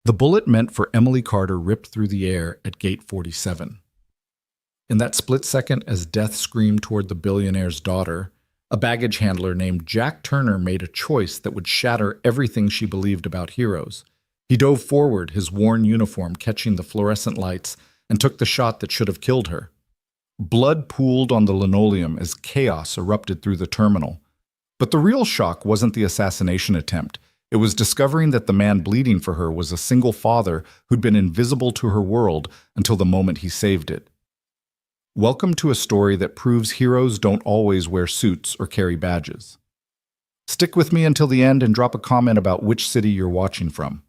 The bullet meant for Emily Carter ripped through the air at Gate 47. In that split second, as death screamed toward the billionaire's daughter, a baggage handler named Jack Turner made a choice that would shatter everything she believed about heroes. He dove forward, his worn uniform catching the fluorescent lights, and took the shot that should have killed her. Blood pooled on the linoleum as chaos erupted through the terminal. But the real shock wasn't the assassination attempt. It was discovering that the man bleeding for her was a single father who'd been invisible to her world until the moment he saved it. Welcome to a story that proves heroes don't always wear suits or carry badges. Stick with me until the end and drop a comment about which city you're watching from.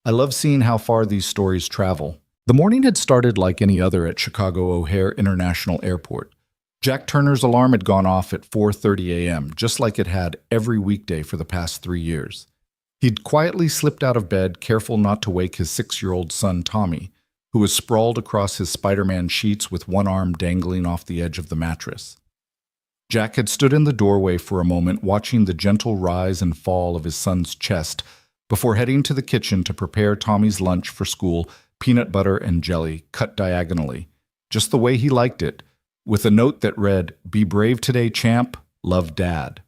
I love seeing how far these stories travel. The morning had started like any other at Chicago O'Hare International Airport. Jack Turner's alarm had gone off at 4:30 a.m., just like it had every weekday for the past 3 years. He'd quietly slipped out of bed, careful not to wake his 6-year-old son Tommy, who was sprawled across his Spider-Man sheets with one arm dangling off the edge of the mattress. Jack had stood in the doorway for a moment, watching the gentle rise and fall of his son's chest, before heading to the kitchen to prepare Tommy's lunch for school, peanut butter and jelly, cut diagonally, just the way he liked it, with a note that read, "Be brave today, champ. Love, Dad."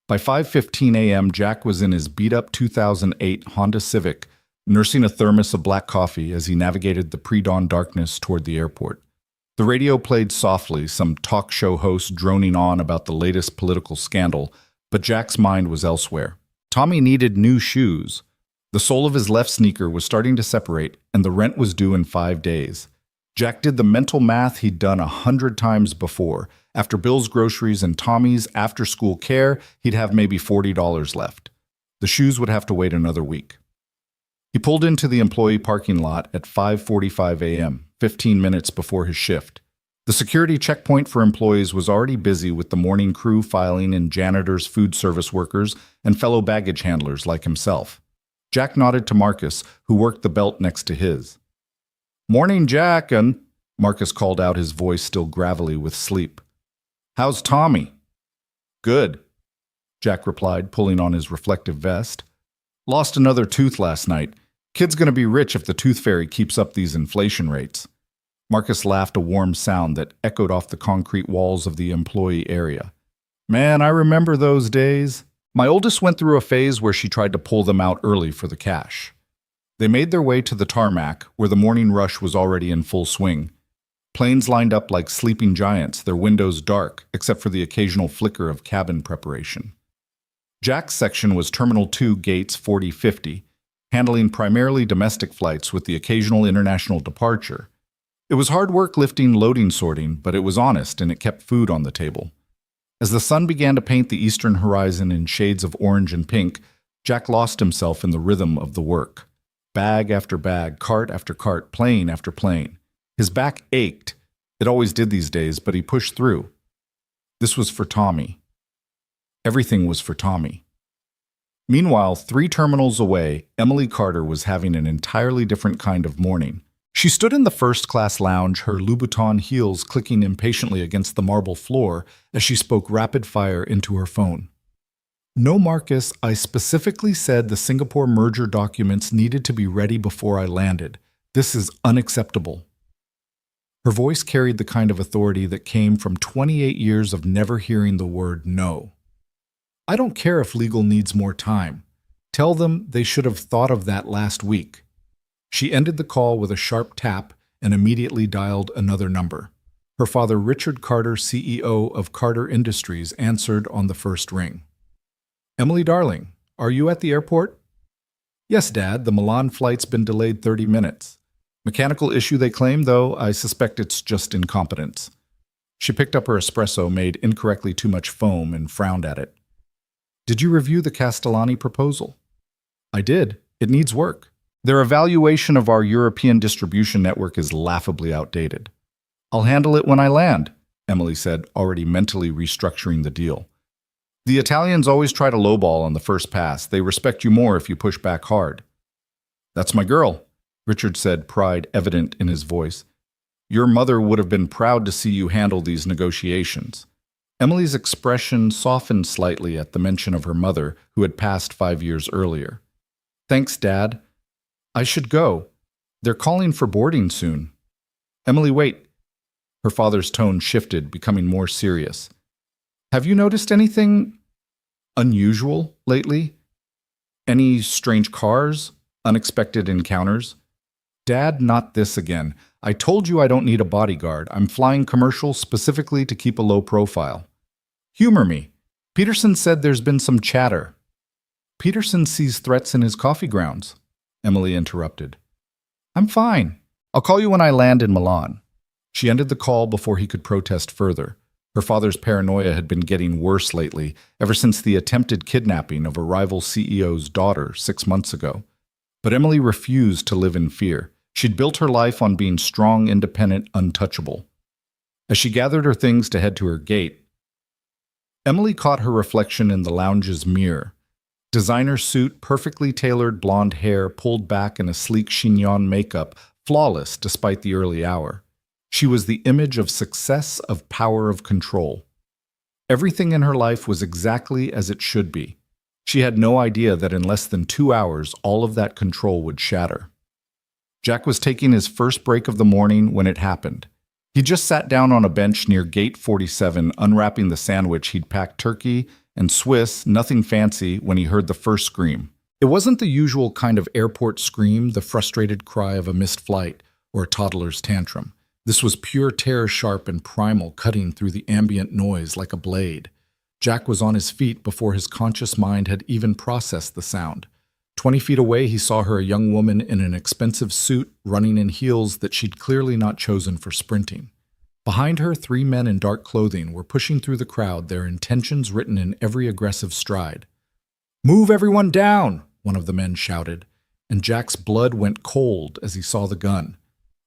By 5:15 a.m., Jack was in his beat-up 2008 Honda Civic, nursing a thermos of black coffee as he navigated the pre-dawn darkness toward the airport. The radio played softly, some talk show host droning on about the latest political scandal, but Jack's mind was elsewhere. Tommy needed new shoes. The sole of his left sneaker was starting to separate, and the rent was due in 5 days. Jack did the mental math he'd done 100 times before. After Bill's groceries and Tommy's after-school care, he'd have maybe $40 left. The shoes would have to wait another week. He pulled into the employee parking lot at 5:45 a.m., 15 minutes before his shift. The security checkpoint for employees was already busy with the morning crew filing in janitors, food service workers, and fellow baggage handlers like himself. Jack nodded to Marcus, who worked the belt next to his. "Morning, Jack," and Marcus called out, his voice still gravelly with sleep. "How's Tommy?" "Good," Jack replied, pulling on his reflective vest. "Lost another tooth last night. Kid's gonna be rich if the tooth fairy keeps up these inflation rates." Marcus laughed, a warm sound that echoed off the concrete walls of the employee area. "Man, I remember those days. My oldest went through a phase where she tried to pull them out early for the cash." They made their way to the tarmac, where the morning rush was already in full swing. Planes lined up like sleeping giants, their windows dark, except for the occasional flicker of cabin preparation. Jack's section was Terminal 2 Gates 4050, handling primarily domestic flights with the occasional international departure. It was hard work lifting loading sorting, but it was honest and it kept food on the table. As the sun began to paint the eastern horizon in shades of orange and pink, Jack lost himself in the rhythm of the work. Bag after bag, cart after cart, plane after plane. His back ached. It always did these days, but he pushed through. This was for Tommy. Everything was for Tommy. Meanwhile, 3 terminals away, Emily Carter was having an entirely different kind of morning. She stood in the first-class lounge, her Louboutin heels clicking impatiently against the marble floor as she spoke rapid-fire into her phone. "No, Marcus, I specifically said the Singapore merger documents needed to be ready before I landed. This is unacceptable." Her voice carried the kind of authority that came from 28 years of never hearing the word no. "I don't care if legal needs more time. Tell them they should have thought of that last week." She ended the call with a sharp tap and immediately dialed another number. Her father, Richard Carter, CEO of Carter Industries, answered on the first ring. "Emily, darling, are you at the airport?" "Yes, Dad. The Milan flight's been delayed 30 minutes. Mechanical issue, they claim, though I suspect it's just incompetence." She picked up her espresso, made incorrectly too much foam, and frowned at it. "Did you review the Castellani proposal?" "I did. It needs work. Their evaluation of our European distribution network is laughably outdated." "I'll handle it when I land," Emily said, already mentally restructuring the deal. "The Italians always try to lowball on the first pass. They respect you more if you push back hard." "That's my girl," Richard said, pride evident in his voice. "Your mother would have been proud to see you handle these negotiations." Emily's expression softened slightly at the mention of her mother, who had passed 5 years earlier. "Thanks, Dad." I should go. They're calling for boarding soon. Emily, wait. Her father's tone shifted, becoming more serious. Have you noticed anything unusual lately? Any strange cars? Unexpected encounters? Dad, not this again. I told you I don't need a bodyguard. I'm flying commercial specifically to keep a low profile. Humor me. Peterson said there's been some chatter. Peterson sees threats in his coffee grounds, Emily interrupted. I'm fine. I'll call you when I land in Milan. She ended the call before he could protest further. Her father's paranoia had been getting worse lately, ever since the attempted kidnapping of a rival CEO's daughter 6 months ago. But Emily refused to live in fear. She'd built her life on being strong, independent, untouchable. As she gathered her things to head to her gate, Emily caught her reflection in the lounge's mirror. Designer suit, perfectly tailored blonde hair pulled back in a sleek chignon makeup, flawless despite the early hour. She was the image of success, of power, of control. Everything in her life was exactly as it should be. She had no idea that in less than 2 hours, all of that control would shatter. Jack was taking his first break of the morning when it happened. He just sat down on a bench near Gate 47, unwrapping the sandwich he'd packed turkey and Swiss, nothing fancy, when he heard the first scream. It wasn't the usual kind of airport scream, the frustrated cry of a missed flight or a toddler's tantrum. This was pure terror, sharp and primal, cutting through the ambient noise like a blade. Jack was on his feet before his conscious mind had even processed the sound. 20 feet away, he saw her, a young woman in an expensive suit, running in heels that she'd clearly not chosen for sprinting. Behind her, 3 men in dark clothing were pushing through the crowd, their intentions written in every aggressive stride. "Move everyone down!" one of the men shouted, and Jack's blood went cold as he saw the gun.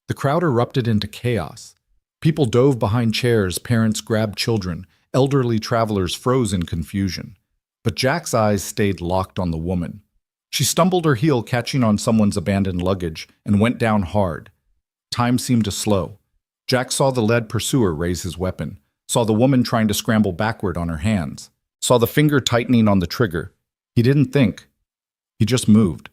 The crowd erupted into chaos. People dove behind chairs, parents grabbed children, elderly travelers froze in confusion. But Jack's eyes stayed locked on the woman. She stumbled her heel, catching on someone's abandoned luggage, and went down hard. Time seemed to slow. Jack saw the lead pursuer raise his weapon, saw the woman trying to scramble backward on her hands, saw the finger tightening on the trigger. He didn't think. He just moved.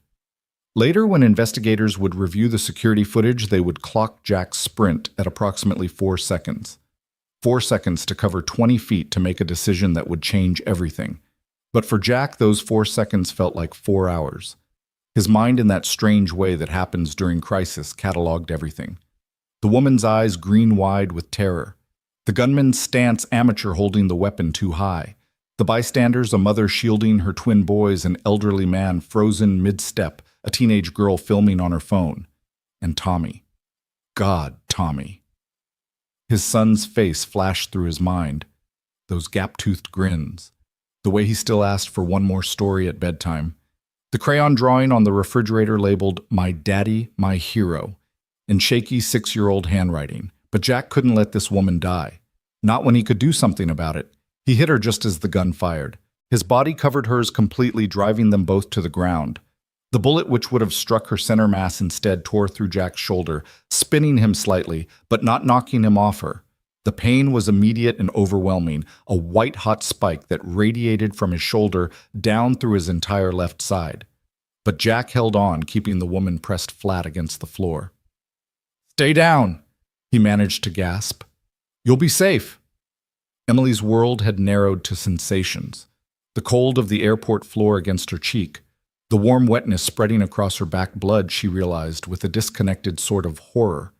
Later, when investigators would review the security footage, they would clock Jack's sprint at approximately 4 seconds. 4 seconds to cover 20 feet to make a decision that would change everything. But for Jack, those 4 seconds felt like 4 hours. His mind, in that strange way that happens during crisis, cataloged everything. The woman's eyes green-wide with terror. The gunman's stance, amateur, holding the weapon too high. The bystanders, a mother shielding her twin boys, an elderly man frozen mid-step, a teenage girl filming on her phone. And Tommy. God, Tommy. His son's face flashed through his mind. Those gap-toothed grins. The way he still asked for one more story at bedtime. The crayon drawing on the refrigerator labeled, "My Daddy, My Hero," in shaky 6-year-old handwriting. But Jack couldn't let this woman die. Not when he could do something about it. He hit her just as the gun fired. His body covered hers completely, driving them both to the ground. The bullet, which would have struck her center mass, instead tore through Jack's shoulder, spinning him slightly, but not knocking him off her. The pain was immediate and overwhelming, a white-hot spike that radiated from his shoulder down through his entire left side. But Jack held on, keeping the woman pressed flat against the floor. "Stay down," he managed to gasp. "You'll be safe." Emily's world had narrowed to sensations. The cold of the airport floor against her cheek, the warm wetness spreading across her back, blood, she realized, with a disconnected sort of horror.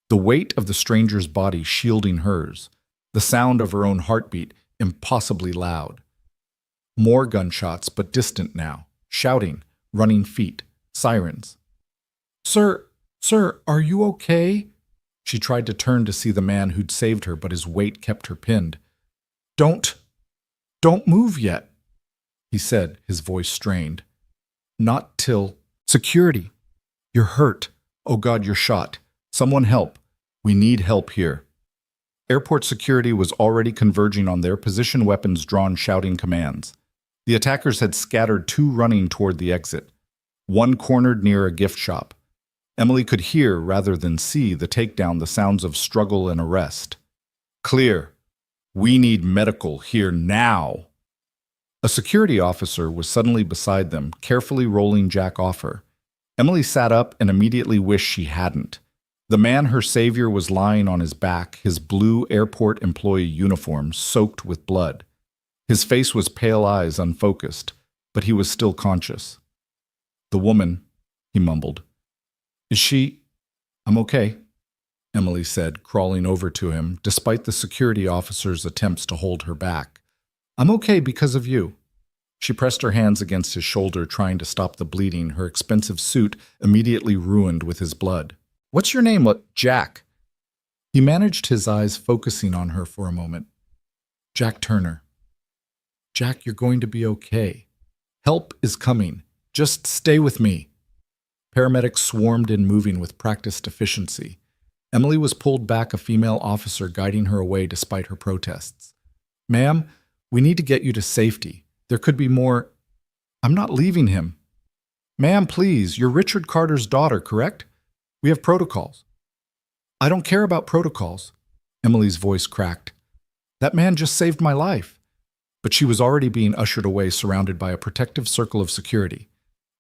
The weight of the stranger's body shielding hers, the sound of her own heartbeat, impossibly loud. More gunshots, but distant now, shouting, running feet, sirens. Sir, are you okay?" She tried to turn to see the man who'd saved her, but his weight kept her pinned. Don't move yet," he said, his voice strained. "Not till security. You're hurt. Oh God, you're shot. Someone help. We need help here." Airport security was already converging on their position, weapons drawn, shouting commands. The attackers had scattered, 2 running toward the exit, 1 cornered near a gift shop. Emily could hear, rather than see, the takedown, the sounds of struggle and arrest. "Clear. We need medical here now." A security officer was suddenly beside them, carefully rolling Jack off her. Emily sat up and immediately wished she hadn't. The man, her savior, was lying on his back, his blue airport employee uniform soaked with blood. His face was pale eyes unfocused, but he was still conscious. "The woman," he mumbled. "Is she—" "I'm okay," Emily said, crawling over to him, despite the security officer's attempts to hold her back. "I'm okay because of you." She pressed her hands against his shoulder, trying to stop the bleeding, her expensive suit immediately ruined with his blood. "What's your name?" "Jack." He managed his eyes focusing on her for a moment. "Jack Turner." "Jack, you're going to be okay. Help is coming. Just stay with me." Paramedics swarmed in, moving with practiced efficiency. Emily was pulled back, a female officer guiding her away despite her protests. "Ma'am, we need to get you to safety. There could be more—" "I'm not leaving him." "Ma'am, please, you're Richard Carter's daughter, correct? We have protocols." "I don't care about protocols." Emily's voice cracked. "That man just saved my life." But she was already being ushered away, surrounded by a protective circle of security.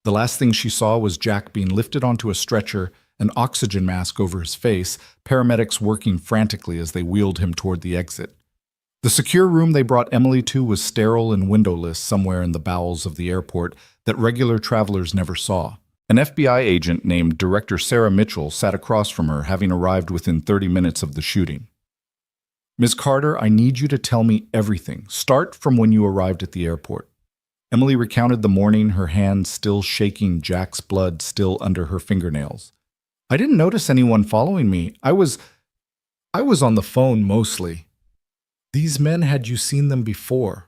The last thing she saw was Jack being lifted onto a stretcher, an oxygen mask over his face, paramedics working frantically as they wheeled him toward the exit. The secure room they brought Emily to was sterile and windowless somewhere in the bowels of the airport that regular travelers never saw. An FBI agent named Director Sarah Mitchell sat across from her, having arrived within 30 minutes of the shooting. "Ms. Carter, I need you to tell me everything. Start from when you arrived at the airport." Emily recounted the morning, her hands still shaking, Jack's blood still under her fingernails. "I didn't notice anyone following me. I was on the phone mostly." "These men, had you seen them before?"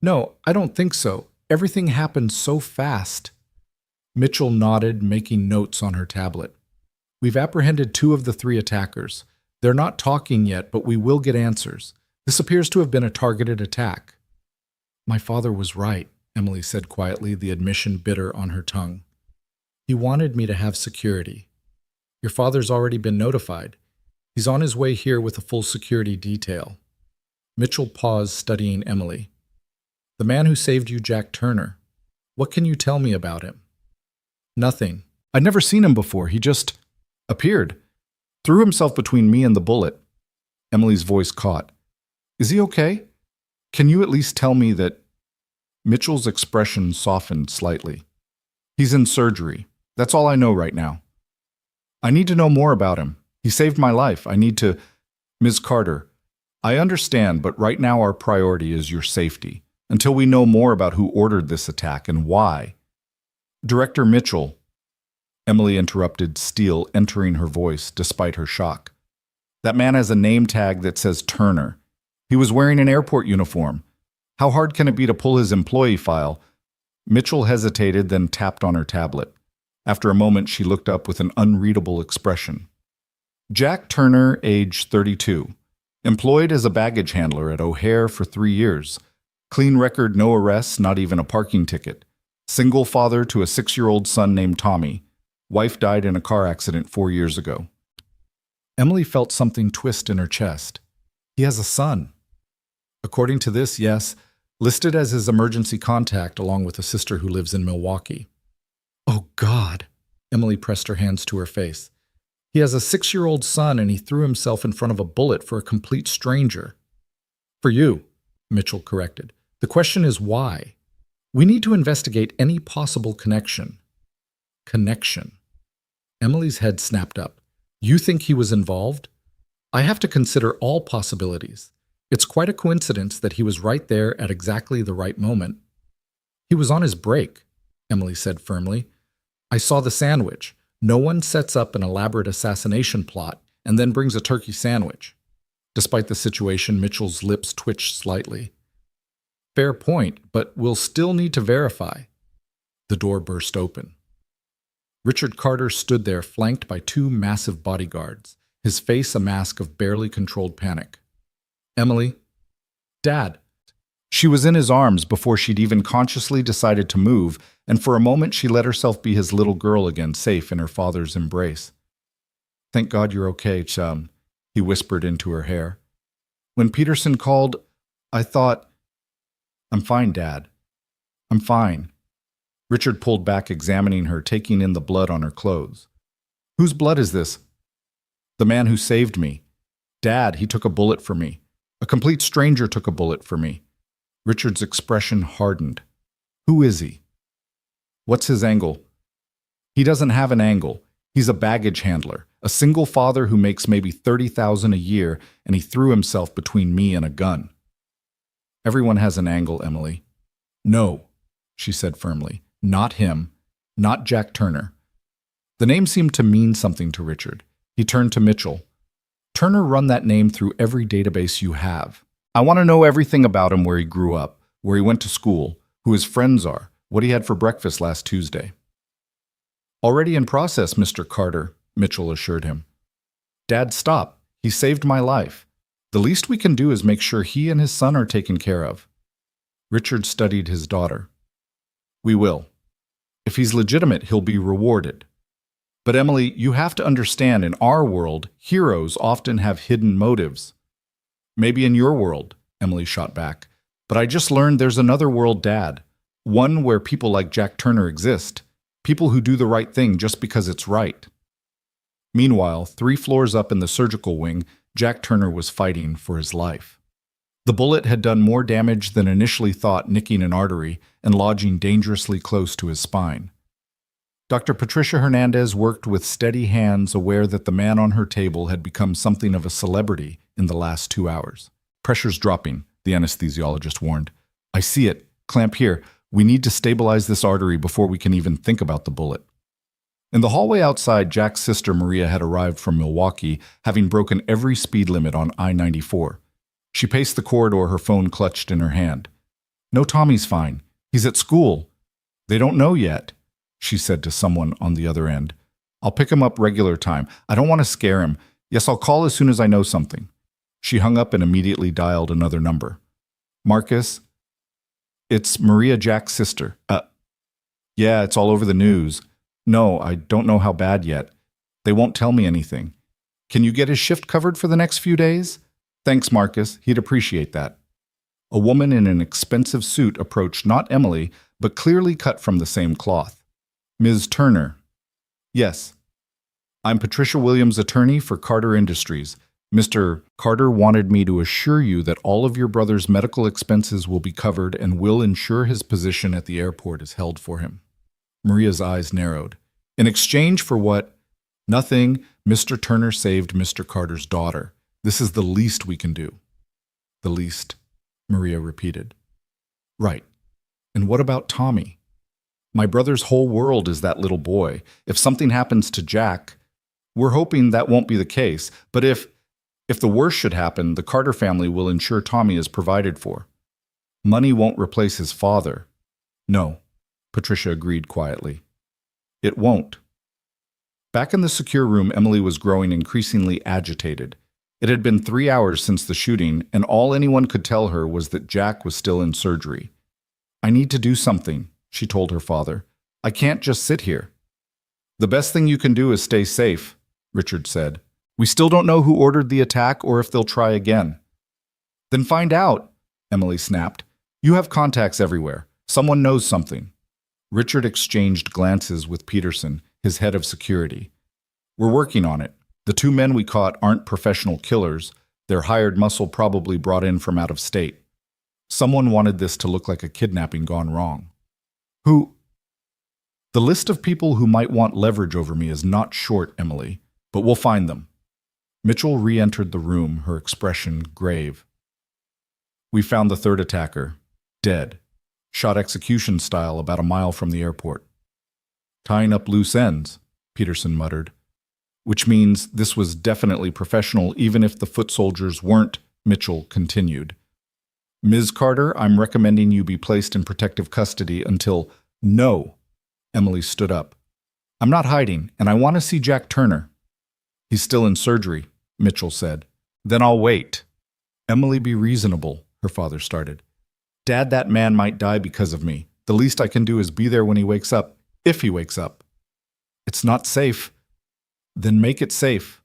"No, I don't think so. Everything happened so fast." Mitchell nodded, making notes on her tablet. "We've apprehended 2 of the 3 attackers. They're not talking yet, but we will get answers. This appears to have been a targeted attack." "My father was right," Emily said quietly, the admission bitter on her tongue. "He wanted me to have security. Your father's already been notified. He's on his way here with a full security detail." Mitchell paused, studying Emily. "The man who saved you, Jack Turner. What can you tell me about him?" "Nothing. I'd never seen him before. He just appeared. Threw himself between me and the bullet." Emily's voice caught. "Is he okay? Can you at least tell me that—" Mitchell's expression softened slightly. "He's in surgery. That's all I know right now. I need to know more about him. He saved my life. I need to—" "Ms. Carter, I understand, but right now our priority is your safety, until we know more about who ordered this attack and why." "Director Mitchell," Emily interrupted, steel entering her voice despite her shock. "That man has a name tag that says Turner. He was wearing an airport uniform. How hard can it be to pull his employee file?" Mitchell hesitated, then tapped on her tablet. After a moment, she looked up with an unreadable expression. "Jack Turner, age 32. Employed as a baggage handler at O'Hare for 3 years. Clean record, no arrests, not even a parking ticket. Single father to a 6-year-old son named Tommy. Wife died in a car accident 4 years ago." Emily felt something twist in her chest. He has a son. According to this, yes, listed as his emergency contact along with a sister who lives in Milwaukee. "Oh, God." Emily pressed her hands to her face. "He has a 6-year-old son and he threw himself in front of a bullet for a complete stranger." "For you," Mitchell corrected. "The question is why. We need to investigate any possible connection." Connection. Emily's head snapped up. "You think he was involved?" "I have to consider all possibilities. It's quite a coincidence that he was right there at exactly the right moment." "He was on his break," Emily said firmly. "I saw the sandwich. No one sets up an elaborate assassination plot and then brings a turkey sandwich." Despite the situation, Mitchell's lips twitched slightly. "Fair point, but we'll still need to verify." The door burst open. Richard Carter stood there, flanked by 2 massive bodyguards, his face a mask of barely controlled panic. "Emily?" "Dad." She was in his arms before she'd even consciously decided to move, and for a moment she let herself be his little girl again, safe in her father's embrace. "Thank God you're okay, chum," he whispered into her hair. "When Peterson called, I thought—" "I'm fine, Dad. I'm fine." Richard pulled back, examining her, taking in the blood on her clothes. Whose blood is this? The man who saved me. Dad, he took a bullet for me. A complete stranger took a bullet for me. Richard's expression hardened. Who is he? What's his angle? He doesn't have an angle. He's a baggage handler, a single father who makes maybe $30,000 a year, and he threw himself between me and a gun. Everyone has an angle, Emily. No, she said firmly. Not him. Not Jack Turner. The name seemed to mean something to Richard. He turned to Mitchell. Turner, run that name through every database you have. I want to know everything about him, where he grew up, where he went to school, who his friends are, what he had for breakfast last Tuesday. Already in process, Mr. Carter, Mitchell assured him. Dad, stop. He saved my life. The least we can do is make sure he and his son are taken care of. Richard studied his daughter. We will. If he's legitimate, he'll be rewarded. But Emily, you have to understand, in our world, heroes often have hidden motives. Maybe in your world, Emily shot back. But I just learned there's another world, Dad. One where people like Jack Turner exist. People who do the right thing just because it's right. Meanwhile, 3 floors up in the surgical wing, Jack Turner was fighting for his life. The bullet had done more damage than initially thought, nicking an artery and lodging dangerously close to his spine. Dr. Patricia Hernandez worked with steady hands, aware that the man on her table had become something of a celebrity in the last 2 hours. Pressure's dropping, the anesthesiologist warned. I see it. Clamp here. We need to stabilize this artery before we can even think about the bullet. In the hallway outside, Jack's sister Maria had arrived from Milwaukee, having broken every speed limit on I-94. She paced the corridor, her phone clutched in her hand. No, Tommy's fine. He's at school. They don't know yet, she said to someone on the other end. I'll pick him up regular time. I don't want to scare him. Yes, I'll call as soon as I know something. She hung up and immediately dialed another number. Marcus? It's Maria, Jack's sister. Yeah, it's all over the news. No, I don't know how bad yet. They won't tell me anything. Can you get his shift covered for the next few days? Thanks, Marcus. He'd appreciate that. A woman in an expensive suit approached not Emily, but clearly cut from the same cloth. Ms. Turner. Yes. I'm Patricia Williams' attorney for Carter Industries. Mr. Carter wanted me to assure you that all of your brother's medical expenses will be covered and will ensure his position at the airport is held for him. Maria's eyes narrowed. In exchange for what? Nothing. Mr. Turner saved Mr. Carter's daughter. This is the least we can do. The least, Maria repeated. Right. And what about Tommy? My brother's whole world is that little boy. If something happens to Jack, we're hoping that won't be the case, but if the worst should happen, the Carter family will ensure Tommy is provided for. Money won't replace his father. No, Patricia agreed quietly. It won't. Back in the secure room, Emily was growing increasingly agitated. It had been 3 hours since the shooting, and all anyone could tell her was that Jack was still in surgery. I need to do something, she told her father. I can't just sit here. The best thing you can do is stay safe, Richard said. We still don't know who ordered the attack or if they'll try again. Then find out, Emily snapped. You have contacts everywhere. Someone knows something. Richard exchanged glances with Peterson, his head of security. We're working on it. The 2 men we caught aren't professional killers. They're hired muscle, probably brought in from out of state. Someone wanted this to look like a kidnapping gone wrong. Who? The list of people who might want leverage over me is not short, Emily, but we'll find them. Mitchell re-entered the room, her expression grave. We found the 3rd attacker, dead, shot execution style about a mile from the airport. Tying up loose ends, Peterson muttered. Which means this was definitely professional, even if the foot soldiers weren't, Mitchell continued. Ms. Carter, I'm recommending you be placed in protective custody until— No! Emily stood up. I'm not hiding, and I want to see Jack Turner. He's still in surgery, Mitchell said. Then I'll wait. Emily, be reasonable, her father started. Dad, that man might die because of me. The least I can do is be there when he wakes up, if he wakes up. It's not safe. Then make it safe.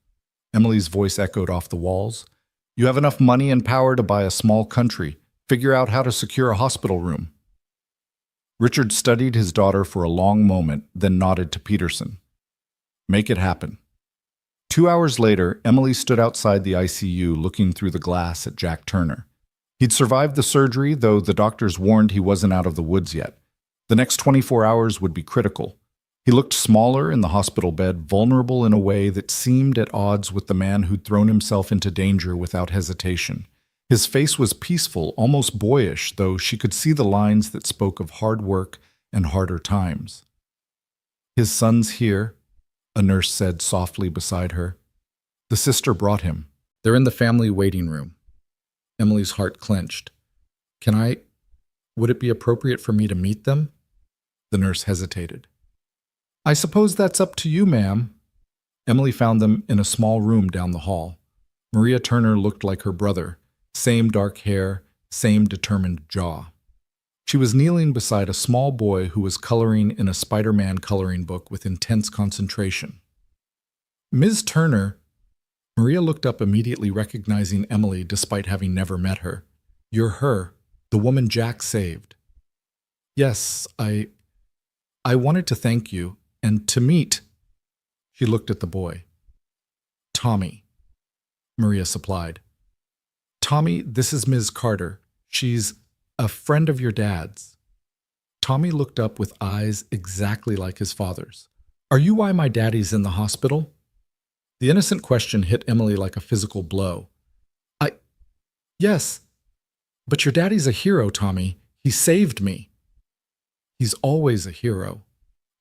Emily's voice echoed off the walls. You have enough money and power to buy a small country. Figure out how to secure a hospital room. Richard studied his daughter for a long moment, then nodded to Peterson. Make it happen. 2 hours later, Emily stood outside the ICU looking through the glass at Jack Turner. He'd survived the surgery, though the doctors warned he wasn't out of the woods yet. The next 24 hours would be critical. He looked smaller in the hospital bed, vulnerable in a way that seemed at odds with the man who'd thrown himself into danger without hesitation. His face was peaceful, almost boyish, though she could see the lines that spoke of hard work and harder times. "His son's here," a nurse said softly beside her. The sister brought him. "They're in the family waiting room." Emily's heart clenched. Would it be appropriate for me to meet them?" The nurse hesitated. "I suppose that's up to you, ma'am." Emily found them in a small room down the hall. Maria Turner looked like her brother, same dark hair, same determined jaw. She was kneeling beside a small boy who was coloring in a Spider-Man coloring book with intense concentration. "Ms. Turner," Maria looked up immediately, recognizing Emily despite having never met her. "You're her, the woman Jack saved." "Yes, I wanted to thank you, and to meet." She looked at the boy. "Tommy," Maria supplied. "Tommy, this is Ms. Carter. She's a friend of your dad's." Tommy looked up with eyes exactly like his father's. "Are you why my daddy's in the hospital?" The innocent question hit Emily like a physical blow. Yes. But your daddy's a hero, Tommy. He saved me." "He's always a hero,"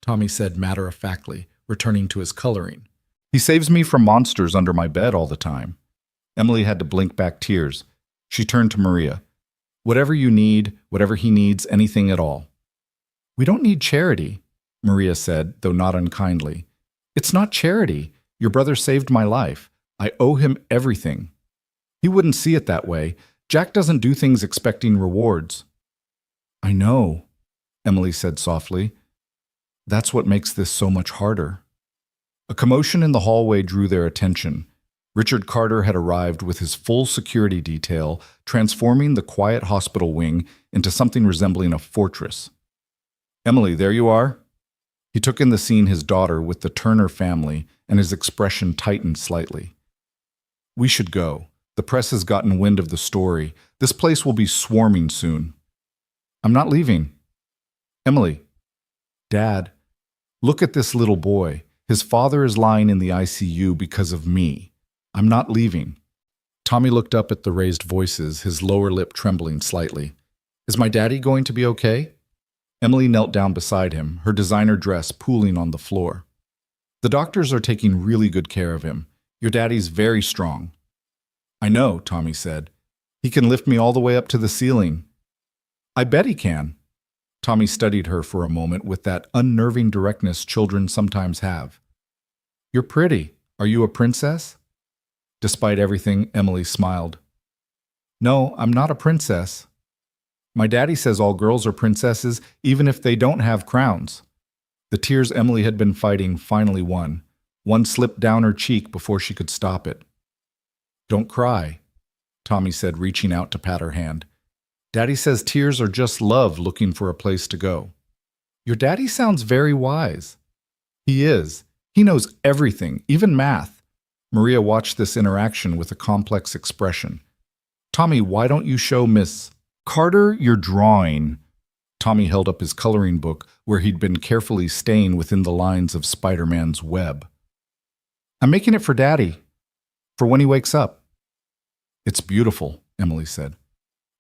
Tommy said matter-of-factly, returning to his coloring. "He saves me from monsters under my bed all the time." Emily had to blink back tears. She turned to Maria. "Whatever you need, whatever he needs, anything at all." "We don't need charity," Maria said, though not unkindly. "It's not charity. Your brother saved my life. I owe him everything." He wouldn't see it that way. Jack doesn't do things expecting rewards. "I know," Emily said softly. "That's what makes this so much harder." A commotion in the hallway drew their attention. Richard Carter had arrived with his full security detail, transforming the quiet hospital wing into something resembling a fortress. "Emily, there you are." He took in the scene his daughter with the Turner family, and his expression tightened slightly. "We should go. The press has gotten wind of the story. This place will be swarming soon." "I'm not leaving." "Emily." "Dad, look at this little boy. His father is lying in the ICU because of me. I'm not leaving." Tommy looked up at the raised voices, his lower lip trembling slightly. "Is my daddy going to be okay?" Emily knelt down beside him, her designer dress pooling on the floor. "The doctors are taking really good care of him. Your daddy's very strong." "I know," Tommy said. "He can lift me all the way up to the ceiling." "I bet he can." Tommy studied her for a moment with that unnerving directness children sometimes have. "You're pretty. Are you a princess?" Despite everything, Emily smiled. "No, I'm not a princess. My daddy says all girls are princesses, even if they don't have crowns." The tears Emily had been fighting finally won. One slipped down her cheek before she could stop it. "Don't cry," Tommy said, reaching out to pat her hand. "Daddy says tears are just love looking for a place to go." "Your daddy sounds very wise." "He is. He knows everything, even math." Maria watched this interaction with a complex expression. "Tommy, why don't you show Miss Carter your drawing?" Tommy held up his coloring book, where he'd been carefully staying within the lines of Spider-Man's web. "I'm making it for Daddy, for when he wakes up." "It's beautiful," Emily said.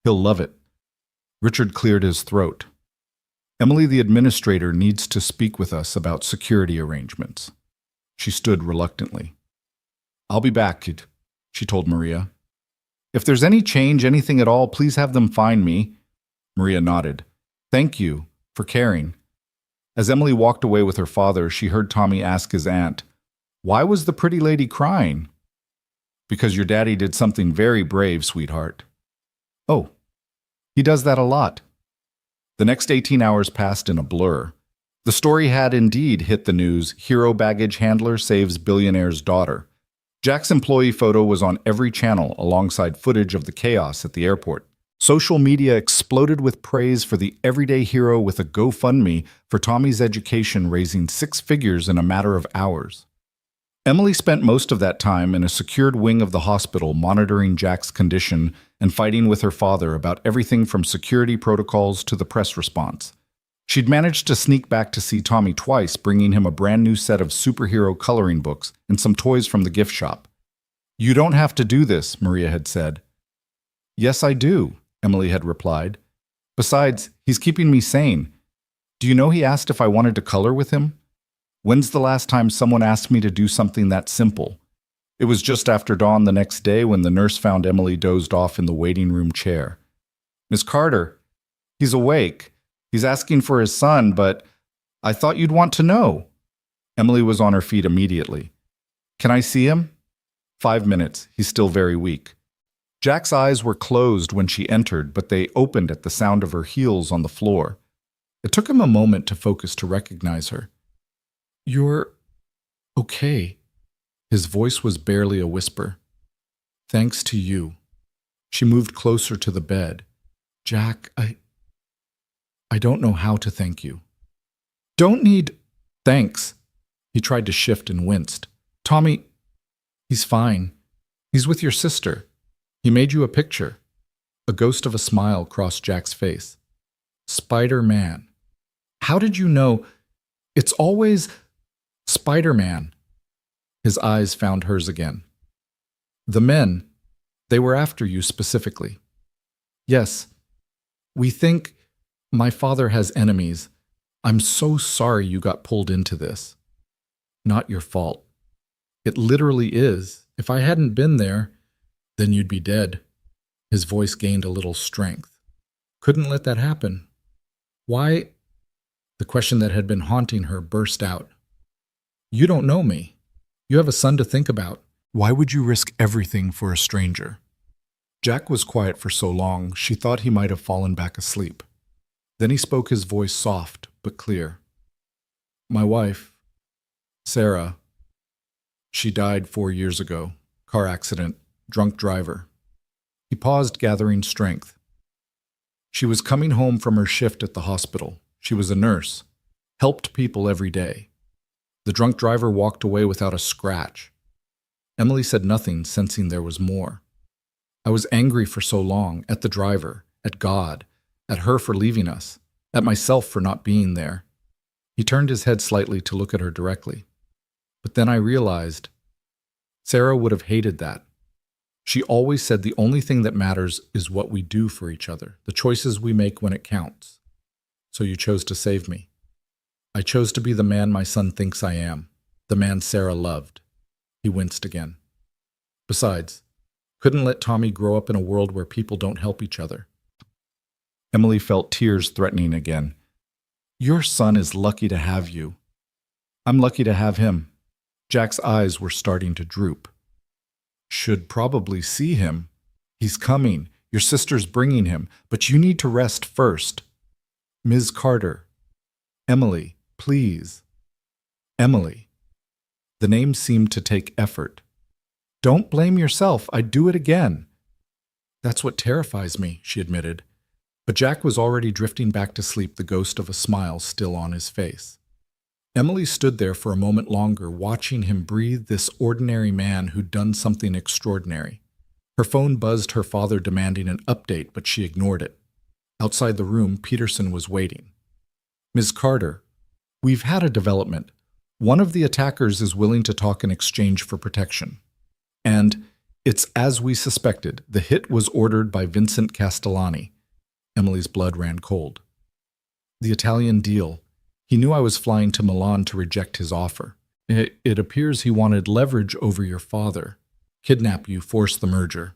"He'll love it." Richard cleared his throat. "Emily, the administrator, needs to speak with us about security arrangements." She stood reluctantly. "I'll be back," she told Maria. "If there's any change, anything at all, please have them find me." Maria nodded. "Thank you for caring." As Emily walked away with her father, she heard Tommy ask his aunt, "Why was the pretty lady crying?" "Because your daddy did something very brave, sweetheart." "Oh, he does that a lot." The next 18 hours passed in a blur. The story had indeed hit the news. Hero baggage handler saves billionaire's daughter. Jack's employee photo was on every channel alongside footage of the chaos at the airport. Social media exploded with praise for the everyday hero with a GoFundMe for Tommy's education, raising 6 figures in a matter of hours. Emily spent most of that time in a secured wing of the hospital monitoring Jack's condition and fighting with her father about everything from security protocols to the press response. She'd managed to sneak back to see Tommy twice, bringing him a brand new set of superhero coloring books and some toys from the gift shop. "You don't have to do this," Maria had said. "Yes, I do," Emily had replied. "Besides, he's keeping me sane. Do you know he asked if I wanted to color with him? When's the last time someone asked me to do something that simple?" It was just after dawn the next day when the nurse found Emily dozed off in the waiting room chair. "Miss Carter, he's awake. He's asking for his son, but I thought you'd want to know." Emily was on her feet immediately. "Can I see him?" 5 minutes. He's still very weak." Jack's eyes were closed when she entered, but they opened at the sound of her heels on the floor. It took him a moment to focus to recognize her. "You're okay." His voice was barely a whisper. "Thanks to you." She moved closer to the bed. "Jack, I don't know how to thank you." "Don't need thanks." He tried to shift and winced. "Tommy, he's fine. He's with your sister. He made you a picture." A ghost of a smile crossed Jack's face. "Spider-Man. How did you know? It's always Spider-Man." His eyes found hers again. "The men, they were after you specifically." "Yes. We think my father has enemies. I'm so sorry you got pulled into this." "Not your fault. It literally is. If I hadn't been there, then you'd be dead." His voice gained a little strength. "Couldn't let that happen. Why?" The question that had been haunting her burst out. "You don't know me. You have a son to think about. Why would you risk everything for a stranger?" Jack was quiet for so long, she thought he might have fallen back asleep. Then he spoke, his voice soft but clear. "My wife, Sarah, she died 4 years ago. Car accident, drunk driver." He paused, gathering strength. "She was coming home from her shift at the hospital. She was a nurse, helped people every day. The drunk driver walked away without a scratch." Emily said nothing, sensing there was more. "I was angry for so long, at the driver, at God, at her for leaving us, at myself for not being there." He turned his head slightly to look at her directly. "But then I realized Sarah would have hated that. She always said the only thing that matters is what we do for each other, the choices we make when it counts. So you chose to save me. I chose to be the man my son thinks I am, the man Sarah loved." He winced again. "Besides, couldn't let Tommy grow up in a world where people don't help each other." Emily felt tears threatening again. "Your son is lucky to have you. I'm lucky to have him." Jack's eyes were starting to droop. "Should probably see him. He's coming. Your sister's bringing him, but you need to rest first." "Ms. Carter. Emily, please." "Emily." The name seemed to take effort. "Don't blame yourself. I'd do it again." "That's what terrifies me," she admitted. But Jack was already drifting back to sleep, the ghost of a smile still on his face. Emily stood there for a moment longer, watching him breathe, this ordinary man who'd done something extraordinary. Her phone buzzed, her father demanding an update, but she ignored it. Outside the room, Peterson was waiting. "Ms. Carter, we've had a development. One of the attackers is willing to talk in exchange for protection. And it's as we suspected. The hit was ordered by Vincent Castellani." Emily's blood ran cold. "The Italian deal. He knew I was flying to Milan to reject his offer. It appears he wanted leverage over your father. Kidnap you, force the merger."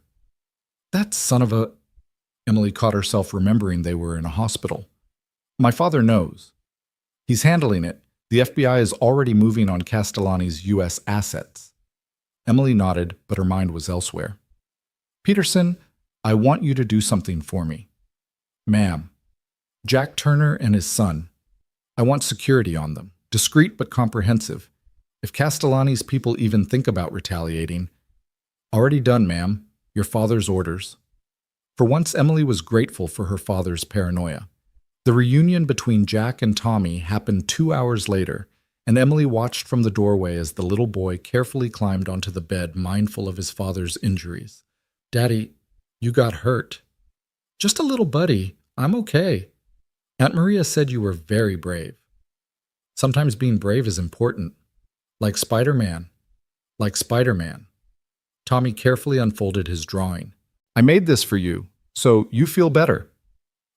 "That son of a—" Emily caught herself remembering they were in a hospital. "My father knows. He's handling it. The FBI is already moving on Castellani's U.S. assets." Emily nodded, but her mind was elsewhere. "Peterson, I want you to do something for me." "Ma'am, Jack Turner and his son. I want security on them, discreet but comprehensive. If Castellani's people even think about retaliating—" "Already done, ma'am. Your father's orders." For once, Emily was grateful for her father's paranoia. The reunion between Jack and Tommy happened 2 hours later, and Emily watched from the doorway as the little boy carefully climbed onto the bed, mindful of his father's injuries. "Daddy, you got hurt." "Just a little, buddy. I'm okay. Aunt Maria said you were very brave." "Sometimes being brave is important. Like Spider-Man. Like Spider-Man." Tommy carefully unfolded his drawing. "I made this for you, so you feel better."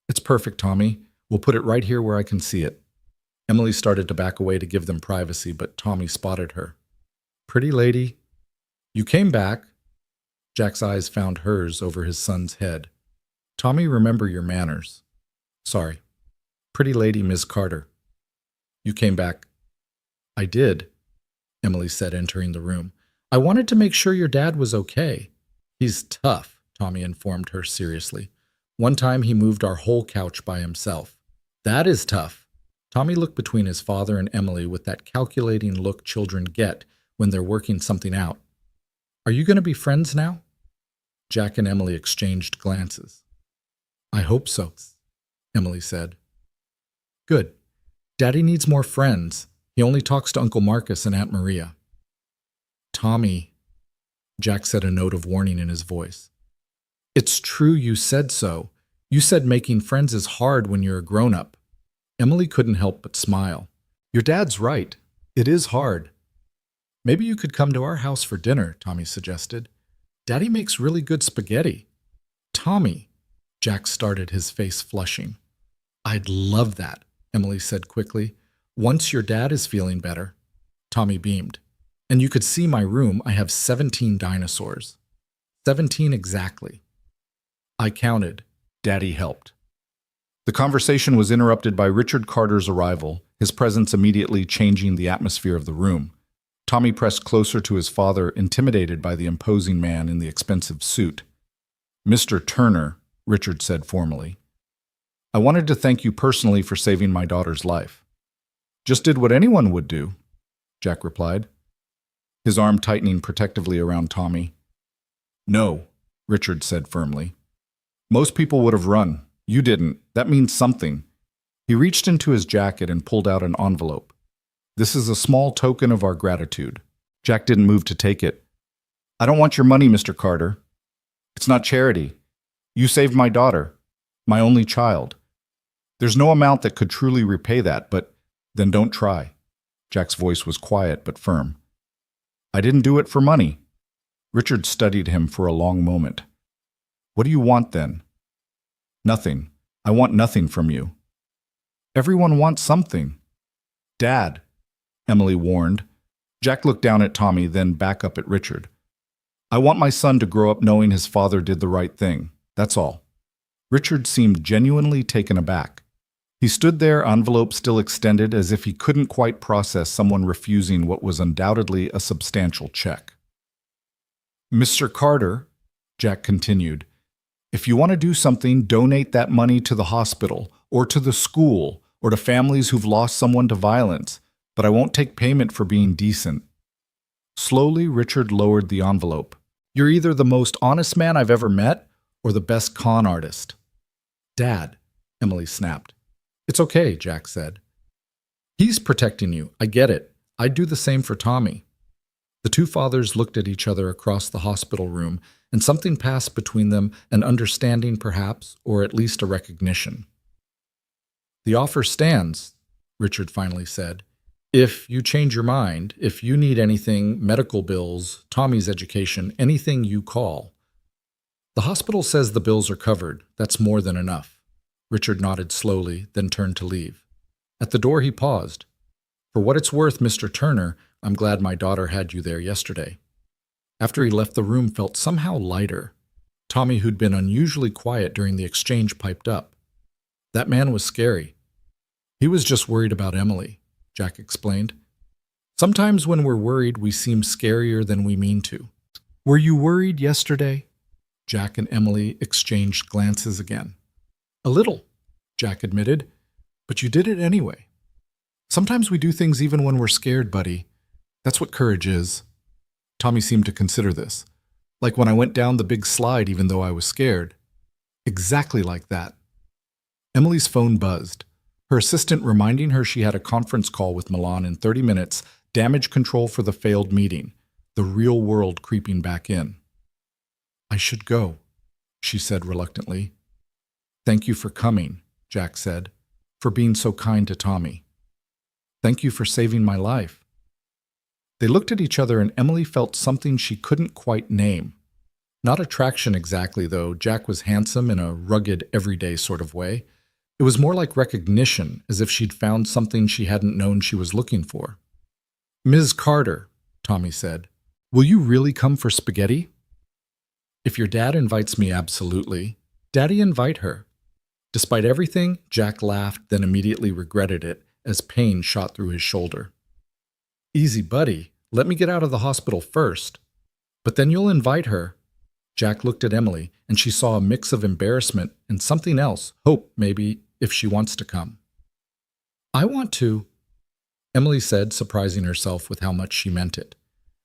"It's perfect, Tommy. We'll put it right here where I can see it." Emily started to back away to give them privacy, but Tommy spotted her. "Pretty lady, you came back." Jack's eyes found hers over his son's head. "Tommy, remember your manners." "Sorry." "Pretty lady, Miss Carter. You came back." "I did," Emily said, entering the room. "I wanted to make sure your dad was okay." "He's tough," Tommy informed her seriously. "One time he moved our whole couch by himself." "That is tough." Tommy looked between his father and Emily with that calculating look children get when they're working something out. "Are you going to be friends now?" Jack and Emily exchanged glances. "I hope so," Emily said. "Good. Daddy needs more friends. He only talks to Uncle Marcus and Aunt Maria." "Tommy," Jack said, a note of warning in his voice. "It's true you said so. You said making friends is hard when you're a grown-up." Emily couldn't help but smile. "Your dad's right. It is hard." "Maybe you could come to our house for dinner," Tommy suggested. "Daddy makes really good spaghetti." "Tommy," Jack started, his face flushing. "I'd love that," Emily said quickly. "Once your dad is feeling better." Tommy beamed. "And you could see my room. I have 17 dinosaurs." 17 exactly. I counted. Daddy helped. The conversation was interrupted by Richard Carter's arrival, his presence immediately changing the atmosphere of the room. Tommy pressed closer to his father, intimidated by the imposing man in the expensive suit. "Mr. Turner," Richard said formally, "I wanted to thank you personally for saving my daughter's life." "Just did what anyone would do," Jack replied, his arm tightening protectively around Tommy. "No," Richard said firmly. "Most people would have run. You didn't. That means something." He reached into his jacket and pulled out an envelope. "This is a small token of our gratitude." Jack didn't move to take it. "I don't want your money, Mr. Carter. It's not charity. You saved my daughter, my only child. There's no amount that could truly repay that, but then don't try." Jack's voice was quiet but firm. "I didn't do it for money." Richard studied him for a long moment. "What do you want then?" "Nothing. I want nothing from you." "Everyone wants something." "Dad," Emily warned. Jack looked down at Tommy, then back up at Richard. "I want my son to grow up knowing his father did the right thing. That's all." Richard seemed genuinely taken aback. He stood there, envelope still extended, as if he couldn't quite process someone refusing what was undoubtedly a substantial check. "Mr. Carter," Jack continued, "if you want to do something, donate that money to the hospital, or to the school, or to families who've lost someone to violence, but I won't take payment for being decent." Slowly, Richard lowered the envelope. "You're either the most honest man I've ever met, or the best con artist." "Dad," Emily snapped. "It's okay," Jack said. "He's protecting you. I get it. I'd do the same for Tommy." The two fathers looked at each other across the hospital room, and something passed between them, an understanding perhaps, or at least a recognition. "The offer stands," Richard finally said. "If you change your mind, if you need anything, medical bills, Tommy's education, anything, you call." "The hospital says the bills are covered. That's more than enough." Richard nodded slowly, then turned to leave. At the door he paused. "For what it's worth, Mr. Turner, I'm glad my daughter had you there yesterday." After he left, the room felt somehow lighter. Tommy, who'd been unusually quiet during the exchange, piped up. "That man was scary." "He was just worried about Emily," Jack explained. "Sometimes when we're worried, we seem scarier than we mean to." "Were you worried yesterday?" Jack and Emily exchanged glances again. "A little," Jack admitted, "but you did it anyway. Sometimes we do things even when we're scared, buddy. That's what courage is." Tommy seemed to consider this. "Like when I went down the big slide even though I was scared." Exactly like that. Emily's phone buzzed. Her assistant reminding her she had a conference call with Milan in 30 minutes, damage control for the failed meeting, the real world creeping back in. I should go, she said reluctantly. Thank you for coming, Jack said, for being so kind to Tommy. Thank you for saving my life. They looked at each other and Emily felt something she couldn't quite name. Not attraction exactly, though. Jack was handsome in a rugged, everyday sort of way. It was more like recognition, as if she'd found something she hadn't known she was looking for. Ms. Carter, Tommy said, will you really come for spaghetti? If your dad invites me, absolutely. Daddy, invite her. Despite everything, Jack laughed, then immediately regretted it as pain shot through his shoulder. Easy, buddy. Let me get out of the hospital first. But then you'll invite her. Jack looked at Emily, and she saw a mix of embarrassment and something else, hope, maybe, if she wants to come. I want to, Emily said, surprising herself with how much she meant it.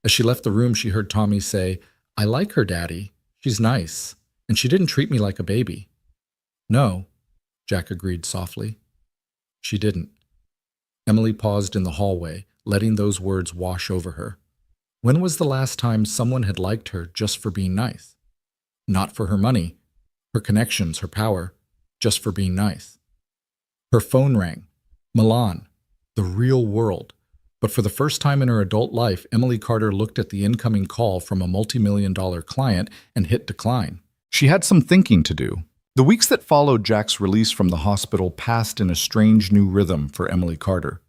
As she left the room, she heard Tommy say, I like her, Daddy. She's nice, and she didn't treat me like a baby. No, Jack agreed softly. She didn't. Emily paused in the hallway, letting those words wash over her. When was the last time someone had liked her just for being nice? Not for her money, her connections, her power, just for being nice. Her phone rang. Milan, the real world. But for the first time in her adult life, Emily Carter looked at the incoming call from a multi-million-dollar client and hit decline. She had some thinking to do. The weeks that followed Jack's release from the hospital passed in a strange new rhythm for Emily Carter.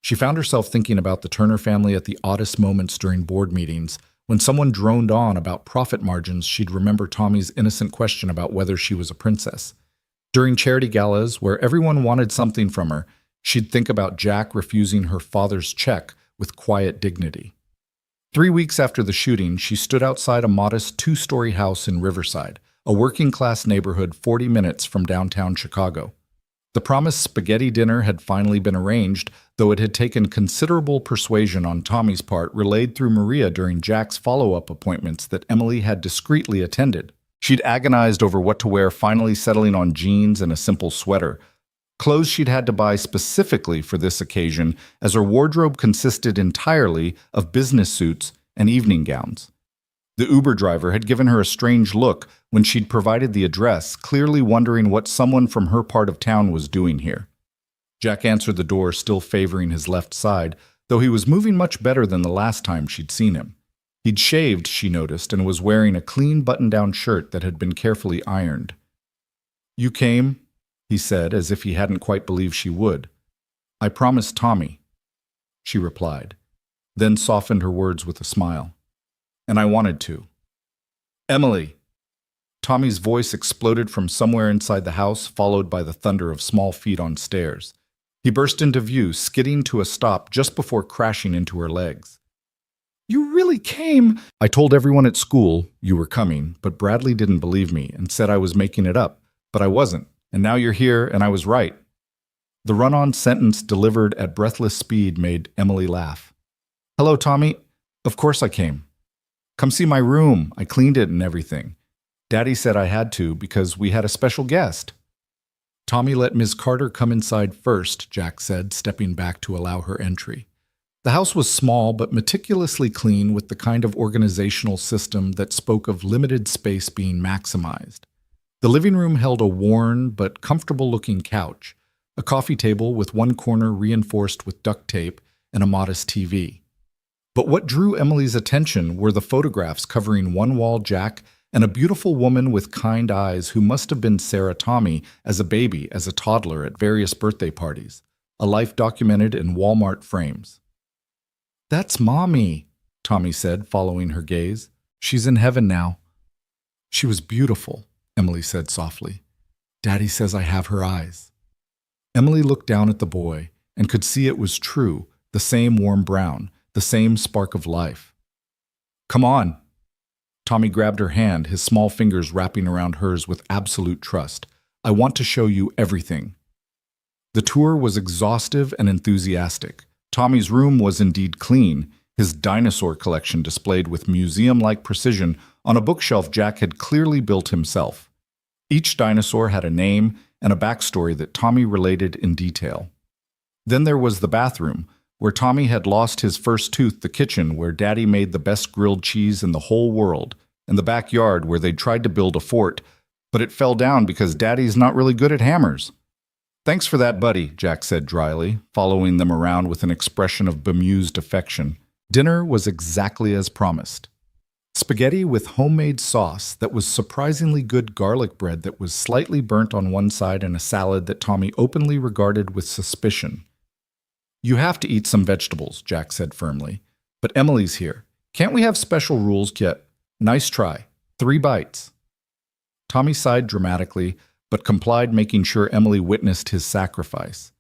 She found herself thinking about the Turner family at the oddest moments during board meetings. When someone droned on about profit margins, she'd remember Tommy's innocent question about whether she was a princess. During charity galas, where everyone wanted something from her, she'd think about Jack refusing her father's check with quiet dignity. 3 weeks after the shooting, she stood outside a modest 2-story house in Riverside, a working-class neighborhood 40 minutes from downtown Chicago. The promised spaghetti dinner had finally been arranged, though it had taken considerable persuasion on Tommy's part relayed through Maria during Jack's follow-up appointments that Emily had discreetly attended. She'd agonized over what to wear, finally settling on jeans and a simple sweater, clothes she'd had to buy specifically for this occasion, as her wardrobe consisted entirely of business suits and evening gowns. The Uber driver had given her a strange look when she'd provided the address, clearly wondering what someone from her part of town was doing here. Jack answered the door, still favoring his left side, though he was moving much better than the last time she'd seen him. He'd shaved, she noticed, and was wearing a clean button-down shirt that had been carefully ironed. You came, he said, as if he hadn't quite believed she would. I promised Tommy, she replied, then softened her words with a smile. And I wanted to. Emily! Tommy's voice exploded from somewhere inside the house, followed by the thunder of small feet on stairs. He burst into view, skidding to a stop just before crashing into her legs. You really came! I told everyone at school you were coming, but Bradley didn't believe me and said I was making it up, but I wasn't, and now you're here and I was right. The run-on sentence delivered at breathless speed made Emily laugh. Hello, Tommy. Of course I came. Come see my room. I cleaned it and everything. Daddy said I had to because we had a special guest. Tommy let Ms. Carter come inside first, Jack said, stepping back to allow her entry. The house was small but meticulously clean, with the kind of organizational system that spoke of limited space being maximized. The living room held a worn but comfortable-looking couch, a coffee table with one corner reinforced with duct tape, and a modest TV. But what drew Emily's attention were the photographs covering one wall Jack and a beautiful woman with kind eyes who must have been Sarah Tommy as a baby, as a toddler, at various birthday parties, a life documented in Walmart frames. That's Mommy, Tommy said, following her gaze. She's in heaven now. She was beautiful, Emily said softly. Daddy says I have her eyes. Emily looked down at the boy and could see it was true, the same warm brown, the same spark of life. Come on. Tommy grabbed her hand, his small fingers wrapping around hers with absolute trust. I want to show you everything. The tour was exhaustive and enthusiastic. Tommy's room was indeed clean, his dinosaur collection displayed with museum-like precision on a bookshelf Jack had clearly built himself. Each dinosaur had a name and a backstory that Tommy related in detail. Then there was the bathroom, where Tommy had lost his first tooth, the kitchen where Daddy made the best grilled cheese in the whole world, and the backyard where they tried to build a fort, but it fell down because Daddy's not really good at hammers. "Thanks for that, buddy," Jack said dryly, following them around with an expression of bemused affection. Dinner was exactly as promised. Spaghetti with homemade sauce that was surprisingly good, garlic bread that was slightly burnt on one side, and a salad that Tommy openly regarded with suspicion. "You have to eat some vegetables," Jack said firmly. "But Emily's here. Can't we have special rules yet? Nice try. 3 bites." Tommy sighed dramatically, but complied, making sure Emily witnessed his sacrifice.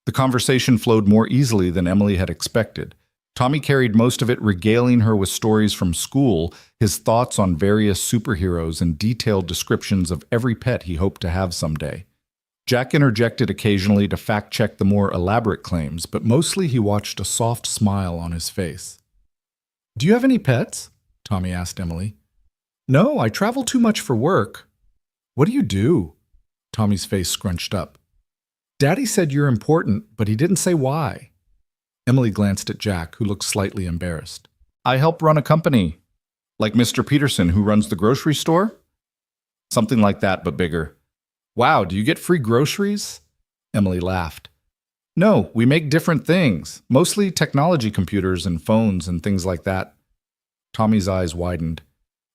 The conversation flowed more easily than Emily had expected. Tommy carried most of it, regaling her with stories from school, his thoughts on various superheroes, and detailed descriptions of every pet he hoped to have someday. Jack interjected occasionally to fact-check the more elaborate claims, but mostly he watched a soft smile on his face. "Do you have any pets?" Tommy asked Emily. "No, I travel too much for work." "What do you do?" Tommy's face scrunched up. "Daddy said you're important, but he didn't say why." Emily glanced at Jack, who looked slightly embarrassed. "I help run a company. Like Mr. Peterson, who runs the grocery store?" "Something like that, but bigger." "Wow, do you get free groceries?" Emily laughed. "No, we make different things, mostly technology, computers and phones and things like that." Tommy's eyes widened.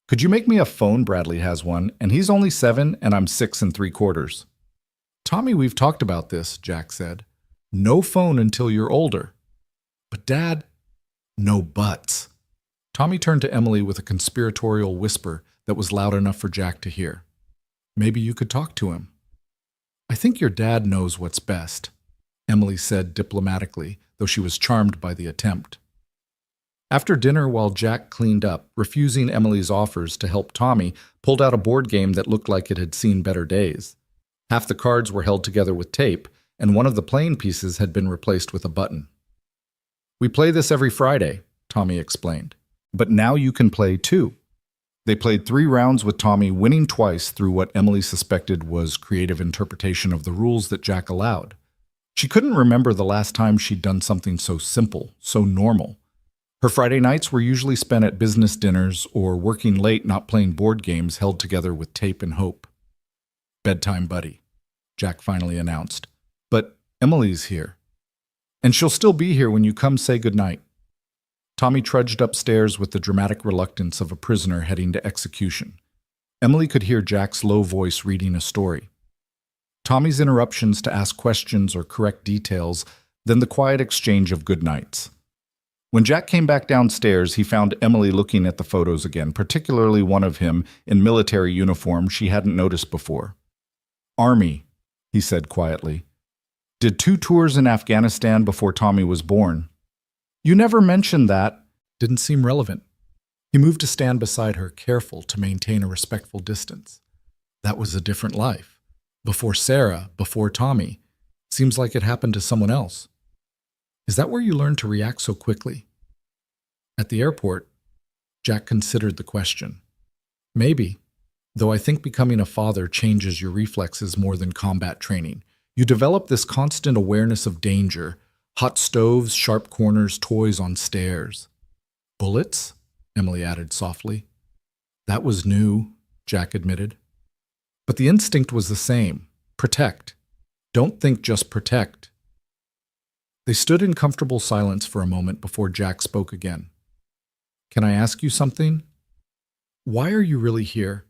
"Could you make me a phone? Bradley has one, and he's only 7 and I'm 6 3/4. "Tommy, we've talked about this," Jack said. "No phone until you're older." "But Dad—" "No buts." Tommy turned to Emily with a conspiratorial whisper that was loud enough for Jack to hear. "Maybe you could talk to him." "I think your dad knows what's best," Emily said diplomatically, though she was charmed by the attempt. After dinner, while Jack cleaned up, refusing Emily's offers to help, Tommy pulled out a board game that looked like it had seen better days. Half the cards were held together with tape, and one of the playing pieces had been replaced with a button. "We play this every Friday," Tommy explained. "But now you can play too." They played 3 rounds with Tommy, winning twice through what Emily suspected was creative interpretation of the rules that Jack allowed. She couldn't remember the last time she'd done something so simple, so normal. Her Friday nights were usually spent at business dinners or working late, not playing board games held together with tape and hope. "Bedtime, buddy," Jack finally announced. "But Emily's here. And she'll still be here when you come say goodnight." Tommy trudged upstairs with the dramatic reluctance of a prisoner heading to execution. Emily could hear Jack's low voice reading a story. Tommy's interruptions to ask questions or correct details, then the quiet exchange of goodnights. When Jack came back downstairs, he found Emily looking at the photos again, particularly one of him in military uniform she hadn't noticed before. "Army," he said quietly. "Did 2 tours in Afghanistan before Tommy was born." "You never mentioned that." Didn't seem relevant. He moved to stand beside her, careful to maintain a respectful distance. "That was a different life. Before Sarah, before Tommy. Seems like it happened to someone else." "Is that where you learned to react so quickly?" At the airport, Jack considered the question. "Maybe, though I think becoming a father changes your reflexes more than combat training. You develop this constant awareness of danger, hot stoves, sharp corners, toys on stairs." "Bullets?" Emily added softly. "That was new," Jack admitted. "But the instinct was the same. Protect. Don't think, just protect." They stood in comfortable silence for a moment before Jack spoke again. "Can I ask you something? Why are you really here?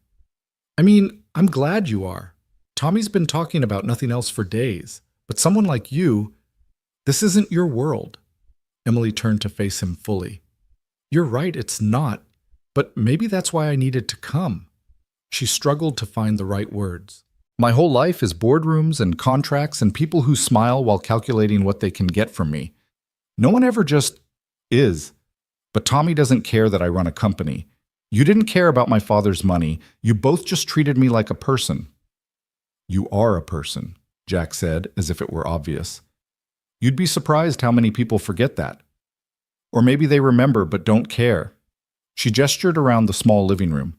I mean, I'm glad you are. Tommy's been talking about nothing else for days, but someone like you, this isn't your world." Emily turned to face him fully. "You're right, it's not, but maybe that's why I needed to come." She struggled to find the right words. "My whole life is boardrooms and contracts and people who smile while calculating what they can get from me. No one ever just is. But Tommy doesn't care that I run a company. You didn't care about my father's money. You both just treated me like a person." "You are a person," Jack said, as if it were obvious. "You'd be surprised how many people forget that. Or maybe they remember but don't care." She gestured around the small living room.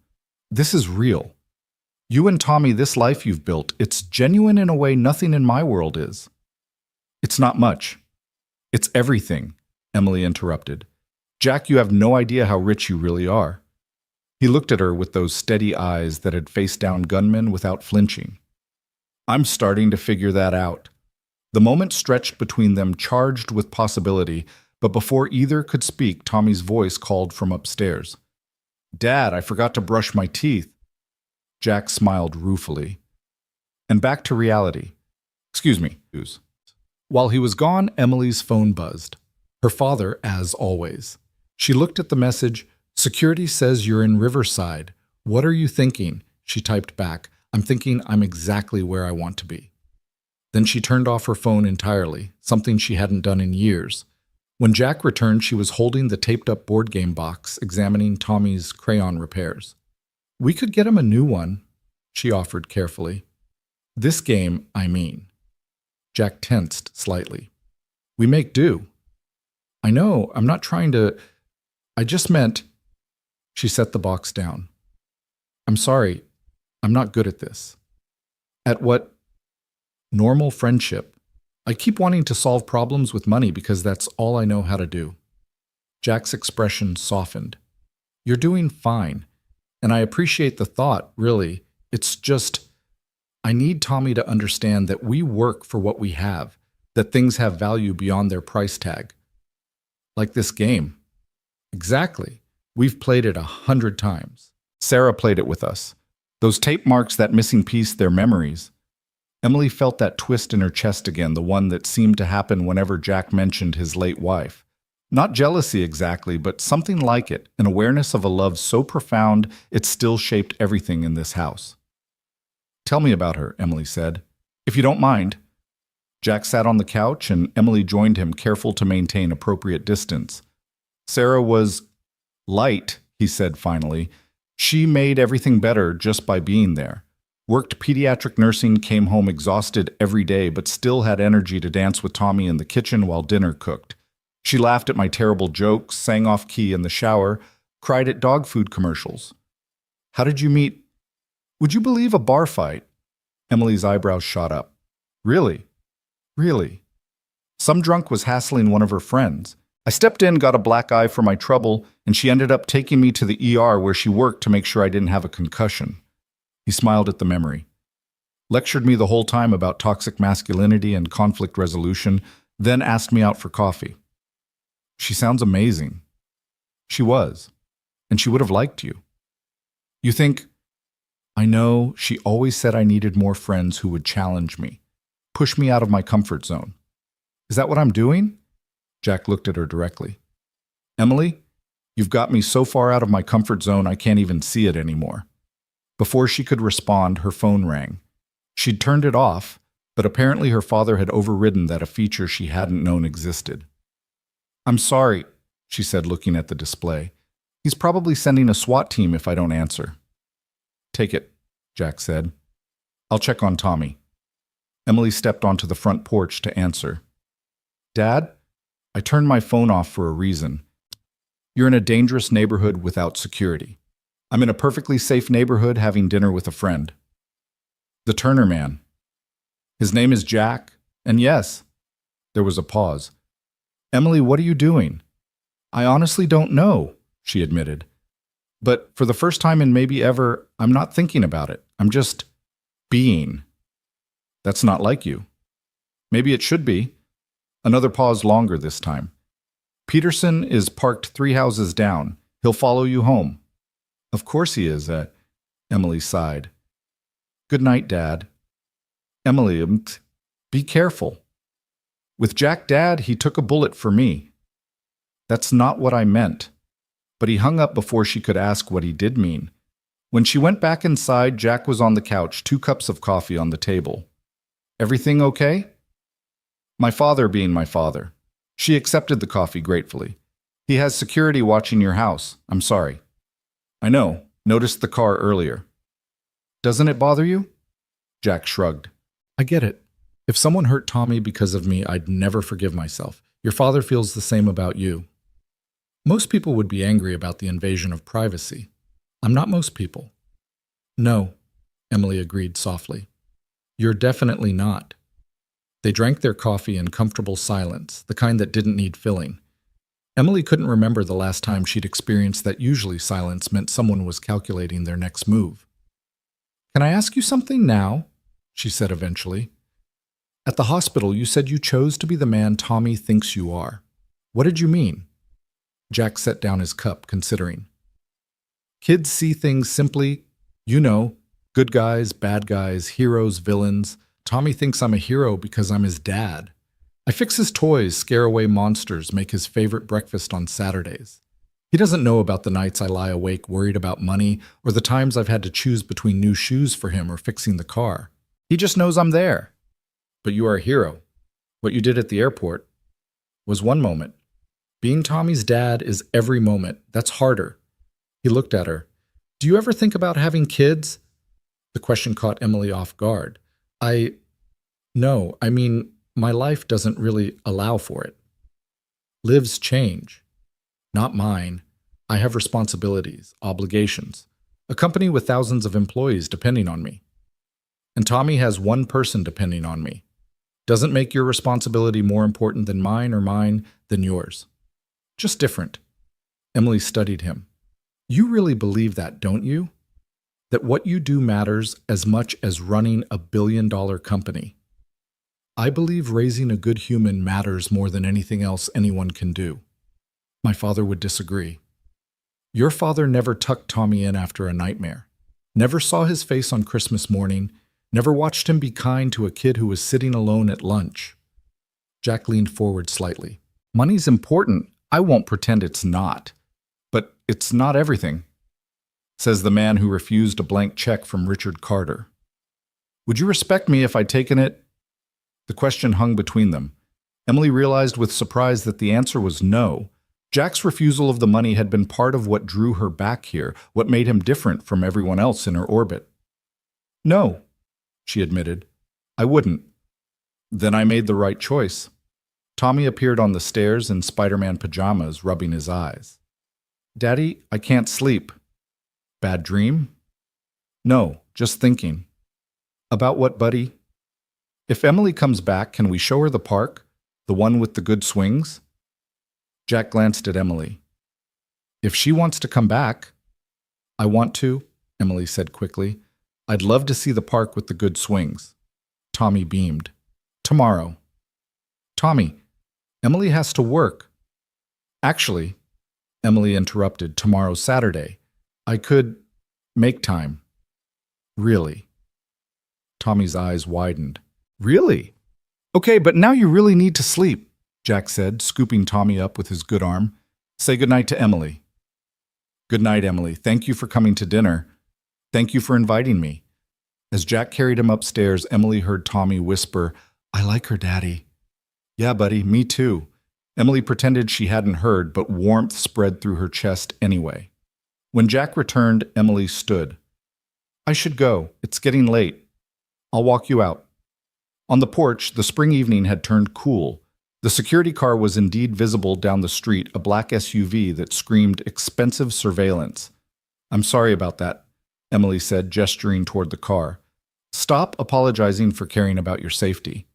"This is real. You and Tommy, this life you've built, it's genuine in a way nothing in my world is. It's not much. It's everything, Emily interrupted. Jack, you have no idea how rich you really are. He looked at her with those steady eyes that had faced down gunmen without flinching. I'm starting to figure that out. The moment stretched between them, charged with possibility, but before either could speak, Tommy's voice called from upstairs. Dad, I forgot to brush my teeth. Jack smiled ruefully. And back to reality. Excuse me. While he was gone, Emily's phone buzzed. Her father, as always. She looked at the message. Security says you're in Riverside. What are you thinking? She typed back. I'm thinking I'm exactly where I want to be. Then she turned off her phone entirely, something she hadn't done in years. When Jack returned, she was holding the taped-up board game box, examining Tommy's crayon repairs. We could get him a new one, she offered carefully. This game, I mean. Jack tensed slightly. We make do. I know, I'm not trying to... I just meant... She set the box down. I'm sorry, I'm not good at this. At what? Normal friendship. I keep wanting to solve problems with money because that's all I know how to do. Jack's expression softened. You're doing fine. And I appreciate the thought, really. It's just, I need Tommy to understand that we work for what we have, that things have value beyond their price tag. Like this game. Exactly. We've played it 100 times. Sarah played it with us. Those tape marks, that missing piece, they're memories. Emily felt that twist in her chest again, the one that seemed to happen whenever Jack mentioned his late wife. Not jealousy exactly, but something like it, an awareness of a love so profound it still shaped everything in this house. Tell me about her, Emily said. If you don't mind. Jack sat on the couch and Emily joined him, careful to maintain appropriate distance. Sarah was light, he said finally. She made everything better just by being there. Worked pediatric nursing, came home exhausted every day, but still had energy to dance with Tommy in the kitchen while dinner cooked. She laughed at my terrible jokes, sang off key in the shower, cried at dog food commercials. How did you meet? Would you believe a bar fight? Emily's eyebrows shot up. Really? Really? Some drunk was hassling one of her friends. I stepped in, got a black eye for my trouble, and she ended up taking me to the ER where she worked to make sure I didn't have a concussion. He smiled at the memory. Lectured me the whole time about toxic masculinity and conflict resolution, then asked me out for coffee. She sounds amazing. She was, and she would have liked you. You think, I know she always said I needed more friends who would challenge me, push me out of my comfort zone. Is that what I'm doing? Jack looked at her directly. Emily, you've got me so far out of my comfort zone I can't even see it anymore. Before she could respond, her phone rang. She'd turned it off, but apparently her father had overridden that, a feature she hadn't known existed. I'm sorry, she said, looking at the display. He's probably sending a SWAT team if I don't answer. Take it, Jack said. I'll check on Tommy. Emily stepped onto the front porch to answer. Dad, I turned my phone off for a reason. You're in a dangerous neighborhood without security. I'm in a perfectly safe neighborhood having dinner with a friend. The Turner man. His name is Jack, and yes. There was a pause. Emily, what are you doing? I honestly don't know, she admitted. But for the first time in maybe ever, I'm not thinking about it. I'm just being. That's not like you. Maybe it should be. Another pause, longer this time. Peterson is parked 3 houses down. He'll follow you home. Of course he is, Emily sighed. Good night, Dad. Emily, be careful. With Jack, Dad, he took a bullet for me. That's not what I meant. But he hung up before she could ask what he did mean. When she went back inside, Jack was on the couch, 2 cups of coffee on the table. Everything okay? My father being my father. She accepted the coffee gratefully. He has security watching your house. I'm sorry. I know. Noticed the car earlier. Doesn't it bother you? Jack shrugged. I get it. If someone hurt Tommy because of me, I'd never forgive myself. Your father feels the same about you. Most people would be angry about the invasion of privacy. I'm not most people. No, Emily agreed softly. You're definitely not. They drank their coffee in comfortable silence, the kind that didn't need filling. Emily couldn't remember the last time she'd experienced that usually silence meant someone was calculating their next move. Can I ask you something now? She said eventually. At the hospital, you said you chose to be the man Tommy thinks you are. What did you mean? Jack set down his cup, considering. Kids see things simply, good guys, bad guys, heroes, villains. Tommy thinks I'm a hero because I'm his dad. I fix his toys, scare away monsters, make his favorite breakfast on Saturdays. He doesn't know about the nights I lie awake worried about money or the times I've had to choose between new shoes for him or fixing the car. He just knows I'm there. But you are a hero. What you did at the airport was one moment. Being Tommy's dad is every moment. That's harder. He looked at her. Do you ever think about having kids? The question caught Emily off guard. No, I mean, my life doesn't really allow for it. Liv's change. Not mine. I have responsibilities, obligations. A company with thousands of employees depending on me. And Tommy has one person depending on me. Doesn't make your responsibility more important than mine or mine than yours. Just different. Emily studied him. You really believe that, don't you? That what you do matters as much as running a billion-dollar company. I believe raising a good human matters more than anything else anyone can do. My father would disagree. Your father never tucked Tommy in after a nightmare. Never saw his face on Christmas morning. Never watched him be kind to a kid who was sitting alone at lunch. Jack leaned forward slightly. Money's important. I won't pretend it's not. But it's not everything, says the man who refused a blank check from Richard Carter. Would you respect me if I'd taken it? The question hung between them. Emily realized with surprise that the answer was no. Jack's refusal of the money had been part of what drew her back here, what made him different from everyone else in her orbit. No, she admitted. I wouldn't. Then I made the right choice. Tommy appeared on the stairs in Spider-Man pajamas, rubbing his eyes. Daddy, I can't sleep. Bad dream? No, just thinking. About what, buddy? If Emily comes back, can we show her the park? The one with the good swings? Jack glanced at Emily. If she wants to come back. I want to, Emily said quickly. I'd love to see the park with the good swings. Tommy beamed. Tomorrow. Tommy, Emily has to work. Actually, Emily interrupted, tomorrow's Saturday. I could make time. Really? Tommy's eyes widened. Really? Okay, but now you really need to sleep, Jack said, scooping Tommy up with his good arm. Say goodnight to Emily. Good night, Emily. Thank you for coming to dinner. Thank you for inviting me. As Jack carried him upstairs, Emily heard Tommy whisper, I like her, Daddy. Yeah, buddy, me too. Emily pretended she hadn't heard, but warmth spread through her chest anyway. When Jack returned, Emily stood. I should go. It's getting late. I'll walk you out. On the porch, the spring evening had turned cool. The security car was indeed visible down the street, a black SUV that screamed expensive surveillance. I'm sorry about that, Emily said, gesturing toward the car. Stop apologizing for caring about your safety.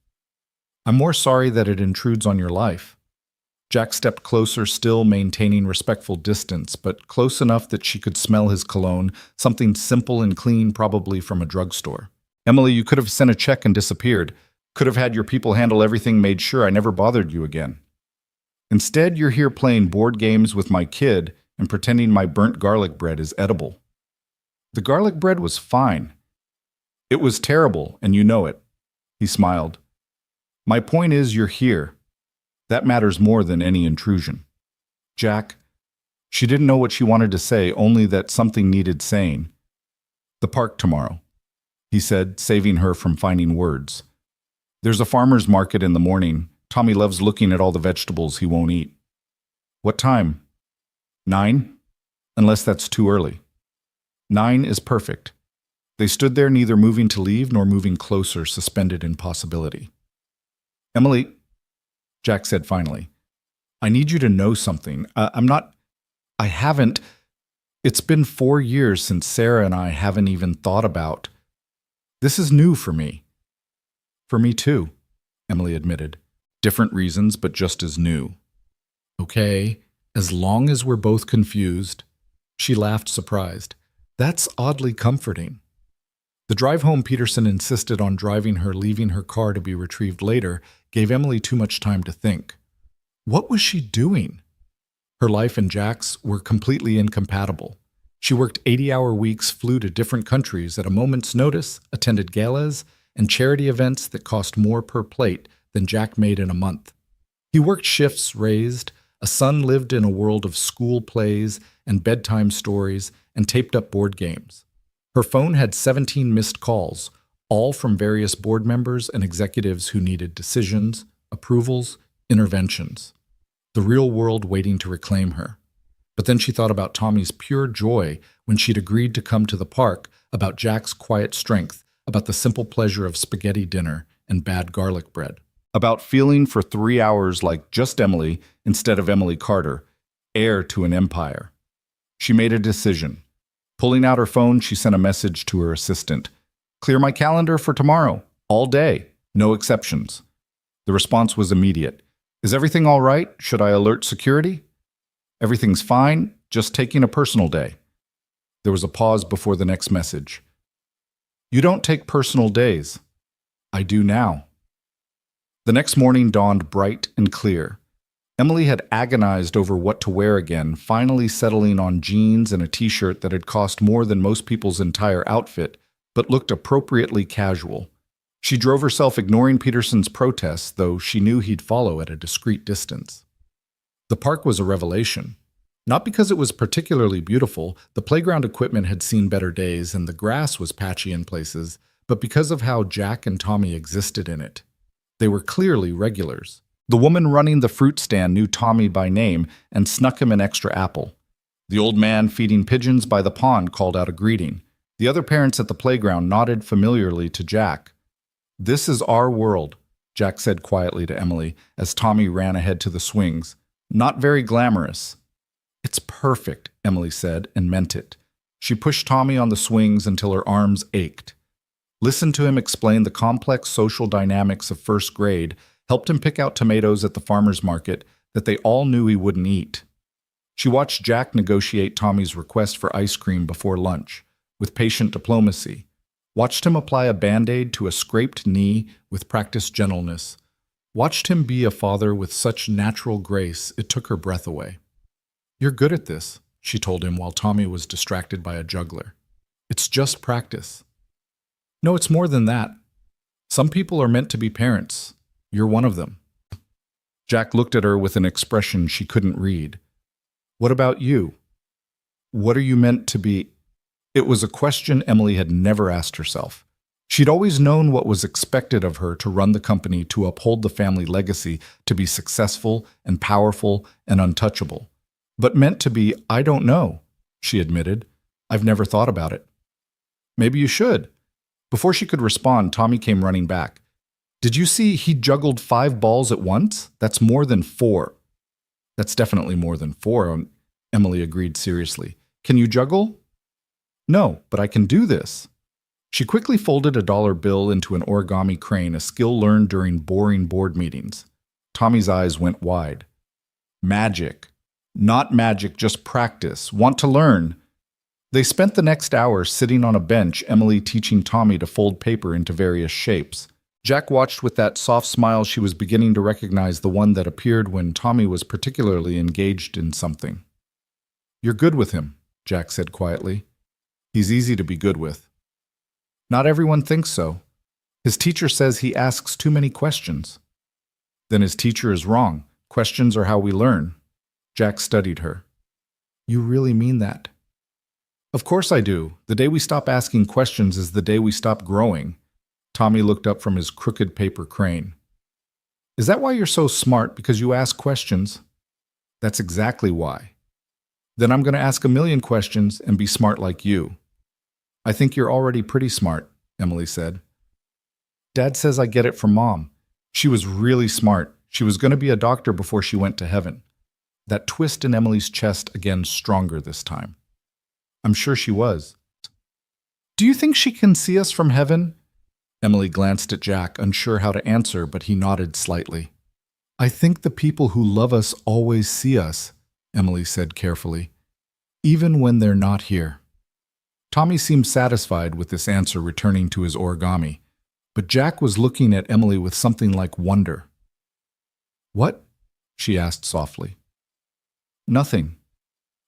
I'm more sorry that it intrudes on your life. Jack stepped closer, still maintaining respectful distance, but close enough that she could smell his cologne, something simple and clean, probably from a drugstore. Emily, you could have sent a check and disappeared. Could have had your people handle everything, made sure I never bothered you again. Instead, you're here playing board games with my kid and pretending my burnt garlic bread is edible. The garlic bread was fine. It was terrible, and you know it. He smiled. My point is you're here. That matters more than any intrusion. Jack, she didn't know what she wanted to say, only that something needed saying. The park tomorrow, he said, saving her from finding words. There's a farmer's market in the morning. Tommy loves looking at all the vegetables he won't eat. What time? 9? Unless that's too early. 9 is perfect. They stood there, neither moving to leave nor moving closer, suspended in possibility. Emily, Jack said finally, I need you to know something. I haven't. It's been 4 years since Sarah and I haven't even thought about. This is new for me. For me too, Emily admitted. Different reasons, but just as new. Okay, as long as we're both confused. She laughed, surprised. That's oddly comforting. The drive home Peterson insisted on driving her, leaving her car to be retrieved later, gave Emily too much time to think. What was she doing? Her life and Jack's were completely incompatible. She worked 80-hour weeks, flew to different countries at a moment's notice, attended galas and charity events that cost more per plate than Jack made in a month. He worked shifts, raised a son, lived in a world of school plays and bedtime stories and taped up board games. Her phone had 17 missed calls, all from various board members and executives who needed decisions, approvals, interventions. The real world waiting to reclaim her. But then she thought about Tommy's pure joy when she'd agreed to come to the park, about Jack's quiet strength, about the simple pleasure of spaghetti dinner and bad garlic bread. About feeling for 3 hours like just Emily instead of Emily Carter, heir to an empire. She made a decision. Pulling out her phone, she sent a message to her assistant. Clear my calendar for tomorrow, all day, no exceptions. The response was immediate. Is everything all right? Should I alert security? Everything's fine, just taking a personal day. There was a pause before the next message. You don't take personal days. I do now. The next morning dawned bright and clear. Emily had agonized over what to wear again, finally settling on jeans and a t-shirt that had cost more than most people's entire outfit, but looked appropriately casual. She drove herself, ignoring Peterson's protests, though she knew he'd follow at a discreet distance. The park was a revelation. Not because it was particularly beautiful, the playground equipment had seen better days and the grass was patchy in places, but because of how Jack and Tommy existed in it. They were clearly regulars. The woman running the fruit stand knew Tommy by name and snuck him an extra apple. The old man feeding pigeons by the pond called out a greeting. The other parents at the playground nodded familiarly to Jack. This is our world, Jack said quietly to Emily as Tommy ran ahead to the swings. Not very glamorous. It's perfect, Emily said, and meant it. She pushed Tommy on the swings until her arms ached. Listened to him explain the complex social dynamics of first grade, helped him pick out tomatoes at the farmer's market that they all knew he wouldn't eat. She watched Jack negotiate Tommy's request for ice cream before lunch, with patient diplomacy. Watched him apply a Band-Aid to a scraped knee with practiced gentleness. Watched him be a father with such natural grace it took her breath away. You're good at this, she told him while Tommy was distracted by a juggler. It's just practice. No, it's more than that. Some people are meant to be parents. You're one of them. Jack looked at her with an expression she couldn't read. What about you? What are you meant to be? It was a question Emily had never asked herself. She'd always known what was expected of her to run the company, to uphold the family legacy, to be successful and powerful and untouchable. But meant to be, I don't know, she admitted. I've never thought about it. Maybe you should. Before she could respond, Tommy came running back. Did you see he juggled 5 balls at once? That's more than 4. That's definitely more than 4, Emily agreed seriously. Can you juggle? No, but I can do this. She quickly folded a dollar bill into an origami crane, a skill learned during boring board meetings. Tommy's eyes went wide. Magic. Not magic, just practice. Want to learn. They spent the next hour sitting on a bench, Emily teaching Tommy to fold paper into various shapes. Jack watched with that soft smile she was beginning to recognize, the one that appeared when Tommy was particularly engaged in something. You're good with him, Jack said quietly. He's easy to be good with. Not everyone thinks so. His teacher says he asks too many questions. Then his teacher is wrong. Questions are how we learn. Jack studied her. You really mean that? Of course I do. The day we stop asking questions is the day we stop growing. Tommy looked up from his crooked paper crane. Is that why you're so smart, because you ask questions? That's exactly why. Then I'm going to ask a million questions and be smart like you. I think you're already pretty smart, Emily said. Dad says I get it from Mom. She was really smart. She was going to be a doctor before she went to heaven. That twist in Emily's chest again stronger this time. I'm sure she was. Do you think she can see us from heaven? Emily glanced at Jack, unsure how to answer, but he nodded slightly. I think the people who love us always see us, Emily said carefully, even when they're not here. Tommy seemed satisfied with this answer, returning to his origami, but Jack was looking at Emily with something like wonder. What? She asked softly. Nothing.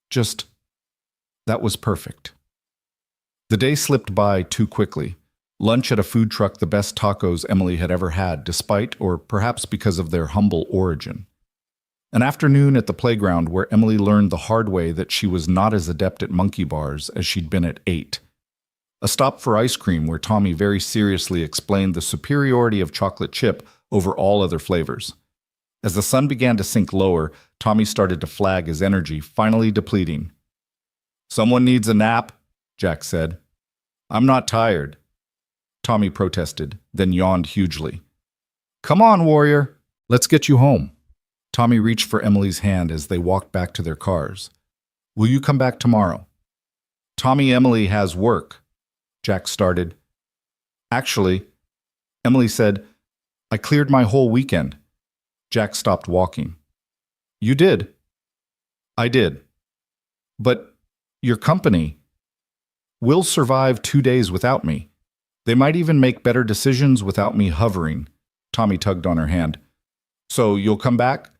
Just, that was perfect. The day slipped by too quickly. Lunch at a food truck, the best tacos Emily had ever had, despite, or perhaps because of their humble origin. An afternoon at the playground where Emily learned the hard way that she was not as adept at monkey bars as she'd been at 8. A stop for ice cream where Tommy very seriously explained the superiority of chocolate chip over all other flavors. As the sun began to sink lower, Tommy started to flag, his energy finally depleting. Someone needs a nap, Jack said. I'm not tired. Tommy protested, then yawned hugely. Come on, warrior. Let's get you home. Tommy reached for Emily's hand as they walked back to their cars. Will you come back tomorrow? Emily has work, Jack started. Actually, Emily said, I cleared my whole weekend. Jack stopped walking. You did? I did. But your company will survive 2 days without me. They might even make better decisions without me hovering. Tommy tugged on her hand. So you'll come back?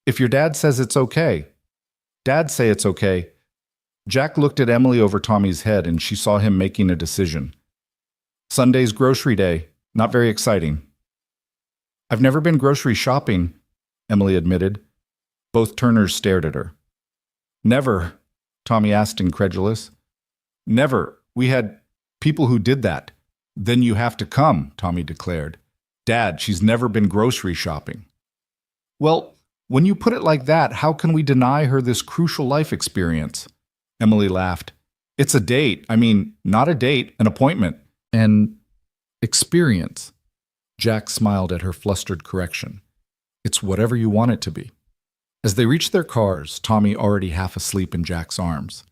If your dad says it's okay. Dad say it's okay. Jack looked at Emily over Tommy's head and she saw him making a decision. Sunday's grocery day. Not very exciting. I've never been grocery shopping, Emily admitted. Both Turners stared at her. Never, Tommy asked, incredulous. Never. We had people who did that. Then you have to come, Tommy declared. Dad, she's never been grocery shopping. Well, when you put it like that, how can we deny her this crucial life experience? Emily laughed. It's a date. I mean, not a date, an appointment. An experience. Jack smiled at her flustered correction. It's whatever you want it to be. As they reached their cars, Tommy already half asleep in Jack's arms.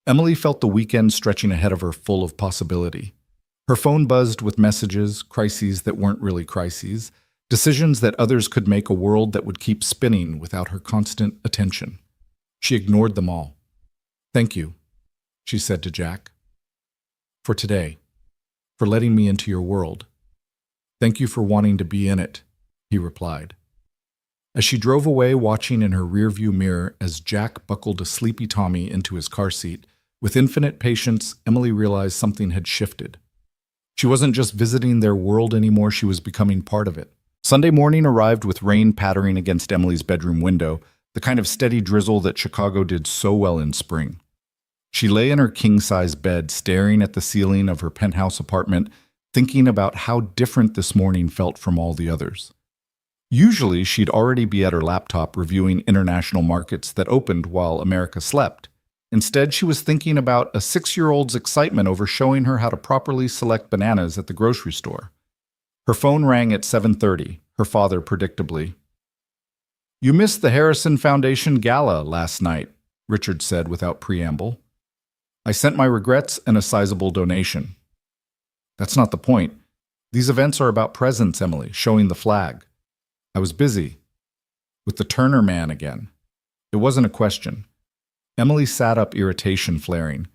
Emily felt the weekend stretching ahead of her, full of possibility. Her phone buzzed with messages, crises that weren't really crises, decisions that others could make, a world that would keep spinning without her constant attention. She ignored them all. Thank you, she said to Jack. For today. For letting me into your world. Thank you for wanting to be in it, he replied. As she drove away, watching in her rearview mirror as Jack buckled a sleepy Tommy into his car seat, with infinite patience, Emily realized something had shifted. She wasn't just visiting their world anymore, she was becoming part of it. Sunday morning arrived with rain pattering against Emily's bedroom window, the kind of steady drizzle that Chicago did so well in spring. She lay in her king-size bed, staring at the ceiling of her penthouse apartment, thinking about how different this morning felt from all the others. Usually, she'd already be at her laptop reviewing international markets that opened while America slept. Instead, she was thinking about a 6-year-old's excitement over showing her how to properly select bananas at the grocery store. Her phone rang at 7:30, her father predictably. You missed the Harrison Foundation Gala last night, Richard said without preamble. I sent my regrets and a sizable donation. That's not the point. These events are about presents, Emily, showing the flag. I was busy. With the Turner man again. It wasn't a question. Emily sat up, irritation flaring.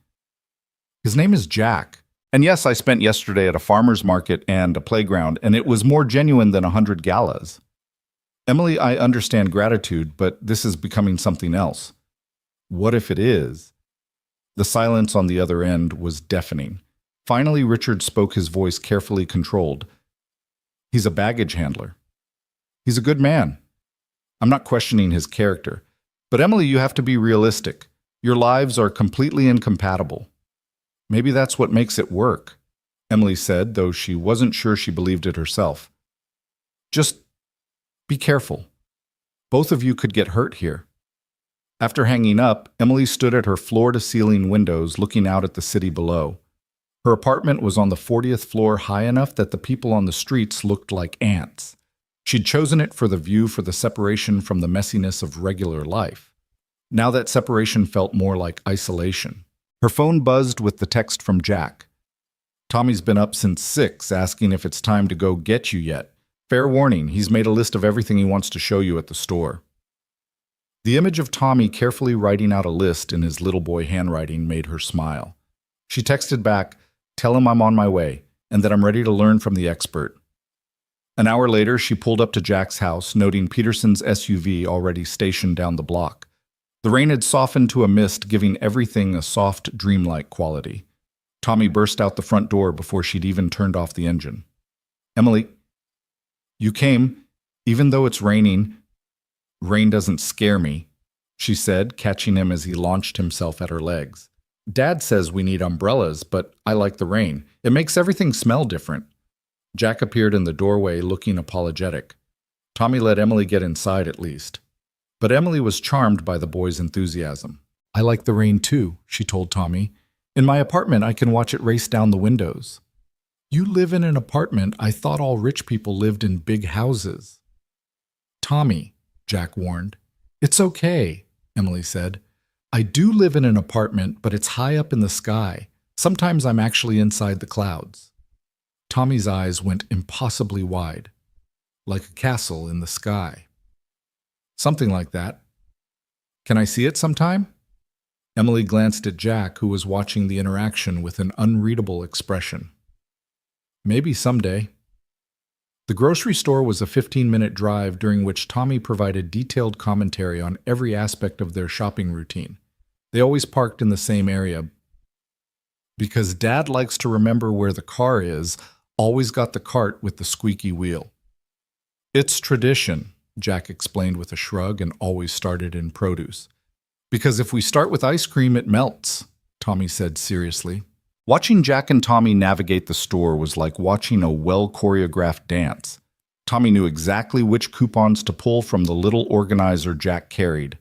His name is Jack. And yes, I spent yesterday at a farmer's market and a playground, and it was more genuine than 100 galas. Emily, I understand gratitude, but this is becoming something else. What if it is? The silence on the other end was deafening. Finally, Richard spoke, his voice carefully controlled. He's a baggage handler. He's a good man. I'm not questioning his character. But Emily, you have to be realistic. Your lives are completely incompatible. Maybe that's what makes it work, Emily said, though she wasn't sure she believed it herself. Just be careful. Both of you could get hurt here. After hanging up, Emily stood at her floor-to-ceiling windows looking out at the city below. Her apartment was on the 40th floor, high enough that the people on the streets looked like ants. She'd chosen it for the view, for the separation from the messiness of regular life. Now that separation felt more like isolation. Her phone buzzed with the text from Jack. Tommy's been up since 6, asking if it's time to go get you yet. Fair warning, he's made a list of everything he wants to show you at the store. The image of Tommy carefully writing out a list in his little boy handwriting made her smile. She texted back, "Tell him I'm on my way, and that I'm ready to learn from the expert." An hour later, she pulled up to Jack's house, noting Peterson's SUV already stationed down the block. The rain had softened to a mist, giving everything a soft, dreamlike quality. Tommy burst out the front door before she'd even turned off the engine. "Emily, you came, even though it's raining. Rain doesn't scare me," she said, catching him as he launched himself at her legs. "Dad says we need umbrellas, but I like the rain. It makes everything smell different." Jack appeared in the doorway looking apologetic. Tommy let Emily get inside at least. But Emily was charmed by the boy's enthusiasm. "I like the rain too," she told Tommy. "In my apartment, I can watch it race down the windows." "You live in an apartment. I thought all rich people lived in big houses." "Tommy," Jack warned. "It's okay," Emily said. "I do live in an apartment, but it's high up in the sky. Sometimes I'm actually inside the clouds." Tommy's eyes went impossibly wide, like a castle in the sky. "Something like that. Can I see it sometime?" Emily glanced at Jack, who was watching the interaction with an unreadable expression. "Maybe someday." The grocery store was a 15-minute drive during which Tommy provided detailed commentary on every aspect of their shopping routine. They always parked in the same area. Because Dad likes to remember where the car is, always got the cart with the squeaky wheel. "It's tradition," Jack explained with a shrug, and always started in produce. "Because if we start with ice cream, it melts," Tommy said seriously. Watching Jack and Tommy navigate the store was like watching a well-choreographed dance. Tommy knew exactly which coupons to pull from the little organizer Jack carried.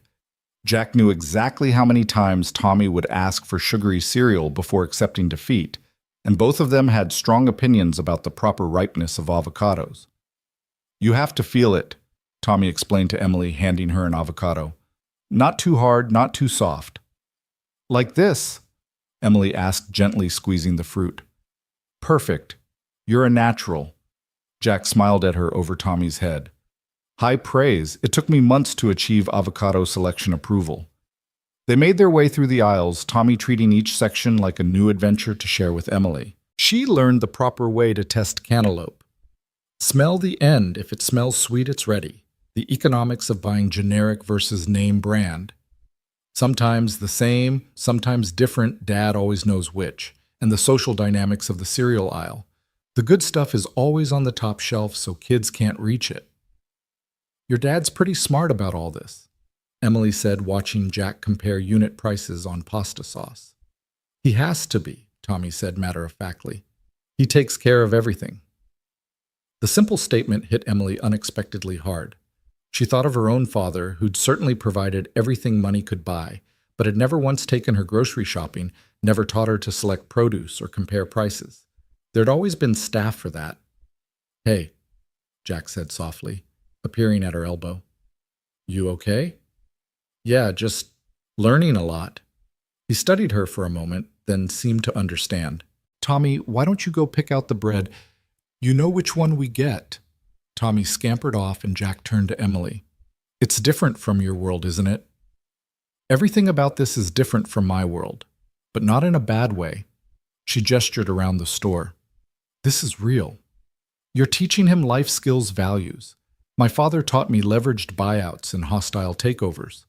Jack knew exactly how many times Tommy would ask for sugary cereal before accepting defeat, and both of them had strong opinions about the proper ripeness of avocados. "You have to feel it," Tommy explained to Emily, handing her an avocado. "Not too hard, not too soft." "Like this?" Emily asked, gently squeezing the fruit. "Perfect. You're a natural." Jack smiled at her over Tommy's head. "High praise. It took me months to achieve avocado selection approval." They made their way through the aisles, Tommy treating each section like a new adventure to share with Emily. She learned the proper way to test cantaloupe. Smell the end. If it smells sweet, it's ready. The economics of buying generic versus name brand. Sometimes the same, sometimes different, Dad always knows which. And the social dynamics of the cereal aisle. The good stuff is always on the top shelf so kids can't reach it. "Your dad's pretty smart about all this," Emily said, watching Jack compare unit prices on pasta sauce. "He has to be," Tommy said matter-of-factly. "He takes care of everything." The simple statement hit Emily unexpectedly hard. She thought of her own father, who'd certainly provided everything money could buy, but had never once taken her grocery shopping, never taught her to select produce or compare prices. There'd always been staff for that. "Hey," Jack said softly, appearing at her elbow. "You okay?" "Yeah, just learning a lot." He studied her for a moment, then seemed to understand. "Tommy, why don't you go pick out the bread? You know which one we get." Tommy scampered off and Jack turned to Emily. "It's different from your world, isn't it?" "Everything about this is different from my world, but not in a bad way." She gestured around the store. "This is real. You're teaching him life skills values. My father taught me leveraged buyouts and hostile takeovers.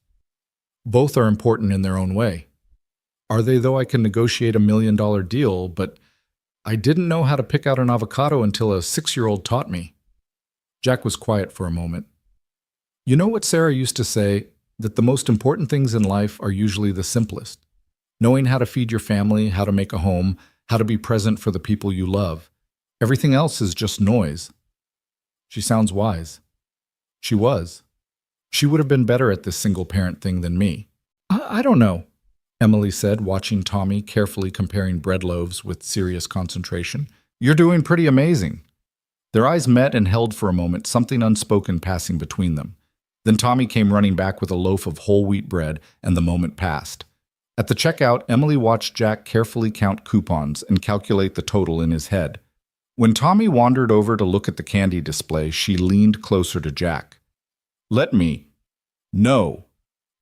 Both are important in their own way. Are they, though? I can negotiate $1 million deal, but I didn't know how to pick out an avocado until a 6-year-old taught me." Jack was quiet for a moment. "You know what Sarah used to say, that the most important things in life are usually the simplest. Knowing how to feed your family, how to make a home, how to be present for the people you love. Everything else is just noise." She sounds wise. She was. She would have been better at this single-parent thing than me. I don't know," Emily said, watching Tommy carefully comparing bread loaves with serious concentration. "You're doing pretty amazing." Their eyes met and held for a moment, something unspoken passing between them. Then Tommy came running back with a loaf of whole wheat bread, and the moment passed. At the checkout, Emily watched Jack carefully count coupons and calculate the total in his head. When Tommy wandered over to look at the candy display, she leaned closer to Jack. "Let me." "No,"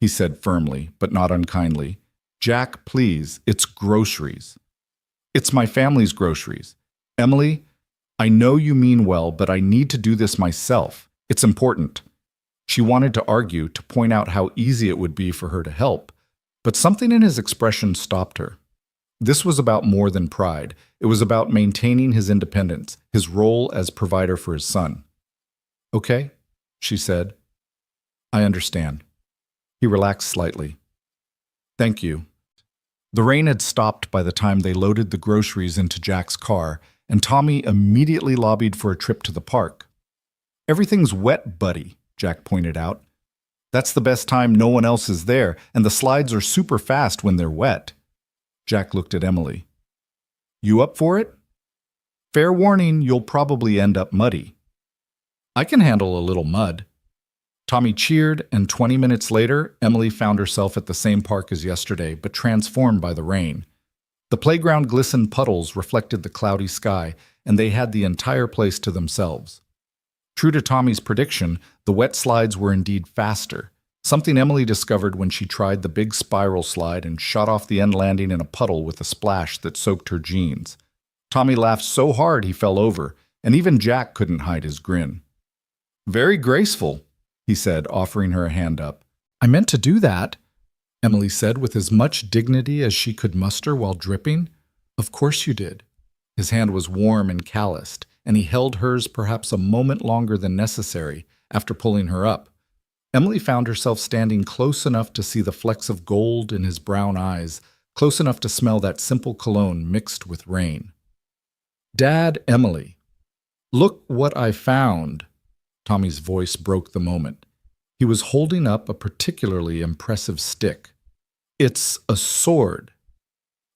he said firmly, but not unkindly. "Jack, please, it's groceries." "It's my family's groceries. Emily, I know you mean well, but I need to do this myself. It's important." She wanted to argue, to point out how easy it would be for her to help, but something in his expression stopped her. This was about more than pride. It was about maintaining his independence, his role as provider for his son. "Okay," she said. "I understand." He relaxed slightly. "Thank you." The rain had stopped by the time they loaded the groceries into Jack's car, and Tommy immediately lobbied for a trip to the park. "Everything's wet, buddy," Jack pointed out. "That's the best time no one else is there, and the slides are super fast when they're wet." Jack looked at Emily. "You up for it?" "Fair warning, you'll probably end up muddy." "I can handle a little mud." Tommy cheered, and 20 minutes later, Emily found herself at the same park as yesterday, but transformed by the rain. The playground glistened puddles reflected the cloudy sky, and they had the entire place to themselves. True to Tommy's prediction, the wet slides were indeed faster, something Emily discovered when she tried the big spiral slide and shot off the end, landing in a puddle with a splash that soaked her jeans. Tommy laughed so hard he fell over, and even Jack couldn't hide his grin. "Very graceful," he said, offering her a hand up. "I meant to do that," Emily said with as much dignity as she could muster while dripping. "Of course you did." His hand was warm and calloused, and he held hers perhaps a moment longer than necessary after pulling her up. Emily found herself standing close enough to see the flecks of gold in his brown eyes, close enough to smell that simple cologne mixed with rain. "Dad, Emily, look what I found." Tommy's voice broke the moment. He was holding up a particularly impressive stick. "It's a sword."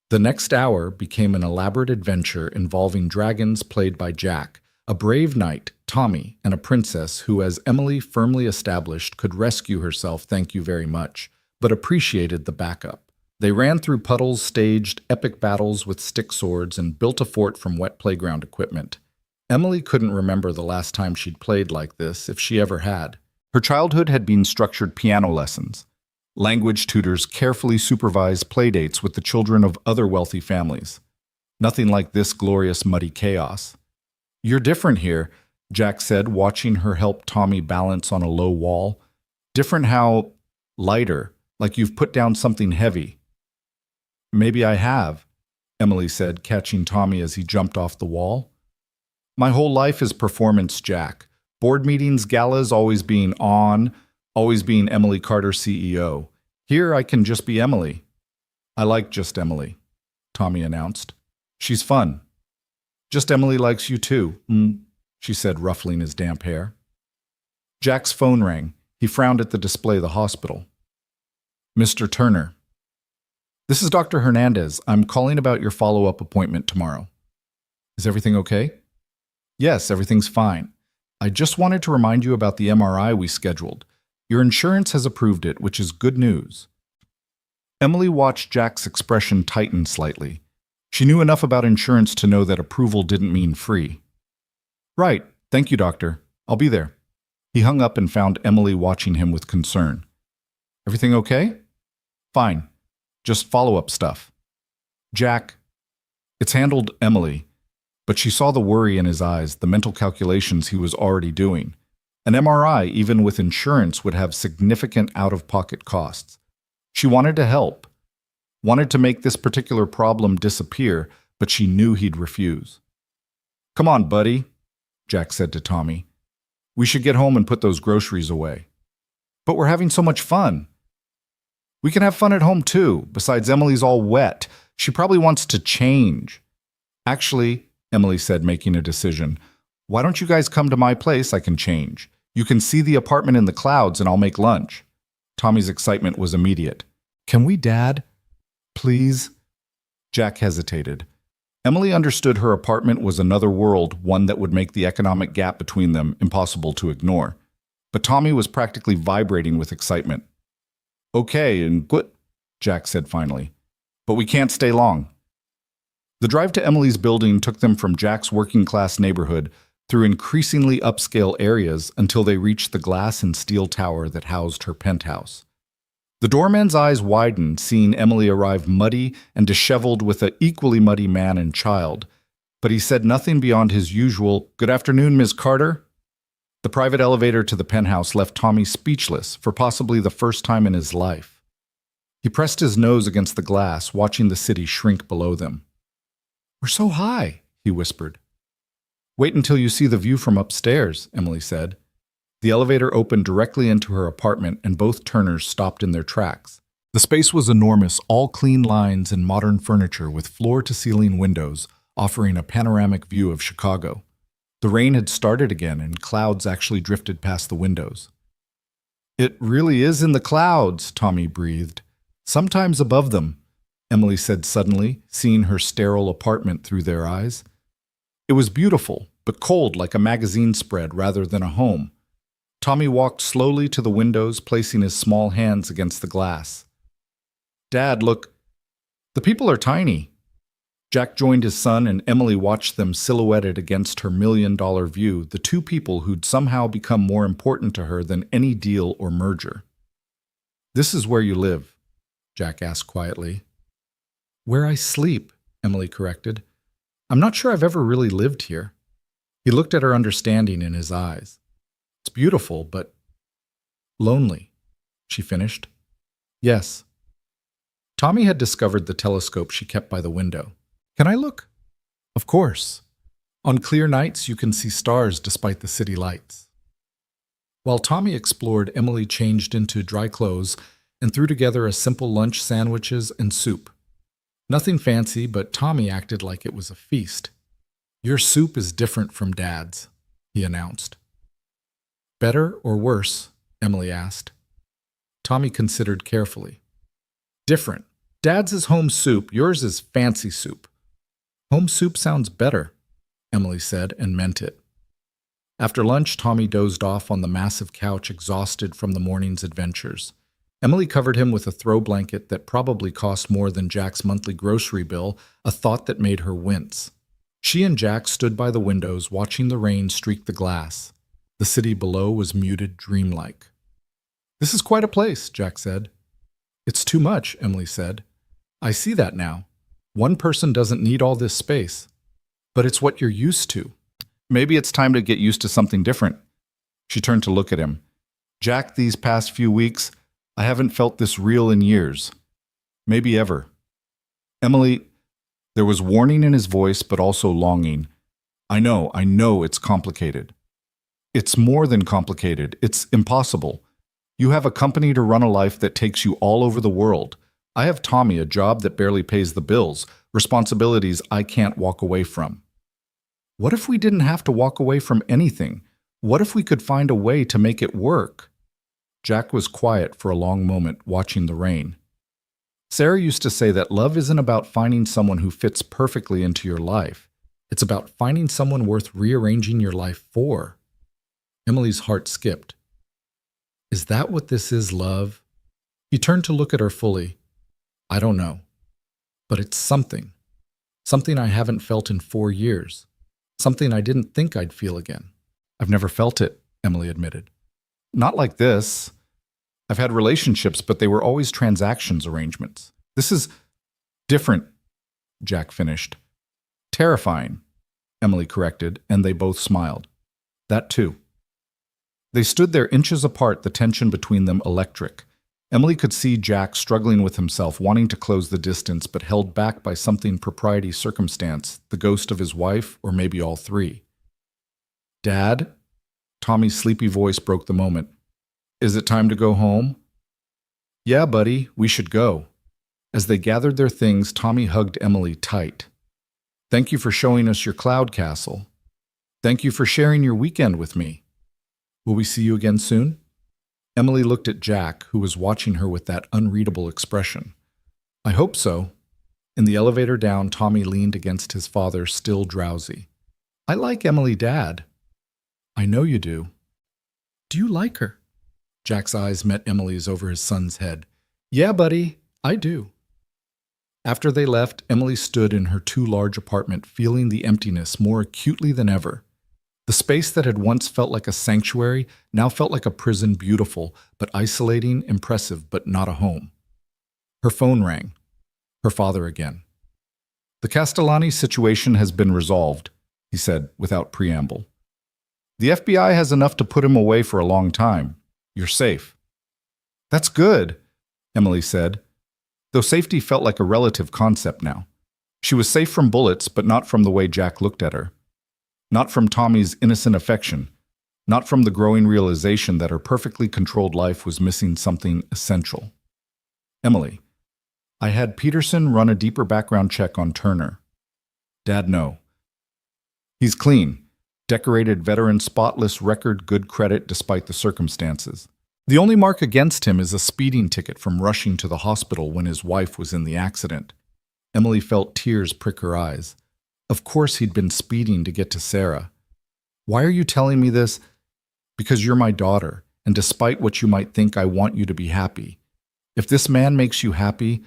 The next hour became an elaborate adventure involving dragons played by Jack, a brave knight, Tommy, and a princess who, as Emily firmly established, could rescue herself, thank you very much, but appreciated the backup. They ran through puddles, staged epic battles with stick swords, and built a fort from wet playground equipment. Emily couldn't remember the last time she'd played like this, if she ever had. Her childhood had been structured piano lessons. Language tutors carefully supervised playdates with the children of other wealthy families. Nothing like this glorious muddy chaos. "You're different here," Jack said, watching her help Tommy balance on a low wall. "Different how? Lighter, like you've put down something heavy." "Maybe I have," Emily said, catching Tommy as he jumped off the wall. "My whole life is performance, Jack. Board meetings, galas, always being on, always being Emily Carter, CEO. Here I can just be Emily." "I like just Emily," Tommy announced. "She's fun." "Just Emily likes you too," she said, ruffling his damp hair. Jack's phone rang. He frowned at the display of the hospital. "Mr. Turner." "This is Dr. Hernandez. I'm calling about your follow-up appointment tomorrow." "Is everything okay?" "Yes, everything's fine. I just wanted to remind you about the MRI we scheduled. Your insurance has approved it, which is good news." Emily watched Jack's expression tighten slightly. She knew enough about insurance to know that approval didn't mean free. "Right. Thank you, doctor. I'll be there." He hung up and found Emily watching him with concern. "Everything okay?" "Fine. Just follow-up stuff." "Jack." "It's handled, Emily." But she saw the worry in his eyes, the mental calculations he was already doing. An MRI, even with insurance, would have significant out-of-pocket costs. She wanted to help, wanted to make this particular problem disappear, but she knew he'd refuse. "Come on, buddy," Jack said to Tommy. "We should get home and put those groceries away." "But we're having so much fun." "We can have fun at home too. Besides, Emily's all wet. She probably wants to change." "Actually," Emily said, making a decision, "why don't you guys come to my place? I can change. You can see the apartment in the clouds and I'll make lunch." Tommy's excitement was immediate. "Can we, Dad? Please?" Jack hesitated. Emily understood her apartment was another world, one that would make the economic gap between them impossible to ignore. But Tommy was practically vibrating with excitement. "Okay, and good." Jack said finally. But we can't stay long. The drive to Emily's building took them from Jack's working-class neighborhood through increasingly upscale areas until they reached the glass and steel tower that housed her penthouse. The doorman's eyes widened, seeing Emily arrive muddy and disheveled with an equally muddy man and child, but he said nothing beyond his usual, "Good afternoon, Ms. Carter." The private elevator to the penthouse left Tommy speechless for possibly the first time in his life. He pressed his nose against the glass, watching the city shrink below them. "We're so high," he whispered. "Wait until you see the view from upstairs," Emily said. The elevator opened directly into her apartment, and both Turners stopped in their tracks. The space was enormous, all clean lines and modern furniture with floor-to-ceiling windows, offering a panoramic view of Chicago. The rain had started again, and clouds actually drifted past the windows. "It really is in the clouds," Tommy breathed. "Sometimes above them," Emily said suddenly, seeing her sterile apartment through their eyes. It was beautiful, but cold like a magazine spread rather than a home. Tommy walked slowly to the windows, placing his small hands against the glass. "Dad, look. The people are tiny." Jack joined his son, and Emily watched them silhouetted against her million-dollar view, the two people who'd somehow become more important to her than any deal or merger. "This is where you live?" Jack asked quietly. "Where I sleep," Emily corrected. "I'm not sure I've ever really lived here." He looked at her, understanding in his eyes. "It's beautiful, but lonely," she finished. "Yes." Tommy had discovered the telescope she kept by the window. "Can I look?" "Of course. On clear nights, you can see stars despite the city lights." While Tommy explored, Emily changed into dry clothes and threw together a simple lunch, sandwiches, and soup. Nothing fancy, but Tommy acted like it was a feast. "Your soup is different from Dad's," he announced. "Better or worse?" Emily asked. Tommy considered carefully. "Different. Dad's is home soup, yours is fancy soup." "Home soup sounds better," Emily said, and meant it. After lunch, Tommy dozed off on the massive couch, exhausted from the morning's adventures. Emily covered him with a throw blanket that probably cost more than Jack's monthly grocery bill, a thought that made her wince. She and Jack stood by the windows, watching the rain streak the glass. The city below was muted, dreamlike. "This is quite a place," Jack said. "It's too much," Emily said. "I see that now. One person doesn't need all this space. But it's what you're used to. Maybe it's time to get used to something different." She turned to look at him. "Jack, these past few weeks, I haven't felt this real in years. Maybe ever." "Emily," there was warning in his voice, but also longing. I know it's complicated." "It's more than complicated. It's impossible. You have a company to run a life that takes you all over the world. I have Tommy, a job that barely pays the bills, responsibilities I can't walk away from." "What if we didn't have to walk away from anything? What if we could find a way to make it work?" Jack was quiet for a long moment, watching the rain. "Sarah used to say that love isn't about finding someone who fits perfectly into your life. It's about finding someone worth rearranging your life for." Emily's heart skipped. "Is that what this is, love?" He turned to look at her fully. "I don't know. But it's something. Something I haven't felt in 4 years. Something I didn't think I'd feel again." "I've never felt it," Emily admitted. "Not like this. I've had relationships, but they were always transactions arrangements. This is different," Jack finished. "Terrifying," Emily corrected, and they both smiled. "That too." They stood there inches apart, the tension between them electric. Emily could see Jack struggling with himself, wanting to close the distance, but held back by something propriety circumstance, the ghost of his wife, or maybe all three. "Dad?" Tommy's sleepy voice broke the moment. "Is it time to go home?" "Yeah, buddy, we should go." As they gathered their things, Tommy hugged Emily tight. "Thank you for showing us your cloud castle. Thank you for sharing your weekend with me. Will we see you again soon?" Emily looked at Jack, who was watching her with that unreadable expression. "I hope so." In the elevator down, Tommy leaned against his father, still drowsy. "I like Emily, Dad." "I know you do." "Do you like her?" Jack's eyes met Emily's over his son's head. "Yeah, buddy, I do. After they left, Emily stood in her too large apartment, feeling the emptiness more acutely than ever. The space that had once felt like a sanctuary now felt like a prison, beautiful, but isolating, impressive, but not a home. Her phone rang. Her father again. "The Castellani situation has been resolved," he said without preamble. "The FBI has enough to put him away for a long time. You're safe." "That's good," Emily said, though safety felt like a relative concept now. She was safe from bullets, but not from the way Jack looked at her. Not from Tommy's innocent affection. Not from the growing realization that her perfectly controlled life was missing something essential. "Emily, I had Peterson run a deeper background check on Turner." "Dad, no. He's clean. Decorated veteran, spotless record, good credit despite the circumstances. The only mark against him is a speeding ticket from rushing to the hospital when his wife was in the accident." Emily felt tears prick her eyes. Of course he'd been speeding to get to Sarah. "Why are you telling me this?" "Because you're my daughter, and despite what you might think, I want you to be happy. If this man makes you happy,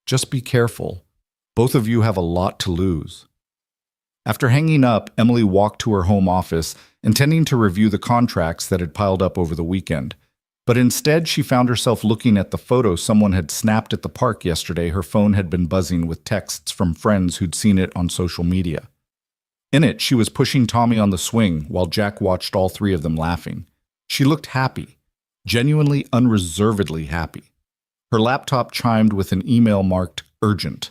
just be careful. Both of you have a lot to lose." After hanging up, Emily walked to her home office, intending to review the contracts that had piled up over the weekend. But instead, she found herself looking at the photo someone had snapped at the park yesterday. Her phone had been buzzing with texts from friends who'd seen it on social media. In it, she was pushing Tommy on the swing while Jack watched all three of them laughing. She looked happy, genuinely, unreservedly happy. Her laptop chimed with an email marked urgent.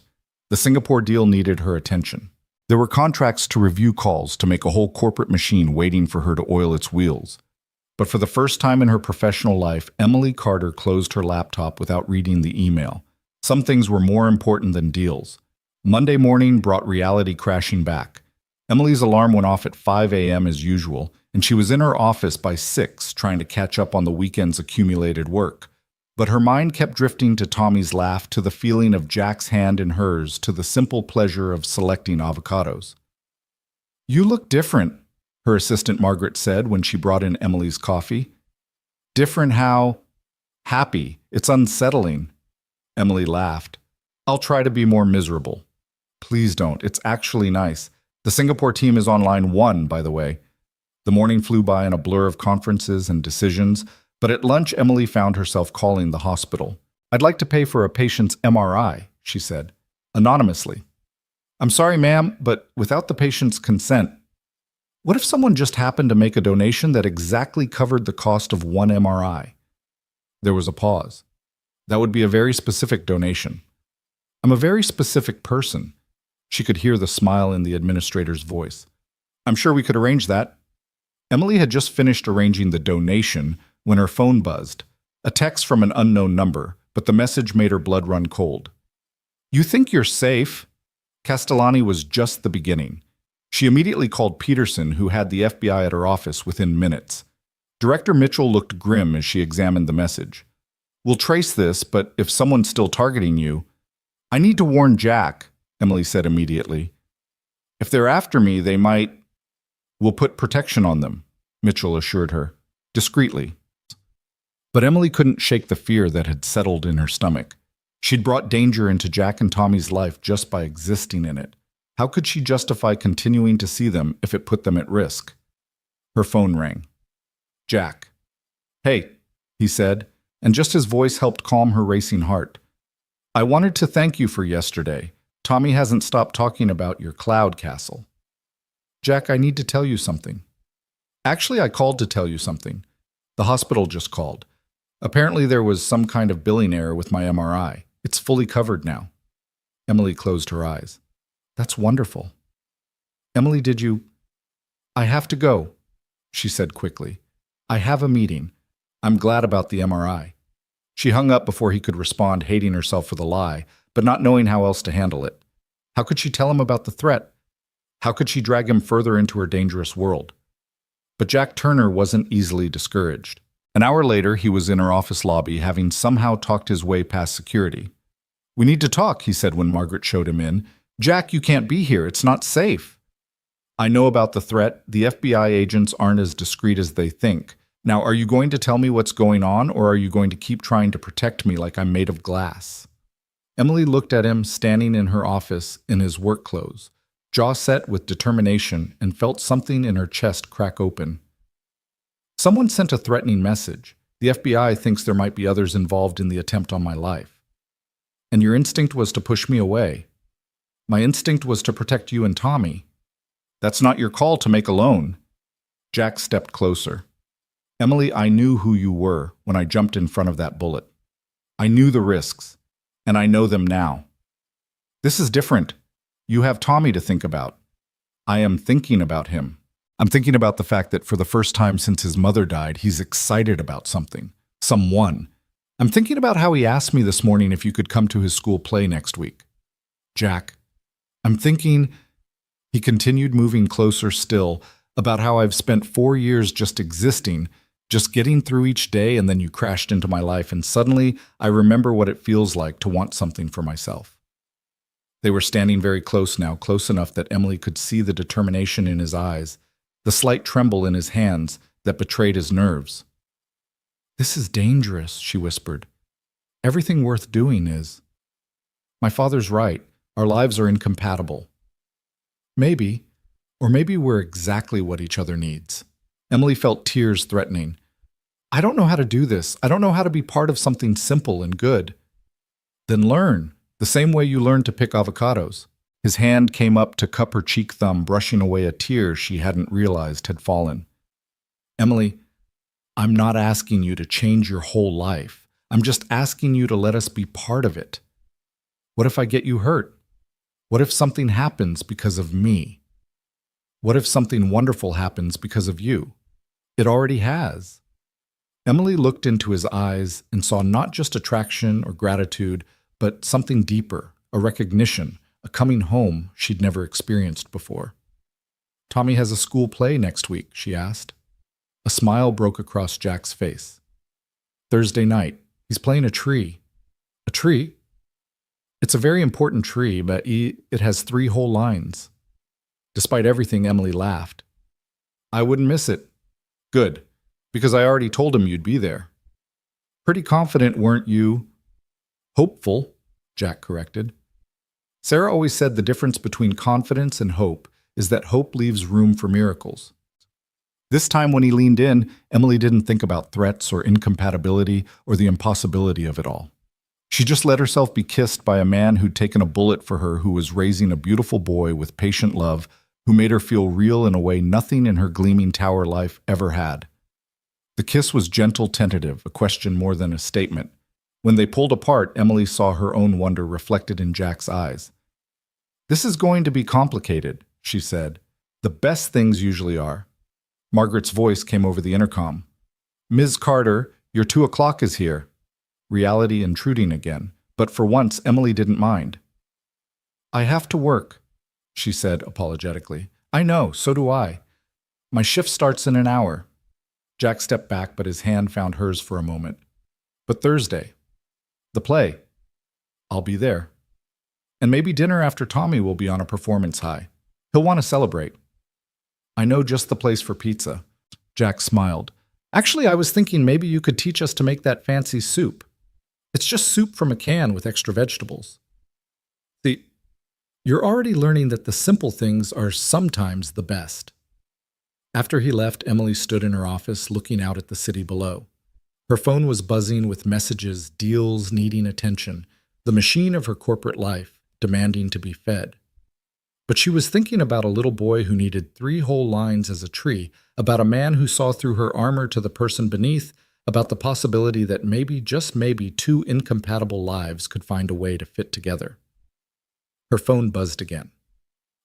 The Singapore deal needed her attention. There were contracts to review, calls to make a whole corporate machine waiting for her to oil its wheels. But for the first time in her professional life, Emily Carter closed her laptop without reading the email. Some things were more important than deals. Monday morning brought reality crashing back. Emily's alarm went off at 5 a.m. as usual, and she was in her office by 6 trying to catch up on the weekend's accumulated work. But her mind kept drifting to Tommy's laugh, to the feeling of Jack's hand in hers, to the simple pleasure of selecting avocados. "You look different," her assistant Margaret said when she brought in Emily's coffee. "Different how?" "Happy. It's unsettling." Emily laughed. "I'll try to be more miserable." "Please don't. It's actually nice. The Singapore team is on line 1, by the way." The morning flew by in a blur of conferences and decisions, but at lunch Emily found herself calling the hospital. "I'd like to pay for a patient's MRI," she said, anonymously. "I'm sorry, ma'am, but without the patient's consent." What if someone just happened to make a donation that exactly covered the cost of one MRI? There was a pause. "That would be a very specific donation." "I'm a very specific person." She could hear the smile in the administrator's voice. "I'm sure we could arrange that." Emily had just finished arranging the donation when her phone buzzed. A text from an unknown number, but the message made her blood run cold. "You think you're safe?" Castellani was just the beginning. She immediately called Peterson, who had the FBI at her office, within minutes. Director Mitchell looked grim as she examined the message. "We'll trace this, but if someone's still targeting you—" "I need to warn Jack," Emily said immediately. "If they're after me, they might—" "We'll put protection on them," Mitchell assured her, discreetly. But Emily couldn't shake the fear that had settled in her stomach. She'd brought danger into Jack and Tommy's life just by existing in it. How could she justify continuing to see them if it put them at risk? Her phone rang. "Jack." "Hey," he said, and just his voice helped calm her racing heart. "I wanted to thank you for yesterday. Tommy hasn't stopped talking about your cloud castle." "Jack, I need to tell you something." "Actually, I called to tell you something. The hospital just called. Apparently there was some kind of billing error with my MRI. It's fully covered now." Emily closed her eyes. "That's wonderful." "Emily, did you—" "I have to go," she said quickly. "I have a meeting. I'm glad about the MRI." She hung up before he could respond, hating herself for the lie, but not knowing how else to handle it. How could she tell him about the threat? How could she drag him further into her dangerous world? But Jack Turner wasn't easily discouraged. An hour later, he was in her office lobby, having somehow talked his way past security. "We need to talk," he said when Margaret showed him in. "Jack, you can't be here. It's not safe." "I know about the threat. The FBI agents aren't as discreet as they think. Now, are you going to tell me what's going on, or are you going to keep trying to protect me like I'm made of glass?" Emily looked at him standing in her office in his work clothes, jaw set with determination, and felt something in her chest crack open. Someone sent a threatening message. The FBI thinks there might be others involved in the attempt on my life. And your instinct was to push me away. My instinct was to protect you and Tommy. That's not your call to make alone. Jack stepped closer. Emily, I knew who you were when I jumped in front of that bullet. I knew the risks, and I know them now. This is different. You have Tommy to think about. I am thinking about him. I'm thinking about the fact that for the first time since his mother died, he's excited about something, someone. I'm thinking about how he asked me this morning if you could come to his school play next week. Jack, I'm thinking, he continued, moving closer still, about how I've spent 4 years just existing, just getting through each day, and then you crashed into my life, and suddenly I remember what it feels like to want something for myself. They were standing very close now, close enough that Emily could see the determination in his eyes, the slight tremble in his hands that betrayed his nerves. This is dangerous, she whispered. Everything worth doing is. My father's right. Our lives are incompatible. Maybe, or maybe we're exactly what each other needs. Emily felt tears threatening. I don't know how to do this. I don't know how to be part of something simple and good. Then learn, the same way you learned to pick avocados. His hand came up to cup her cheek thumb, brushing away a tear she hadn't realized had fallen. Emily, I'm not asking you to change your whole life. I'm just asking you to let us be part of it. What if I get you hurt? What if something happens because of me? What if something wonderful happens because of you? It already has. Emily looked into his eyes and saw not just attraction or gratitude, but something deeper, a recognition, a coming home she'd never experienced before. Tommy has a school play next week, she asked. A smile broke across Jack's face. Thursday night, he's playing a tree. A tree? It's a very important tree, but it has 3 whole lines. Despite everything, Emily laughed. I wouldn't miss it. Good, because I already told him you'd be there. Pretty confident, weren't you? Hopeful, Jack corrected. Sarah always said the difference between confidence and hope is that hope leaves room for miracles. This time when he leaned in, Emily didn't think about threats or incompatibility or the impossibility of it all. She just let herself be kissed by a man who'd taken a bullet for her, who was raising a beautiful boy with patient love, who made her feel real in a way nothing in her gleaming tower life ever had. The kiss was gentle, tentative, a question more than a statement. When they pulled apart, Emily saw her own wonder reflected in Jack's eyes. This is going to be complicated, she said. The best things usually are. Margaret's voice came over the intercom. Ms. Carter, your 2 o'clock is here. Reality intruding again, but for once Emily didn't mind. I have to work, she said apologetically. I know, so do I. My shift starts in an hour. Jack stepped back, but his hand found hers for a moment. But Thursday. The play. I'll be there. And maybe dinner after Tommy will be on a performance high. He'll want to celebrate. I know just the place for pizza. Jack smiled. Actually, I was thinking maybe you could teach us to make that fancy soup. It's just soup from a can with extra vegetables. See, you're already learning that the simple things are sometimes the best. After he left, Emily stood in her office looking out at the city below. Her phone was buzzing with messages, deals needing attention, the machine of her corporate life demanding to be fed. But she was thinking about a little boy who needed 3 whole lines as a tree, about a man who saw through her armor to the person beneath, about the possibility that maybe, just maybe, 2 incompatible lives could find a way to fit together. Her phone buzzed again.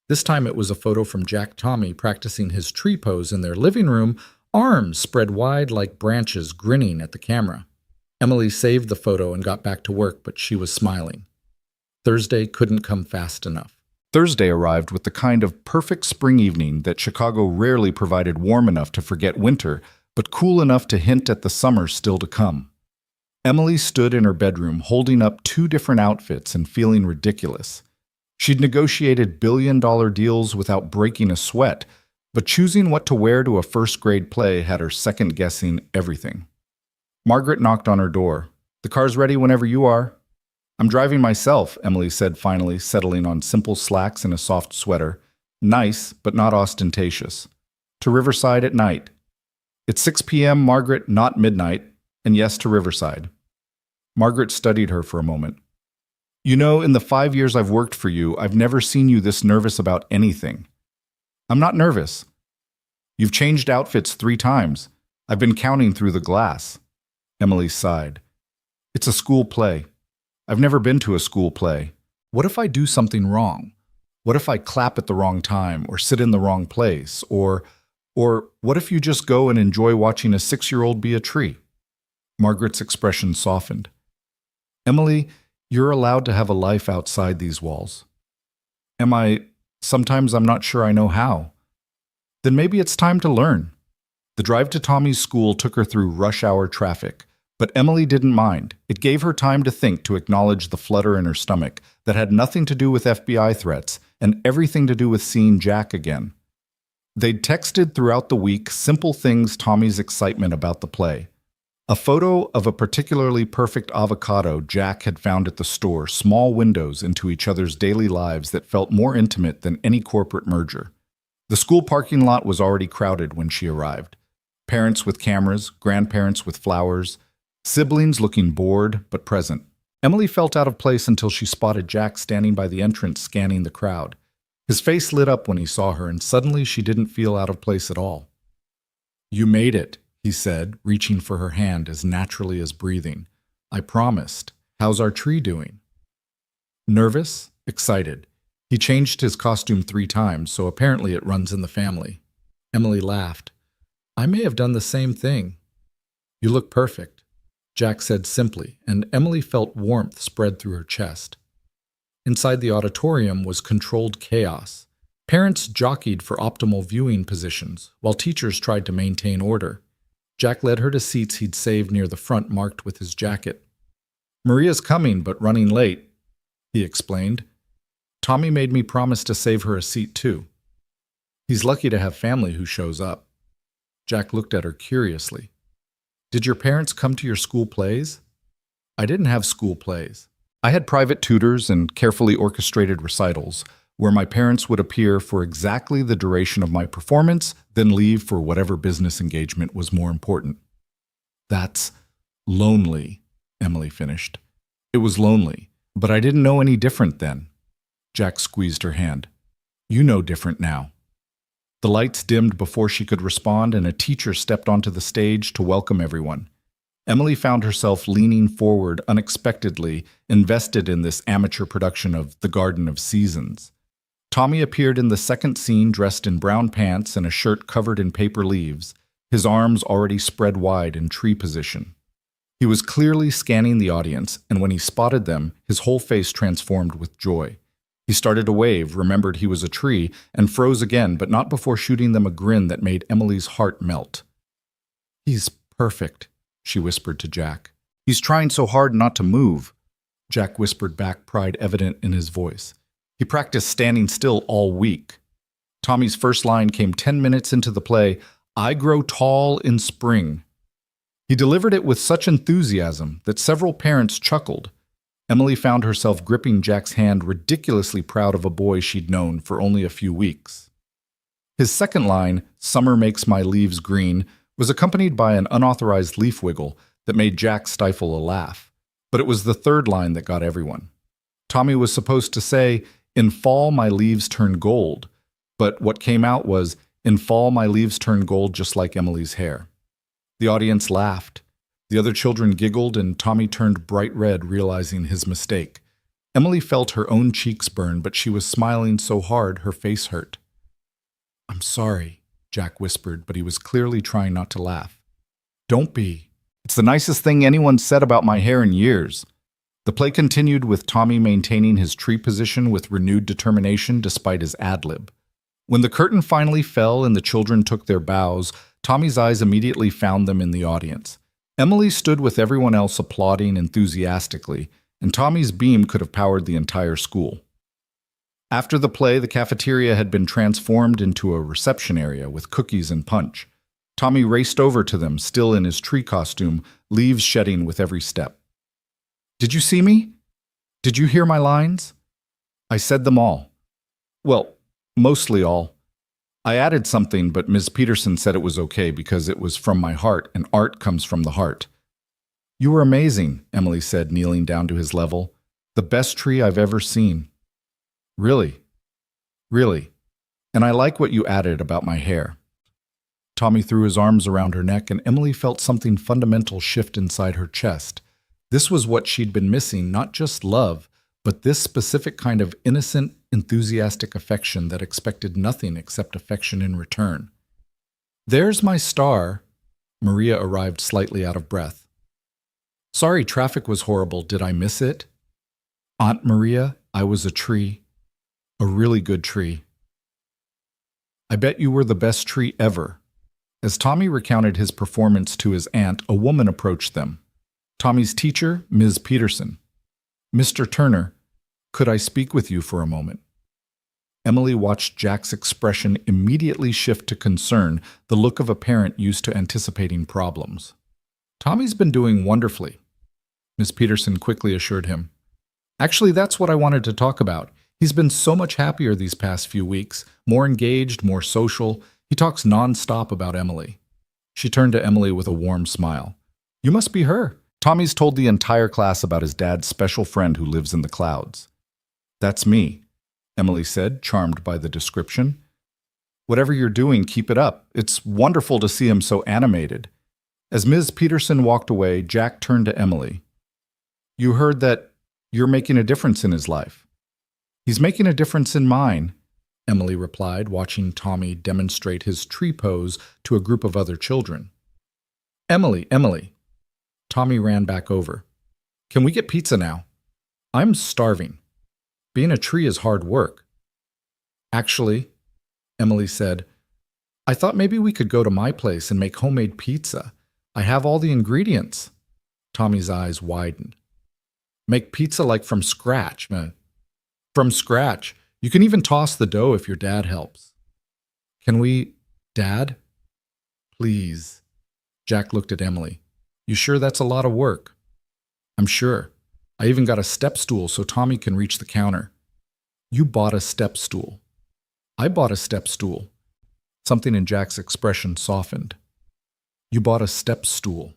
This time it was a photo from Jack Tommy practicing his tree pose in their living room, arms spread wide like branches, grinning at the camera. Emily saved the photo and got back to work, but she was smiling. Thursday couldn't come fast enough. Thursday arrived with the kind of perfect spring evening that Chicago rarely provided, warm enough to forget winter, but cool enough to hint at the summer still to come. Emily stood in her bedroom holding up 2 different outfits and feeling ridiculous. She'd negotiated billion-dollar deals without breaking a sweat, but choosing what to wear to a first-grade play had her second-guessing everything. Margaret knocked on her door. The car's ready whenever you are. I'm driving myself, Emily said finally, settling on simple slacks and a soft sweater. Nice, but not ostentatious. To Riverside at night. It's 6 p.m., Margaret, not midnight, and yes to Riverside. Margaret studied her for a moment. You know, in the 5 years I've worked for you, I've never seen you this nervous about anything. I'm not nervous. You've changed outfits 3 times. I've been counting through the glass. Emily sighed. It's a school play. I've never been to a school play. What if I do something wrong? What if I clap at the wrong time or sit in the wrong place? Or what if you just go and enjoy watching a 6-year-old be a tree? Margaret's expression softened. Emily, you're allowed to have a life outside these walls. Am I? Sometimes I'm not sure I know how. Then maybe it's time to learn. The drive to Tommy's school took her through rush hour traffic, but Emily didn't mind. It gave her time to think, to acknowledge the flutter in her stomach that had nothing to do with FBI threats and everything to do with seeing Jack again. They'd texted throughout the week simple things: Tommy's excitement about the play, a photo of a particularly perfect avocado Jack had found at the store, small windows into each other's daily lives that felt more intimate than any corporate merger. The school parking lot was already crowded when she arrived. Parents with cameras, grandparents with flowers, siblings looking bored but present. Emily felt out of place until she spotted Jack standing by the entrance scanning the crowd. His face lit up when he saw her, and suddenly she didn't feel out of place at all. You made it, he said, reaching for her hand as naturally as breathing. I promised. How's our tree doing? Nervous? Excited. He changed his costume 3 times, so apparently it runs in the family. Emily laughed. I may have done the same thing. You look perfect, Jack said simply, and Emily felt warmth spread through her chest. Inside the auditorium was controlled chaos. Parents jockeyed for optimal viewing positions, while teachers tried to maintain order. Jack led her to seats he'd saved near the front, marked with his jacket. Maria's coming, but running late, he explained. Tommy made me promise to save her a seat, too. He's lucky to have family who shows up. Jack looked at her curiously. Did your parents come to your school plays? I didn't have school plays. I had private tutors and carefully orchestrated recitals, where my parents would appear for exactly the duration of my performance, then leave for whatever business engagement was more important. That's lonely, Emily finished. It was lonely, but I didn't know any different then. Jack squeezed her hand. You know different now. The lights dimmed before she could respond, and a teacher stepped onto the stage to welcome everyone. Emily found herself leaning forward unexpectedly, invested in this amateur production of The Garden of Seasons. Tommy appeared in the second scene dressed in brown pants and a shirt covered in paper leaves, his arms already spread wide in tree position. He was clearly scanning the audience, and when he spotted them, his whole face transformed with joy. He started to wave, remembered he was a tree, and froze again, but not before shooting them a grin that made Emily's heart melt. He's perfect, she whispered to Jack. He's trying so hard not to move, Jack whispered back, pride evident in his voice. He practiced standing still all week. Tommy's first line came 10 minutes into the play, I grow tall in spring. He delivered it with such enthusiasm that several parents chuckled. Emily found herself gripping Jack's hand, ridiculously proud of a boy she'd known for only a few weeks. His second line, Summer Makes My Leaves Green, was accompanied by an unauthorized leaf wiggle that made Jack stifle a laugh. But it was the third line that got everyone. Tommy was supposed to say, In fall my leaves turn gold, but what came out was, In fall my leaves turn gold just like Emily's hair. The audience laughed. The other children giggled, and Tommy turned bright red, realizing his mistake. Emily felt her own cheeks burn, but she was smiling so hard her face hurt. I'm sorry, Jack whispered, but he was clearly trying not to laugh. Don't be. It's the nicest thing anyone said about my hair in years. The play continued with Tommy maintaining his tree position with renewed determination despite his ad-lib. When the curtain finally fell and the children took their bows, Tommy's eyes immediately found them in the audience. Emily stood with everyone else applauding enthusiastically, and Tommy's beam could have powered the entire school. After the play, the cafeteria had been transformed into a reception area with cookies and punch. Tommy raced over to them, still in his tree costume, leaves shedding with every step. Did you see me? Did you hear my lines? I said them all. Well, mostly all. I added something, but Ms. Peterson said it was okay because it was from my heart, and art comes from the heart. You were amazing, Emily said, kneeling down to his level. The best tree I've ever seen. Really? Really. And I like what you added about my hair. Tommy threw his arms around her neck, and Emily felt something fundamental shift inside her chest. This was what she'd been missing, not just love, but this specific kind of innocent, enthusiastic affection that expected nothing except affection in return. There's my star. Maria arrived slightly out of breath. Sorry, traffic was horrible. Did I miss it? Aunt Maria, I was a tree. A really good tree. I bet you were the best tree ever. As Tommy recounted his performance to his aunt, a woman approached them. Tommy's teacher, Ms. Peterson. Mr. Turner, could I speak with you for a moment? Emily watched Jack's expression immediately shift to concern, the look of a parent used to anticipating problems. Tommy's been doing wonderfully, Ms. Peterson quickly assured him. Actually, that's what I wanted to talk about. He's been so much happier these past few weeks, more engaged, more social. He talks nonstop about Emily. She turned to Emily with a warm smile. You must be her. Tommy's told the entire class about his dad's special friend who lives in the clouds. That's me, Emily said, charmed by the description. Whatever you're doing, keep it up. It's wonderful to see him so animated. As Ms. Peterson walked away, Jack turned to Emily. You heard that you're making a difference in his life. He's making a difference in mine, Emily replied, watching Tommy demonstrate his tree pose to a group of other children. Emily. Tommy ran back over. Can we get pizza now? I'm starving. Being a tree is hard work. Actually, Emily said, I thought maybe we could go to my place and make homemade pizza. I have all the ingredients. Tommy's eyes widened. Make pizza like from scratch, man. From scratch. You can even toss the dough if your dad helps. Can we, Dad? Please. Jack looked at Emily. You sure that's a lot of work? I'm sure. I even got a step stool so Tommy can reach the counter. You bought a step stool. I bought a step stool. Something in Jack's expression softened. You bought a step stool,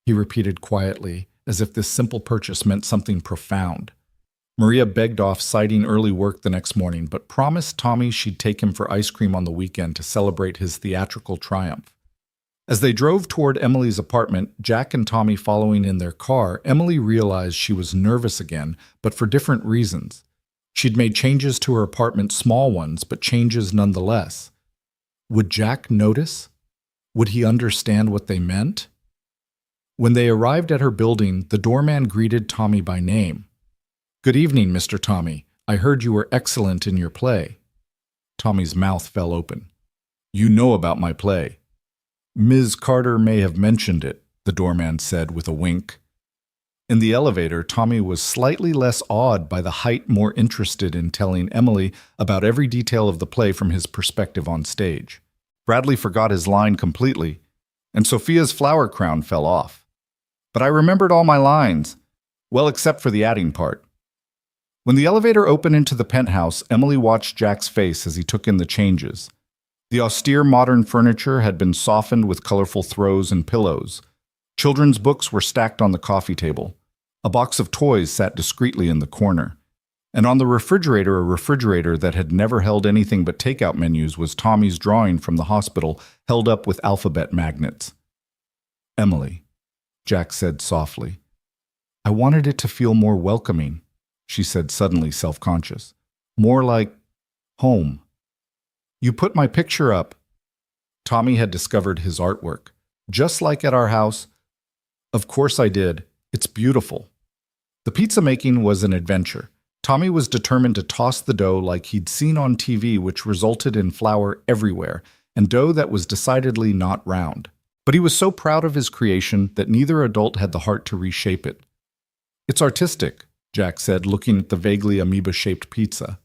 he repeated quietly, as if this simple purchase meant something profound. Maria begged off, citing early work the next morning, but promised Tommy she'd take him for ice cream on the weekend to celebrate his theatrical triumph. As they drove toward Emily's apartment, Jack and Tommy following in their car, Emily realized she was nervous again, but for different reasons. She'd made changes to her apartment, small ones, but changes nonetheless. Would Jack notice? Would he understand what they meant? When they arrived at her building, the doorman greeted Tommy by name. Good evening, Mr. Tommy. I heard you were excellent in your play. Tommy's mouth fell open. You know about my play. Ms. Carter may have mentioned it, the doorman said with a wink. In the elevator, Tommy was slightly less awed by the height, more interested in telling Emily about every detail of the play from his perspective on stage. Bradley forgot his line completely, and Sophia's flower crown fell off. But I remembered all my lines, well, except for the adding part. When the elevator opened into the penthouse, Emily watched Jack's face as he took in the changes. The austere modern furniture had been softened with colorful throws and pillows. Children's books were stacked on the coffee table. A box of toys sat discreetly in the corner. And on the refrigerator, a refrigerator that had never held anything but takeout menus, was Tommy's drawing from the hospital, held up with alphabet magnets. Emily, Jack said softly. I wanted it to feel more welcoming, she said, suddenly self-conscious. More like home. You put my picture up. Tommy had discovered his artwork. Just like at our house. Of course I did. It's beautiful. The pizza making was an adventure. Tommy was determined to toss the dough like he'd seen on TV, which resulted in flour everywhere, and dough that was decidedly not round. But he was so proud of his creation that neither adult had the heart to reshape it. It's artistic, Jack said, looking at the vaguely amoeba-shaped pizza.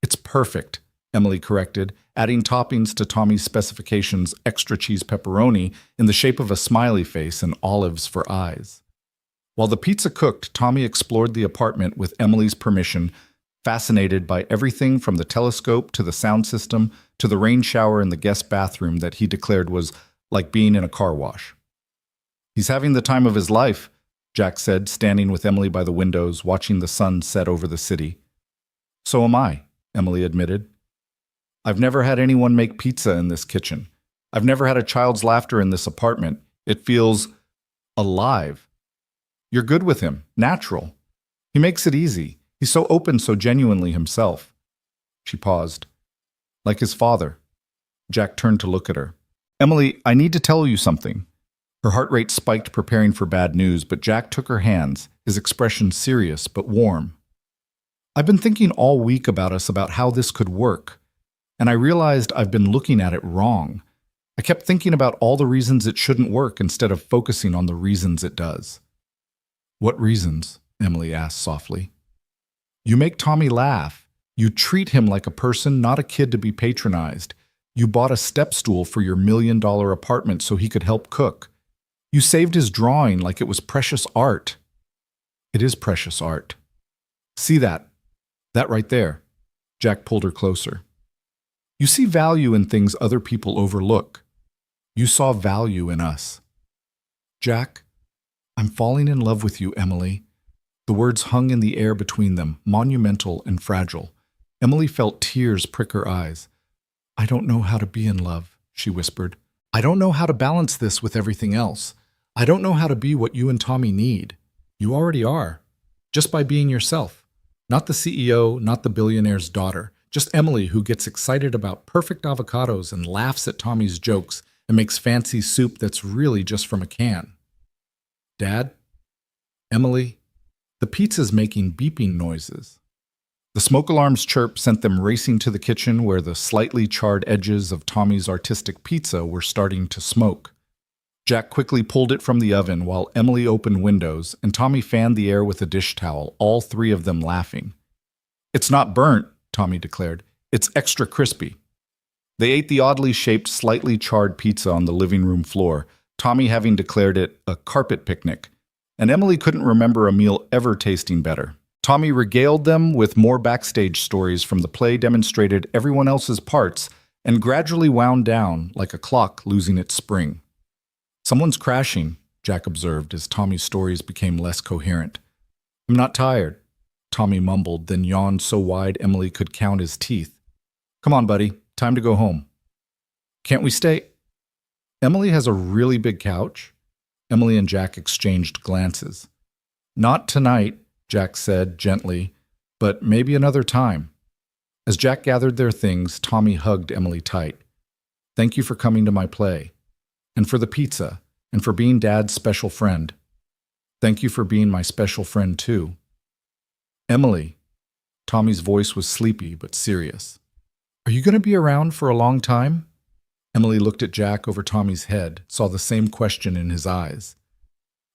It's perfect, Emily corrected, adding toppings to Tommy's specifications: extra cheese pepperoni in the shape of a smiley face and olives for eyes. While the pizza cooked, Tommy explored the apartment with Emily's permission, fascinated by everything from the telescope to the sound system to the rain shower in the guest bathroom that he declared was like being in a car wash. "He's having the time of his life," Jack said, standing with Emily by the windows, watching the sun set over the city. "So am I," Emily admitted. "I've never had anyone make pizza in this kitchen. I've never had a child's laughter in this apartment. It feels alive. You're good with him, natural. He makes it easy. He's so open, so genuinely himself." She paused. "Like his father." Jack turned to look at her. "Emily, I need to tell you something." Her heart rate spiked, preparing for bad news, but Jack took her hands, his expression serious but warm. "I've been thinking all week about how this could work, and I realized I've been looking at it wrong. I kept thinking about all the reasons it shouldn't work instead of focusing on the reasons it does." "What reasons?" Emily asked softly. "You make Tommy laugh. You treat him like a person, not a kid to be patronized. You bought a step stool for your $1 million apartment so he could help cook. You saved his drawing like it was precious art." "It is precious art. See that? That right there." Jack pulled her closer. "You see value in things other people overlook. You saw value in us." "Jack, I'm falling in love with you, Emily." The words hung in the air between them, monumental and fragile. Emily felt tears prick her eyes. "I don't know how to be in love," she whispered. "I don't know how to balance this with everything else. I don't know how to be what you and Tommy need. You already are, just by being yourself. Not the CEO, not the billionaire's daughter, just Emily who gets excited about perfect avocados and laughs at Tommy's jokes and makes fancy soup that's really just from a can." "Dad? Emily? The pizza's making beeping noises." The smoke alarm's chirp sent them racing to the kitchen where the slightly charred edges of Tommy's artistic pizza were starting to smoke. Jack quickly pulled it from the oven while Emily opened windows, and Tommy fanned the air with a dish towel, all three of them laughing. "It's not burnt," Tommy declared. "It's extra crispy." They ate the oddly shaped, slightly charred pizza on the living room floor, Tommy having declared it a carpet picnic, and Emily couldn't remember a meal ever tasting better. Tommy regaled them with more backstage stories from the play, demonstrated everyone else's parts, and gradually wound down like a clock losing its spring. "Someone's crashing," Jack observed as Tommy's stories became less coherent. "I'm not tired," Tommy mumbled, then yawned so wide Emily could count his teeth. "Come on, buddy, time to go home." "Can't we stay?" "Emily has a really big couch." Emily and Jack exchanged glances. "Not tonight," Jack said gently, "but maybe another time." As Jack gathered their things, Tommy hugged Emily tight. "Thank you for coming to my play. And for the pizza, and for being Dad's special friend. Thank you for being my special friend, too." "Emily," Tommy's voice was sleepy but serious. "Are you going to be around for a long time?" Emily looked at Jack over Tommy's head, saw the same question in his eyes.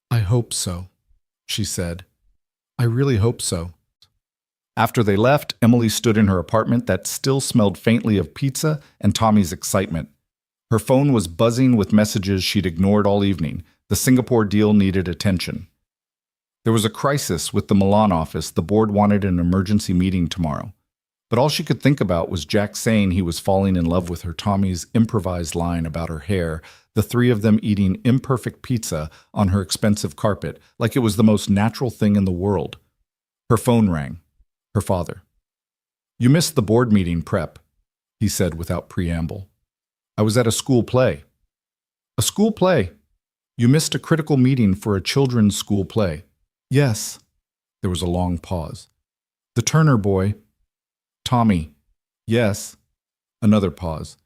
"I hope so," she said. "I really hope so." After they left, Emily stood in her apartment that still smelled faintly of pizza and Tommy's excitement. Her phone was buzzing with messages she'd ignored all evening. The Singapore deal needed attention. There was a crisis with the Milan office. The board wanted an emergency meeting tomorrow. But all she could think about was Jack saying he was falling in love with her, Tommy's improvised line about her hair, the three of them eating imperfect pizza on her expensive carpet like it was the most natural thing in the world. Her phone rang. Her father. "You missed the board meeting prep," he said without preamble. "I was at a school play." "A school play? You missed a critical meeting for a children's school play." "Yes." There was a long pause. "The Turner boy." "Tommy." "Yes." Another pause.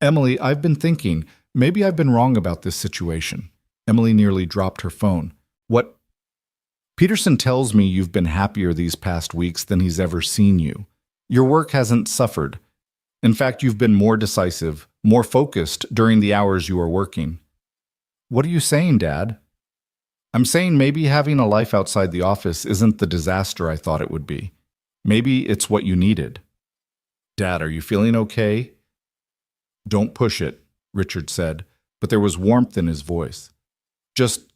"Emily, I've been thinking, maybe I've been wrong about this situation." Emily nearly dropped her phone. "What?" "Peterson tells me you've been happier these past weeks than he's ever seen you. Your work hasn't suffered. In fact, you've been more decisive, more focused during the hours you are working." "What are you saying, Dad?" "I'm saying maybe having a life outside the office isn't the disaster I thought it would be. Maybe it's what you needed." "Dad, are you feeling okay?" "Don't push it," Richard said, but there was warmth in his voice. "Just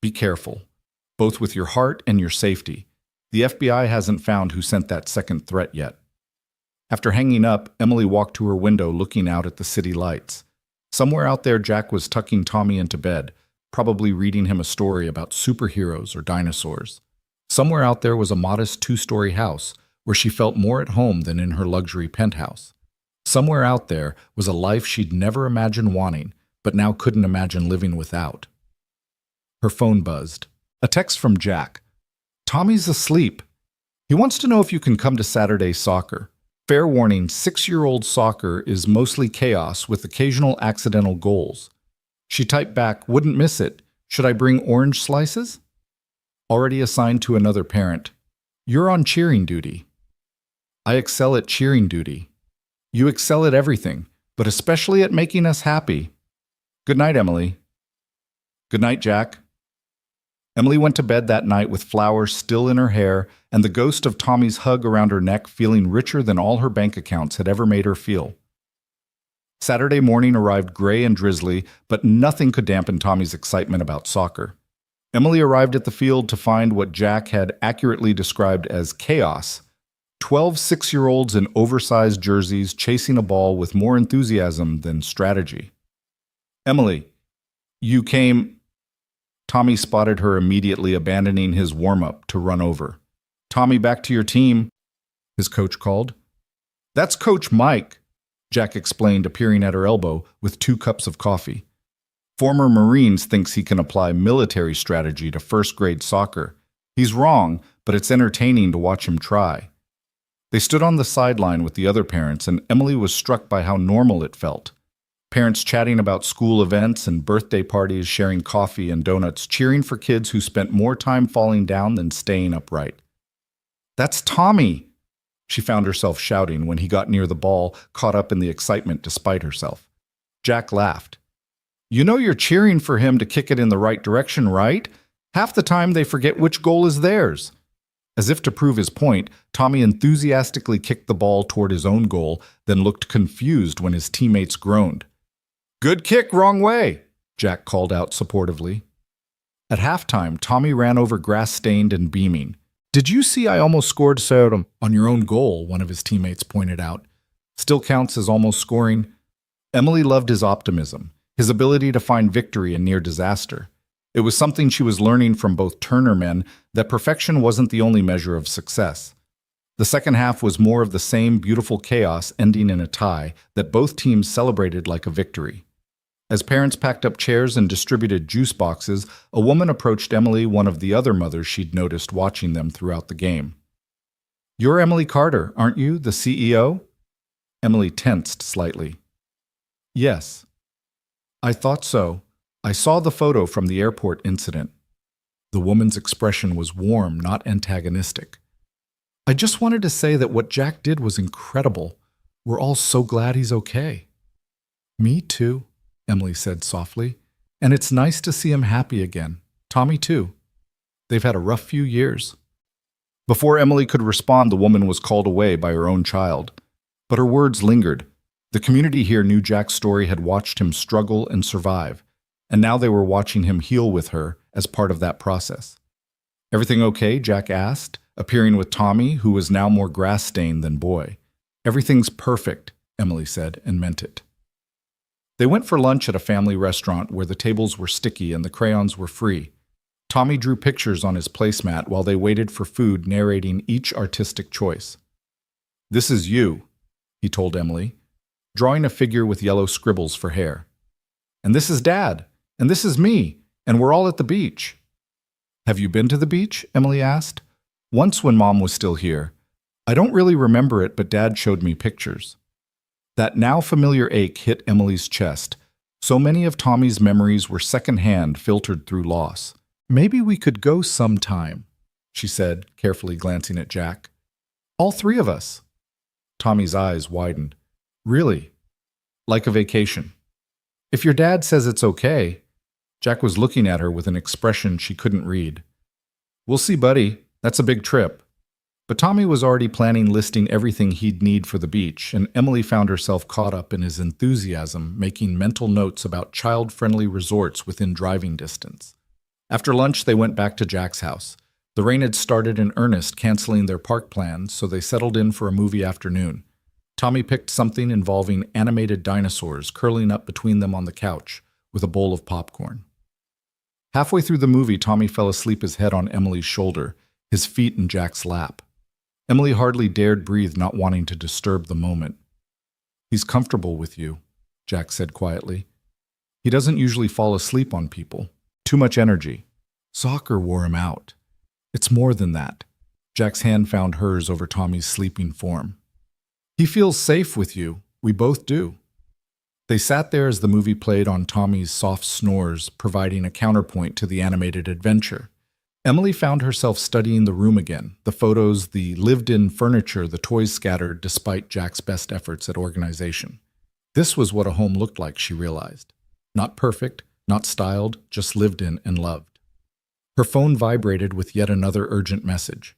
be careful. both with your heart and your safety. The FBI hasn't found who sent that second threat yet. After hanging up, Emily walked to her window looking out at the city lights. Somewhere out there, Jack was tucking Tommy into bed, probably reading him a story about superheroes or dinosaurs. Somewhere out there was a modest two-story house where she felt more at home than in her luxury penthouse. Somewhere out there was a life she'd never imagined wanting, but now couldn't imagine living without. Her phone buzzed. A text from Jack. Tommy's asleep. He wants to know if you can come to Saturday soccer. Fair warning, 6-year-old soccer is mostly chaos with occasional accidental goals. She typed back, wouldn't miss it. Should I bring orange slices? Already assigned to another parent. You're on cheering duty. I excel at cheering duty. You excel at everything, but especially at making us happy. Good night, Emily. Good night, Jack. Emily went to bed that night with flowers still in her hair and the ghost of Tommy's hug around her neck feeling richer than all her bank accounts had ever made her feel. Saturday morning arrived gray and drizzly, but nothing could dampen Tommy's excitement about soccer. Emily arrived at the field to find what Jack had accurately described as chaos. 12 6-year-olds in oversized jerseys chasing a ball with more enthusiasm than strategy. Emily, you came... Tommy spotted her immediately abandoning his warm-up to run over. Tommy, back to your team, his coach called. That's Coach Mike, Jack explained, appearing at her elbow with 2 cups of coffee. Former Marines thinks he can apply military strategy to first-grade soccer. He's wrong, but it's entertaining to watch him try. They stood on the sideline with the other parents, and Emily was struck by how normal it felt. Parents chatting about school events and birthday parties, sharing coffee and donuts, cheering for kids who spent more time falling down than staying upright. That's Tommy, she found herself shouting when he got near the ball, caught up in the excitement despite herself. Jack laughed. You know you're cheering for him to kick it in the right direction, right? Half the time they forget which goal is theirs. As if to prove his point, Tommy enthusiastically kicked the ball toward his own goal, then looked confused when his teammates groaned. Good kick, wrong way, Jack called out supportively. At halftime, Tommy ran over grass-stained and beaming. Did you see I almost scored Sodom on your own goal, one of his teammates pointed out. Still counts as almost scoring. Emily loved his optimism, his ability to find victory in near disaster. It was something she was learning from both Turner men that perfection wasn't the only measure of success. The second half was more of the same beautiful chaos ending in a tie that both teams celebrated like a victory. As parents packed up chairs and distributed juice boxes, a woman approached Emily, one of the other mothers she'd noticed watching them throughout the game. You're Emily Carter, aren't you, the CEO? Emily tensed slightly. Yes. I thought so. I saw the photo from the airport incident. The woman's expression was warm, not antagonistic. I just wanted to say that what Jack did was incredible. We're all so glad he's okay. Me too, Emily said softly. And it's nice to see him happy again. Tommy too. They've had a rough few years. Before Emily could respond, the woman was called away by her own child. But her words lingered. The community here knew Jack's story had watched him struggle and survive, and now they were watching him heal with her as part of that process. Everything okay? Jack asked, appearing with Tommy, who was now more grass-stained than boy. Everything's perfect, Emily said, and meant it. They went for lunch at a family restaurant where the tables were sticky and the crayons were free. Tommy drew pictures on his placemat while they waited for food, narrating each artistic choice. This is you, he told Emily, drawing a figure with yellow scribbles for hair. And this is Dad, and this is me, and we're all at the beach. Have you been to the beach? Emily asked. Once when Mom was still here. I don't really remember it, but Dad showed me pictures. That now familiar ache hit Emily's chest. So many of Tommy's memories were secondhand, filtered through loss. Maybe we could go sometime, she said, carefully glancing at Jack. All 3 of us. Tommy's eyes widened. Really? Like a vacation? If your dad says it's okay. Jack was looking at her with an expression she couldn't read. We'll see, buddy. That's a big trip. But Tommy was already planning listing everything he'd need for the beach, and Emily found herself caught up in his enthusiasm, making mental notes about child-friendly resorts within driving distance. After lunch, they went back to Jack's house. The rain had started in earnest, canceling their park plans, so they settled in for a movie afternoon. Tommy picked something involving animated dinosaurs curling up between them on the couch, with a bowl of popcorn. Halfway through the movie, Tommy fell asleep, his head on Emily's shoulder, his feet in Jack's lap. Emily hardly dared breathe, not wanting to disturb the moment. "He's comfortable with you," Jack said quietly. "He doesn't usually fall asleep on people. Too much energy. Soccer wore him out." "It's more than that." Jack's hand found hers over Tommy's sleeping form. "He feels safe with you. We both do." They sat there as the movie played on Tommy's soft snores, providing a counterpoint to the animated adventure. Emily found herself studying the room again, the photos, the lived-in furniture, the toys scattered despite Jack's best efforts at organization. This was what a home looked like, she realized. Not perfect, not styled, just lived in and loved. Her phone vibrated with yet another urgent message.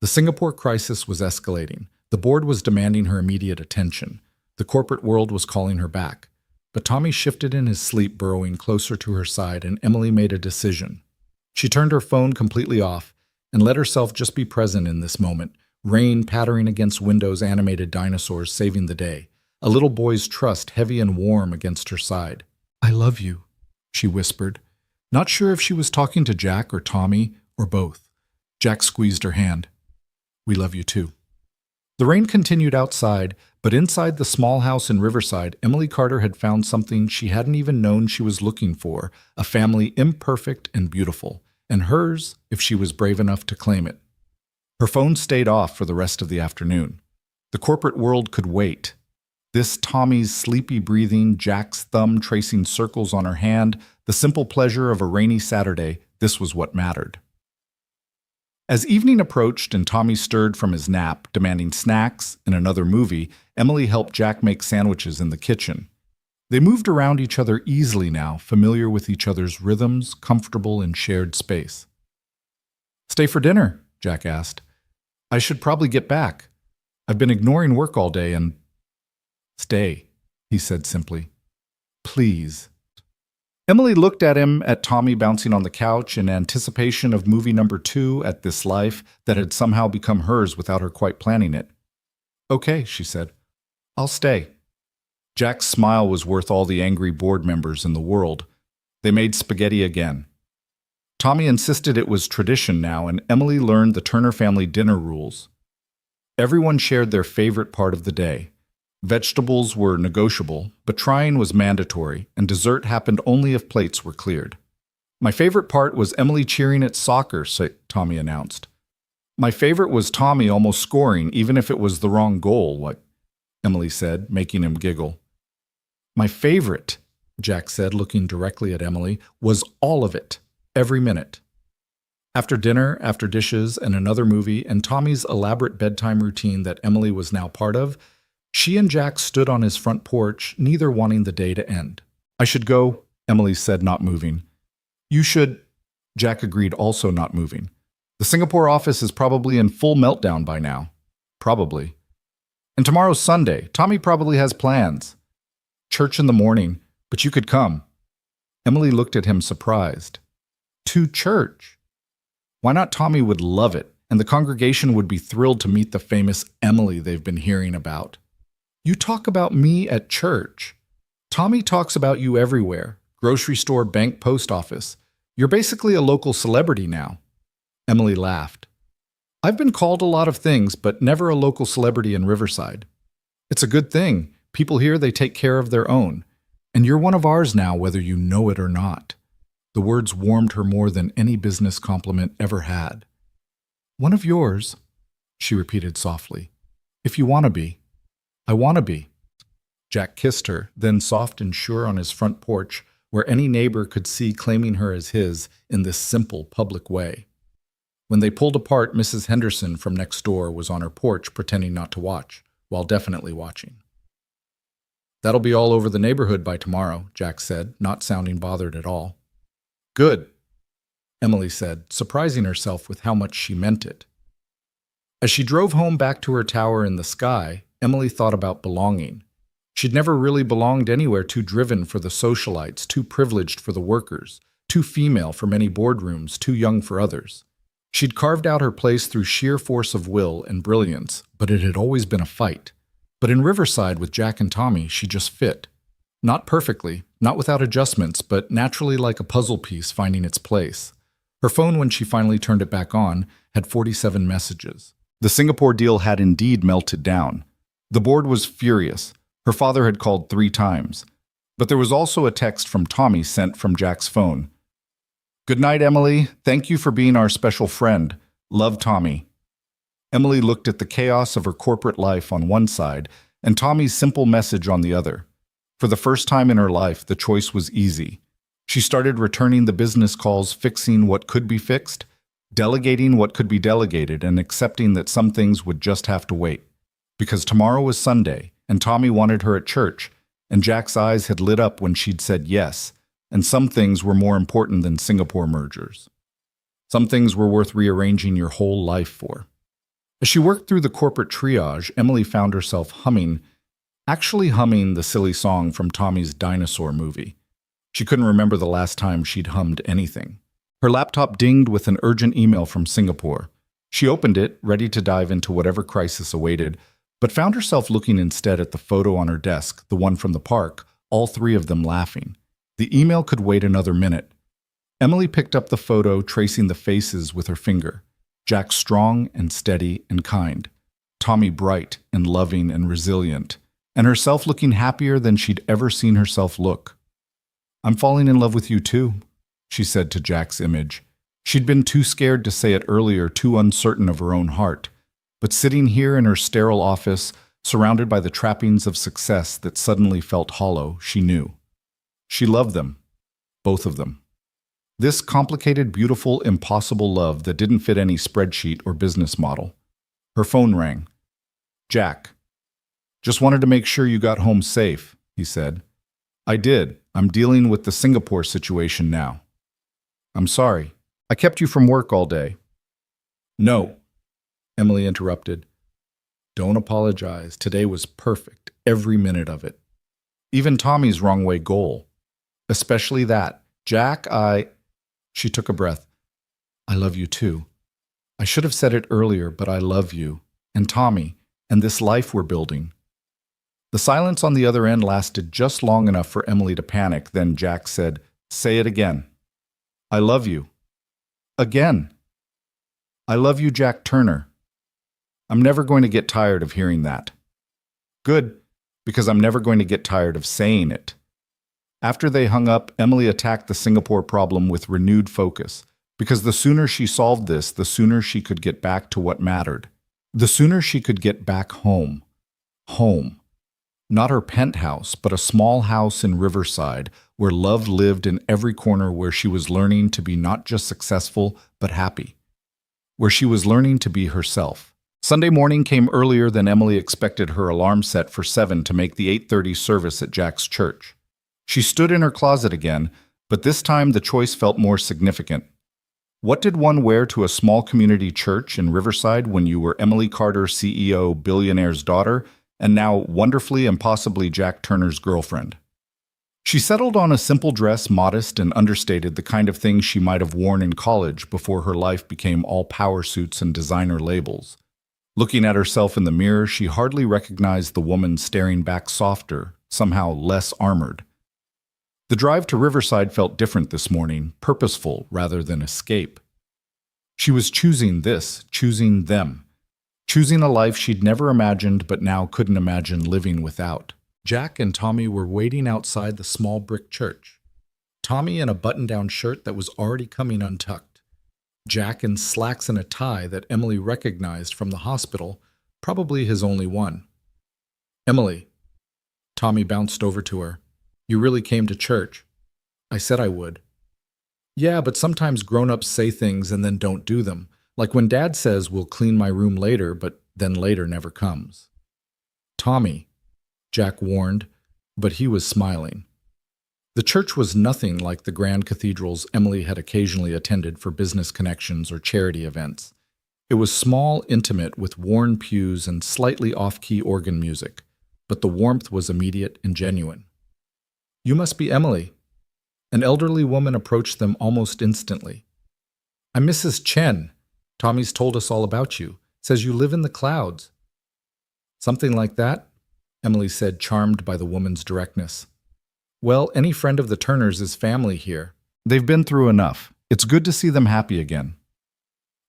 The Singapore crisis was escalating. The board was demanding her immediate attention. The corporate world was calling her back. But Tommy shifted in his sleep, burrowing closer to her side, and Emily made a decision. She turned her phone completely off and let herself just be present in this moment, rain pattering against windows, animated dinosaurs saving the day, a little boy's trust heavy and warm against her side. "I love you," she whispered, not sure if she was talking to Jack or Tommy or both. Jack squeezed her hand. "We love you too." The rain continued outside, but inside the small house in Riverside, Emily Carter had found something she hadn't even known she was looking for, a family imperfect and beautiful, and hers if she was brave enough to claim it. Her phone stayed off for the rest of the afternoon. The corporate world could wait. This Tommy's sleepy breathing, Jack's thumb tracing circles on her hand, the simple pleasure of a rainy Saturday, this was what mattered. As evening approached and Tommy stirred from his nap, demanding snacks and another movie, Emily helped Jack make sandwiches in the kitchen. They moved around each other easily now, familiar with each other's rhythms, comfortable in shared space. "Stay for dinner?" Jack asked. "I should probably get back. I've been ignoring work all day and—" "Stay," he said simply. "Please." Emily looked at him, at Tommy bouncing on the couch in anticipation of movie number 2 at this life that had somehow become hers without her quite planning it. "Okay," she said. "I'll stay." Jack's smile was worth all the angry board members in the world. They made spaghetti again. Tommy insisted it was tradition now, and Emily learned the Turner family dinner rules. Everyone shared their favorite part of the day. Vegetables were negotiable, but trying was mandatory, and dessert happened only if plates were cleared. "My favorite part was Emily cheering at soccer," Tommy announced. "My favorite was Tommy almost scoring, even if it was the wrong goal," Emily said, making him giggle. "My favorite," Jack said, looking directly at Emily, "was all of it, every minute." After dinner, after dishes, and another movie, and Tommy's elaborate bedtime routine that Emily was now part of, she and Jack stood on his front porch, neither wanting the day to end. "I should go," Emily said, not moving. "You should," Jack agreed, also not moving. "The Singapore office is probably in full meltdown by now." "Probably." "And tomorrow's Sunday. Tommy probably has plans." "Church in the morning, but you could come." Emily looked at him surprised. "To church?" Why not? Tommy would love it, and the congregation would be thrilled to meet the famous Emily they've been hearing about. "You talk about me at church. Tommy talks about you everywhere. Grocery store, bank, post office. You're basically a local celebrity now." Emily laughed. "I've been called a lot of things, but never a local celebrity in Riverside. It's a good thing. People here, they take care of their own. And you're one of ours now, whether you know it or not." The words warmed her more than any business compliment ever had. "One of yours," she repeated softly. "If you want to be." "I want to be." Jack kissed her, then soft and sure on his front porch, where any neighbor could see, claiming her as his in this simple, public way. When they pulled apart, Mrs. Henderson from next door was on her porch pretending not to watch, while definitely watching. "That'll be all over the neighborhood by tomorrow," Jack said, not sounding bothered at all. "Good," Emily said, surprising herself with how much she meant it. As she drove home back to her tower in the sky, Emily thought about belonging. She'd never really belonged anywhere, too driven for the socialites, too privileged for the workers, too female for many boardrooms, too young for others. She'd carved out her place through sheer force of will and brilliance, but it had always been a fight. But in Riverside with Jack and Tommy, she just fit. Not perfectly, not without adjustments, but naturally like a puzzle piece finding its place. Her phone, when she finally turned it back on, had 47 messages. The Singapore deal had indeed melted down. The board was furious. Her father had called 3 times. But there was also a text from Tommy sent from Jack's phone. "Good night, Emily. Thank you for being our special friend. Love, Tommy." Emily looked at the chaos of her corporate life on one side and Tommy's simple message on the other. For the first time in her life, the choice was easy. She started returning the business calls, fixing what could be fixed, delegating what could be delegated, and accepting that some things would just have to wait. Because tomorrow was Sunday, and Tommy wanted her at church, and Jack's eyes had lit up when she'd said yes, and some things were more important than Singapore mergers. Some things were worth rearranging your whole life for. As she worked through the corporate triage, Emily found herself humming the silly song from Tommy's dinosaur movie. She couldn't remember the last time she'd hummed anything. Her laptop dinged with an urgent email from Singapore. She opened it, ready to dive into whatever crisis awaited, but found herself looking instead at the photo on her desk, the one from the park, all 3 of them laughing. The email could wait another minute. Emily picked up the photo, tracing the faces with her finger. Jack strong and steady and kind. Tommy bright and loving and resilient. And herself looking happier than she'd ever seen herself look. "I'm falling in love with you too," she said to Jack's image. She'd been too scared to say it earlier, too uncertain of her own heart. But sitting here in her sterile office, surrounded by the trappings of success that suddenly felt hollow, she knew. She loved them, both of them. This complicated, beautiful, impossible love that didn't fit any spreadsheet or business model. Her phone rang. "Jack. Just wanted to make sure you got home safe," he said. "I did. I'm dealing with the Singapore situation now." "I'm sorry. I kept you from work all day." "No," Emily interrupted. "Don't apologize. Today was perfect, every minute of it. Even Tommy's wrong way goal. Especially that. Jack, She took a breath. "I love you too. I should have said it earlier, but I love you, and Tommy, and this life we're building." The silence on the other end lasted just long enough for Emily to panic. Then Jack said, "Say it again." "I love you." "Again." "I love you, Jack Turner." "I'm never going to get tired of hearing that." "Good, because I'm never going to get tired of saying it." After they hung up, Emily attacked the Singapore problem with renewed focus, because the sooner she solved this, the sooner she could get back to what mattered. The sooner she could get back home. Home. Not her penthouse, but a small house in Riverside, where love lived in every corner, where she was learning to be not just successful, but happy. Where she was learning to be herself. Sunday morning came earlier than Emily expected, her alarm set for 7 to make the 8:30 service at Jack's church. She stood in her closet again, but this time the choice felt more significant. What did one wear to a small community church in Riverside when you were Emily Carter, CEO, billionaire's daughter, and now wonderfully and possibly Jack Turner's girlfriend? She settled on a simple dress, modest and understated, the kind of thing she might have worn in college before her life became all power suits and designer labels. Looking at herself in the mirror, she hardly recognized the woman staring back, softer, somehow less armored. The drive to Riverside felt different this morning, purposeful rather than escape. She was choosing this, choosing them, choosing a life she'd never imagined but now couldn't imagine living without. Jack and Tommy were waiting outside the small brick church. Tommy in a button-down shirt that was already coming untucked. Jack in slacks and a tie that Emily recognized from the hospital, probably his only one. "Emily." Tommy bounced over to her. "You really came to church." "I said I would." "Yeah, but sometimes grown-ups say things and then don't do them. Like when Dad says we'll clean my room later, but then later never comes." "Tommy," Jack warned, but he was smiling. The church was nothing like the grand cathedrals Emily had occasionally attended for business connections or charity events. It was small, intimate, with worn pews and slightly off-key organ music, but the warmth was immediate and genuine. "You must be Emily." An elderly woman approached them almost instantly. "I'm Mrs. Chen. Tommy's told us all about you. Says you live in the clouds." "Something like that," Emily said, charmed by the woman's directness. "Well, any friend of the Turners is family here. They've been through enough. It's good to see them happy again."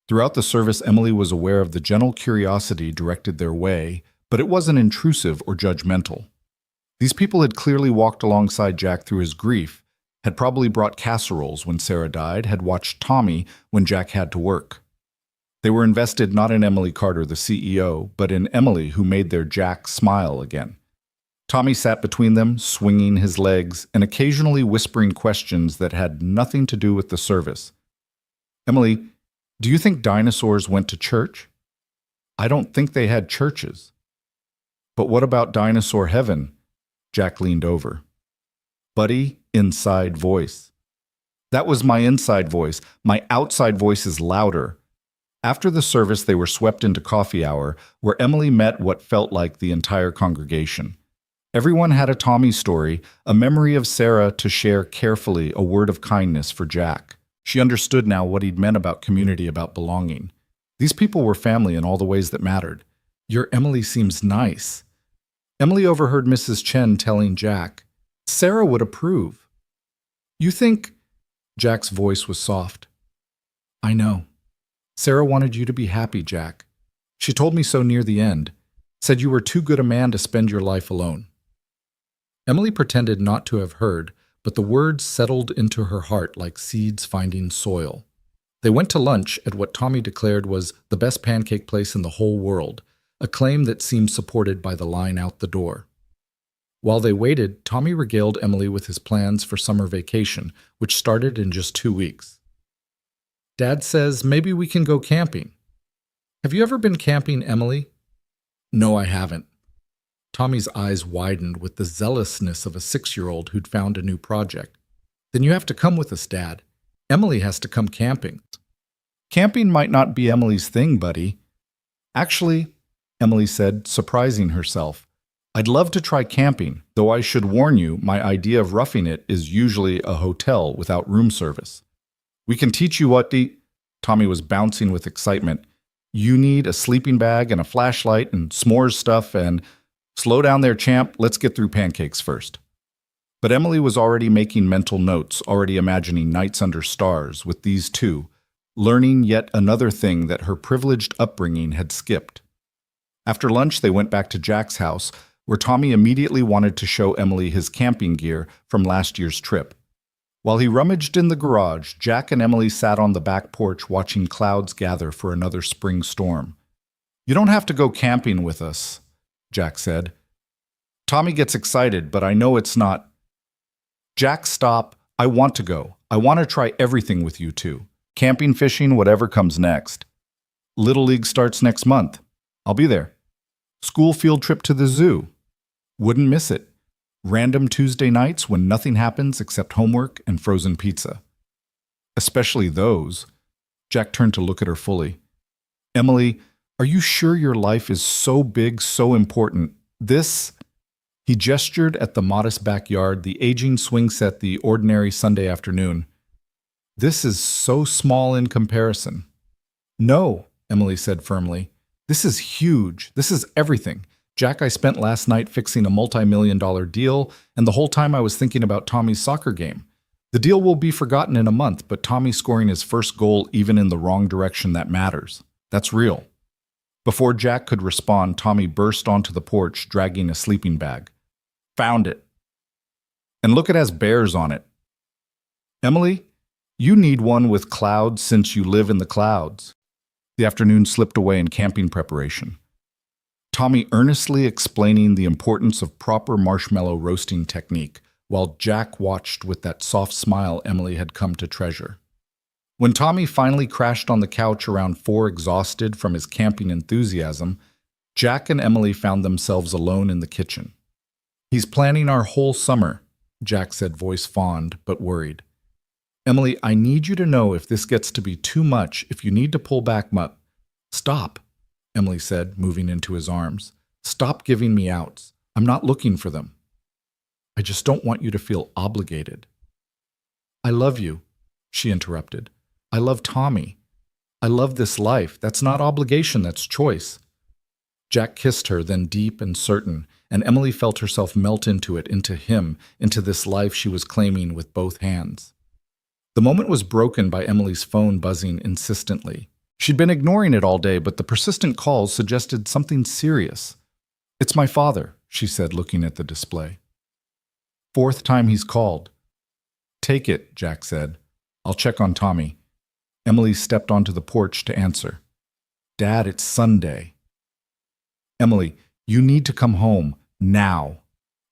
Throughout the service, Emily was aware of the gentle curiosity directed their way, but it wasn't intrusive or judgmental. These people had clearly walked alongside Jack through his grief, had probably brought casseroles when Sarah died, had watched Tommy when Jack had to work. They were invested not in Emily Carter, the CEO, but in Emily, who made their Jack smile again. Tommy sat between them, swinging his legs and occasionally whispering questions that had nothing to do with the service. "Emily, do you think dinosaurs went to church?" "I don't think they had churches." "But what about dinosaur heaven?" Jack leaned over. "Buddy, inside voice." "That was my inside voice. My outside voice is louder." After the service, they were swept into coffee hour, where Emily met what felt like the entire congregation. Everyone had a Tommy story, a memory of Sarah to share carefully, a word of kindness for Jack. She understood now what he'd meant about community, about belonging. These people were family in all the ways that mattered. "Your Emily seems nice." Emily overheard Mrs. Chen telling Jack, "Sarah would approve." "You think—" Jack's voice was soft. "I know. Sarah wanted you to be happy, Jack. She told me so near the end. Said you were too good a man to spend your life alone." Emily pretended not to have heard, but the words settled into her heart like seeds finding soil. They went to lunch at what Tommy declared was the best pancake place in the whole world, a claim that seemed supported by the line out the door. While they waited, Tommy regaled Emily with his plans for summer vacation, which started in just 2 weeks. "Dad says maybe we can go camping." "Have you ever been camping, Emily?" "No, I haven't." Tommy's eyes widened with the zealousness of a 6-year-old who'd found a new project. "Then you have to come with us, Dad. Emily has to come camping." "Camping might not be Emily's thing, buddy." "Actually," Emily said, surprising herself, "I'd love to try camping, though I should warn you, my idea of roughing it is usually a hotel without room service. We can teach you what the—" Tommy was bouncing with excitement. "You need a sleeping bag and a flashlight and s'mores stuff and—" "Slow down there, champ. Let's get through pancakes first." But Emily was already making mental notes, already imagining nights under stars with these two, learning yet another thing that her privileged upbringing had skipped. After lunch, they went back to Jack's house, where Tommy immediately wanted to show Emily his camping gear from last year's trip. While he rummaged in the garage, Jack and Emily sat on the back porch watching clouds gather for another spring storm. "You don't have to go camping with us," Jack said. "Tommy gets excited, but I know it's not—" "Jack, stop. I want to go. I want to try everything with you two. Camping, fishing, whatever comes next. Little League starts next month. I'll be there. School field trip to the zoo. Wouldn't miss it. Random Tuesday nights when nothing happens except homework and frozen pizza. Especially those." Jack turned to look at her fully. "Emily, are you sure your life is so big, so important? This—" He gestured at the modest backyard, the aging swing set, the ordinary Sunday afternoon. "This is so small in comparison." "No," Emily said firmly. "This is huge. This is everything. Jack, I spent last night fixing a multi-million-dollar deal, and the whole time I was thinking about Tommy's soccer game. The deal will be forgotten in a month, but Tommy scoring his first goal even in the wrong direction, that matters. That's real." Before Jack could respond, Tommy burst onto the porch, dragging a sleeping bag. "Found it. And look, it has bears on it. Emily, you need one with clouds since you live in the clouds." The afternoon slipped away in camping preparation. Tommy earnestly explaining the importance of proper marshmallow roasting technique, while Jack watched with that soft smile Emily had come to treasure. When Tommy finally crashed on the couch around 4, exhausted from his camping enthusiasm, Jack and Emily found themselves alone in the kitchen. "He's planning our whole summer," Jack said, voice fond but worried. "Emily, I need you to know if this gets to be too much, if you need to pull back up." "Stop," Emily said, moving into his arms. "Stop giving me outs. I'm not looking for them. I just don't want you to feel obligated." I love you, she interrupted. I love Tommy. I love this life. That's not obligation, that's choice. Jack kissed her, then deep and certain, and Emily felt herself melt into it, into him, into this life she was claiming with both hands. The moment was broken by Emily's phone buzzing insistently. She'd been ignoring it all day, but the persistent calls suggested something serious. It's my father, she said, looking at the display. Fourth time he's called. Take it, Jack said. I'll check on Tommy. Emily stepped onto the porch to answer. Dad, it's Sunday. Emily, you need to come home, now.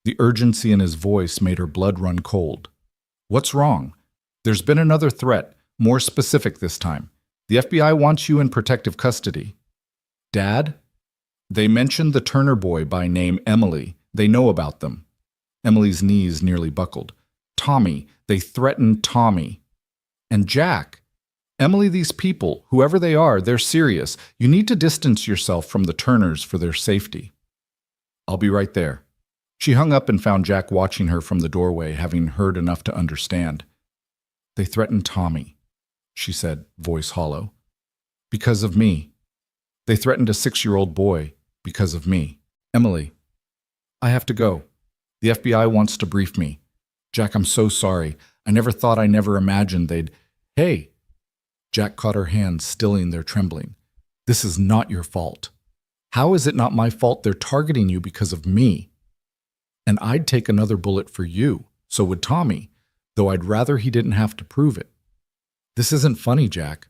The urgency in his voice made her blood run cold. What's wrong? There's been another threat, more specific this time. The FBI wants you in protective custody. Dad? They mentioned the Turner boy by name Emily. They know about them. Emily's knees nearly buckled. Tommy. They threatened Tommy. And Jack. Emily, these people, whoever they are, they're serious. You need to distance yourself from the Turners for their safety. I'll be right there. She hung up and found Jack watching her from the doorway, having heard enough to understand. They threatened Tommy, she said, voice hollow. Because of me. They threatened a 6-year-old boy because of me. Emily, I have to go. The FBI wants to brief me. Jack, I'm so sorry. I never imagined they'd... Hey! Jack caught her hand, stilling their trembling. This is not your fault. How is it not my fault they're targeting you because of me? And I'd take another bullet for you, so would Tommy, though I'd rather he didn't have to prove it. This isn't funny, Jack.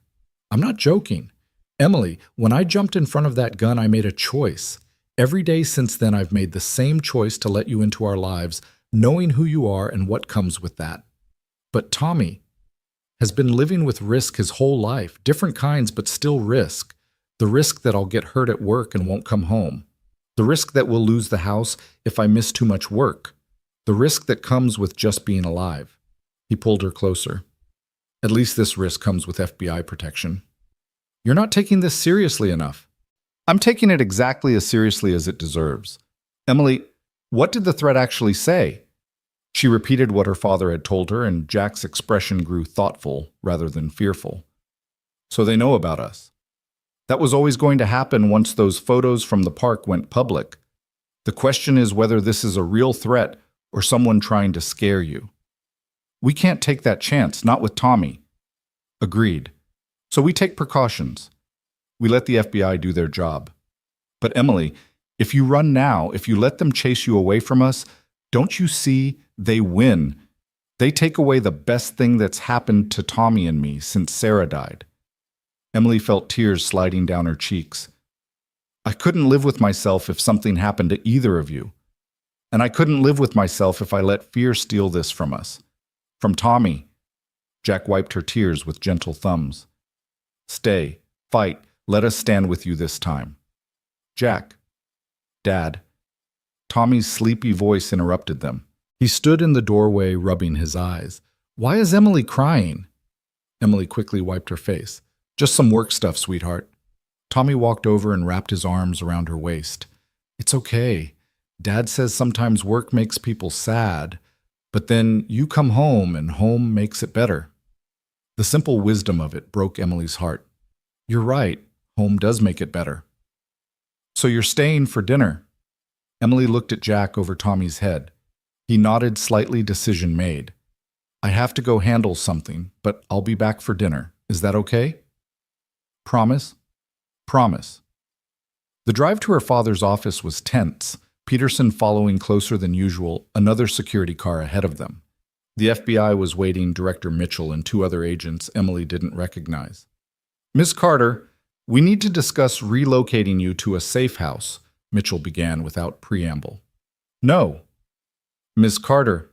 I'm not joking. Emily, when I jumped in front of that gun, I made a choice. Every day since then, I've made the same choice to let you into our lives, knowing who you are and what comes with that. But Tommy has been living with risk his whole life, different kinds, but still risk. The risk that I'll get hurt at work and won't come home. The risk that we'll lose the house if I miss too much work. The risk that comes with just being alive. He pulled her closer. At least this risk comes with FBI protection. You're not taking this seriously enough. I'm taking it exactly as seriously as it deserves. Emily, what did the threat actually say? She repeated what her father had told her, and Jack's expression grew thoughtful rather than fearful. So they know about us. That was always going to happen once those photos from the park went public. The question is whether this is a real threat or someone trying to scare you. We can't take that chance, not with Tommy. Agreed. So we take precautions. We let the FBI do their job. But Emily, if you run now, if you let them chase you away from us, don't you see they win? They take away the best thing that's happened to Tommy and me since Sarah died. Emily felt tears sliding down her cheeks. I couldn't live with myself if something happened to either of you. And I couldn't live with myself if I let fear steal this from us. From Tommy. Jack wiped her tears with gentle thumbs. Stay, fight, let us stand with you this time. Jack. Dad. Tommy's sleepy voice interrupted them. He stood in the doorway, rubbing his eyes. Why is Emily crying? Emily quickly wiped her face. Just some work stuff, sweetheart. Tommy walked over and wrapped his arms around her waist. It's okay. Dad says sometimes work makes people sad, but then you come home and home makes it better. The simple wisdom of it broke Emily's heart. You're right. Home does make it better. So you're staying for dinner? Emily looked at Jack over Tommy's head. He nodded slightly, decision made. I have to go handle something, but I'll be back for dinner. Is that okay? Promise? Promise. The drive to her father's office was tense, Peterson following closer than usual, another security car ahead of them. The FBI was waiting, Director Mitchell and 2 other agents Emily didn't recognize. Miss Carter, we need to discuss relocating you to a safe house, Mitchell began without preamble. No. Ms. Carter,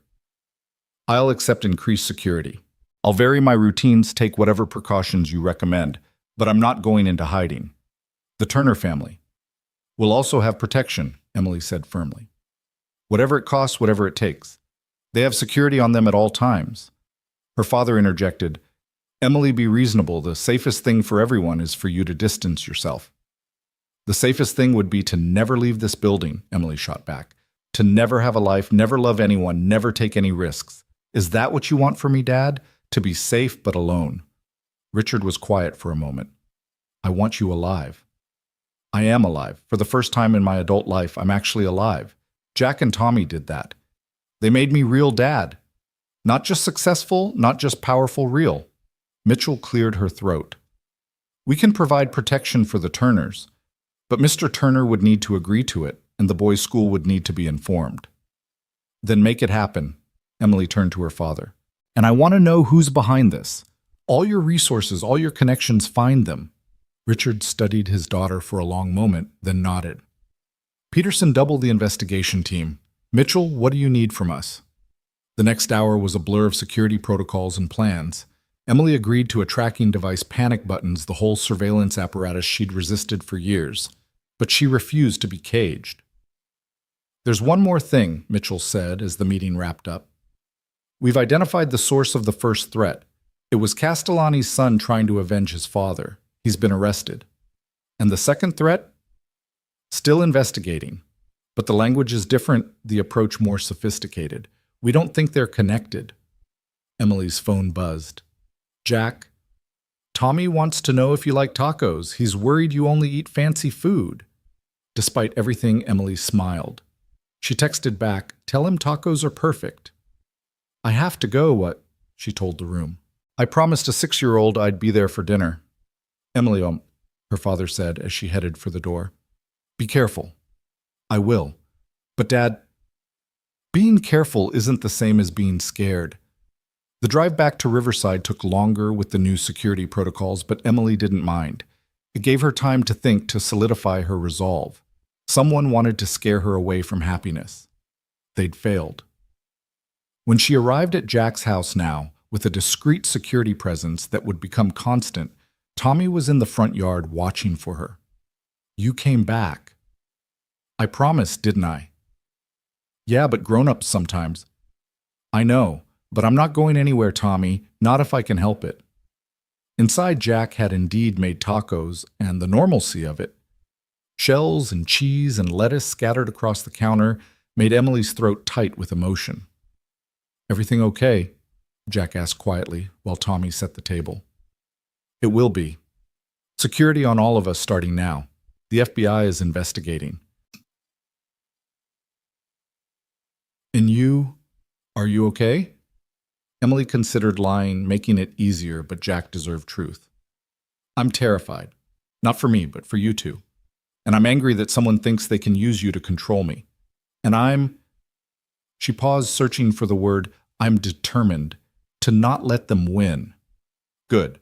I'll accept increased security. I'll vary my routines, take whatever precautions you recommend, but I'm not going into hiding. The Turner family will also have protection, Emily said firmly. Whatever it costs, whatever it takes. They have security on them at all times. Her father interjected, Emily, be reasonable. The safest thing for everyone is for you to distance yourself. The safest thing would be to never leave this building, Emily shot back. To never have a life, never love anyone, never take any risks. Is that what you want for me, Dad? To be safe but alone. Richard was quiet for a moment. I want you alive. I am alive. For the first time in my adult life, I'm actually alive. Jack and Tommy did that. They made me real dad. Not just successful, not just powerful, real. Mitchell cleared her throat. We can provide protection for the Turners, but Mr. Turner would need to agree to it, and the boys' school would need to be informed. Then make it happen. Emily turned to her father. And I want to know who's behind this. All your resources, all your connections, find them. Richard studied his daughter for a long moment, then nodded. Peterson doubled the investigation team. Mitchell, what do you need from us? The next hour was a blur of security protocols and plans. Emily agreed to a tracking device panic buttons, the whole surveillance apparatus she'd resisted for years. But she refused to be caged. There's one more thing, Mitchell said as the meeting wrapped up. We've identified the source of the first threat. It was Castellani's son trying to avenge his father. He's been arrested. And the second threat? Still investigating. But the language is different, the approach more sophisticated. We don't think they're connected. Emily's phone buzzed. Jack, Tommy wants to know if you like tacos. He's worried you only eat fancy food. Despite everything, Emily smiled. She texted back, tell him tacos are perfect. I have to go, she told the room. I promised a 6-year-old I'd be there for dinner. Emily, her father said as she headed for the door. Be careful. I will. But Dad, being careful isn't the same as being scared. The drive back to Riverside took longer with the new security protocols, but Emily didn't mind. It gave her time to think, to solidify her resolve. Someone wanted to scare her away from happiness. They'd failed. When she arrived at Jack's house now, with a discreet security presence that would become constant, Tommy was in the front yard watching for her. You came back. I promised, didn't I? Yeah, but grown-ups sometimes. I know, but I'm not going anywhere, Tommy, not if I can help it. Inside, Jack had indeed made tacos, and the normalcy of it. Shells and cheese and lettuce scattered across the counter made Emily's throat tight with emotion. Everything okay? Jack asked quietly while Tommy set the table. It will be. Security on all of us starting now. The FBI is investigating. And you? Are you okay? Emily considered lying, making it easier, but Jack deserved truth. I'm terrified. Not for me, but for you two. And I'm angry that someone thinks they can use you to control me. And She paused, searching for the word, I'm determined to not let them win. Good.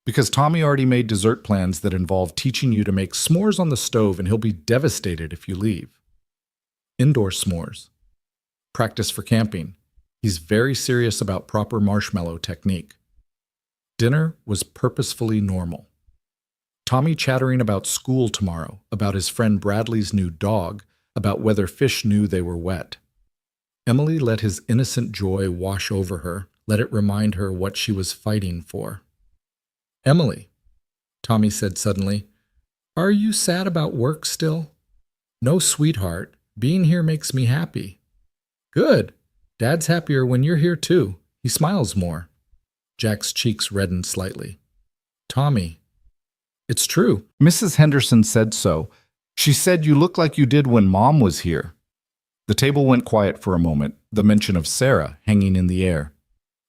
Because Tommy already made dessert plans that involve teaching you to make s'mores on the stove, and he'll be devastated if you leave. Indoor s'mores. Practice for camping. He's very serious about proper marshmallow technique. Dinner was purposefully normal. Tommy chattering about school tomorrow, about his friend Bradley's new dog, about whether fish knew they were wet. Emily let his innocent joy wash over her, let it remind her what she was fighting for. Emily, Tommy said suddenly, are you sad about work still? No, sweetheart. Being here makes me happy. Good. Dad's happier when you're here too. He smiles more. Jack's cheeks reddened slightly. Tommy. It's true. Mrs. Henderson said so. She said you look like you did when Mom was here. The table went quiet for a moment, the mention of Sarah hanging in the air.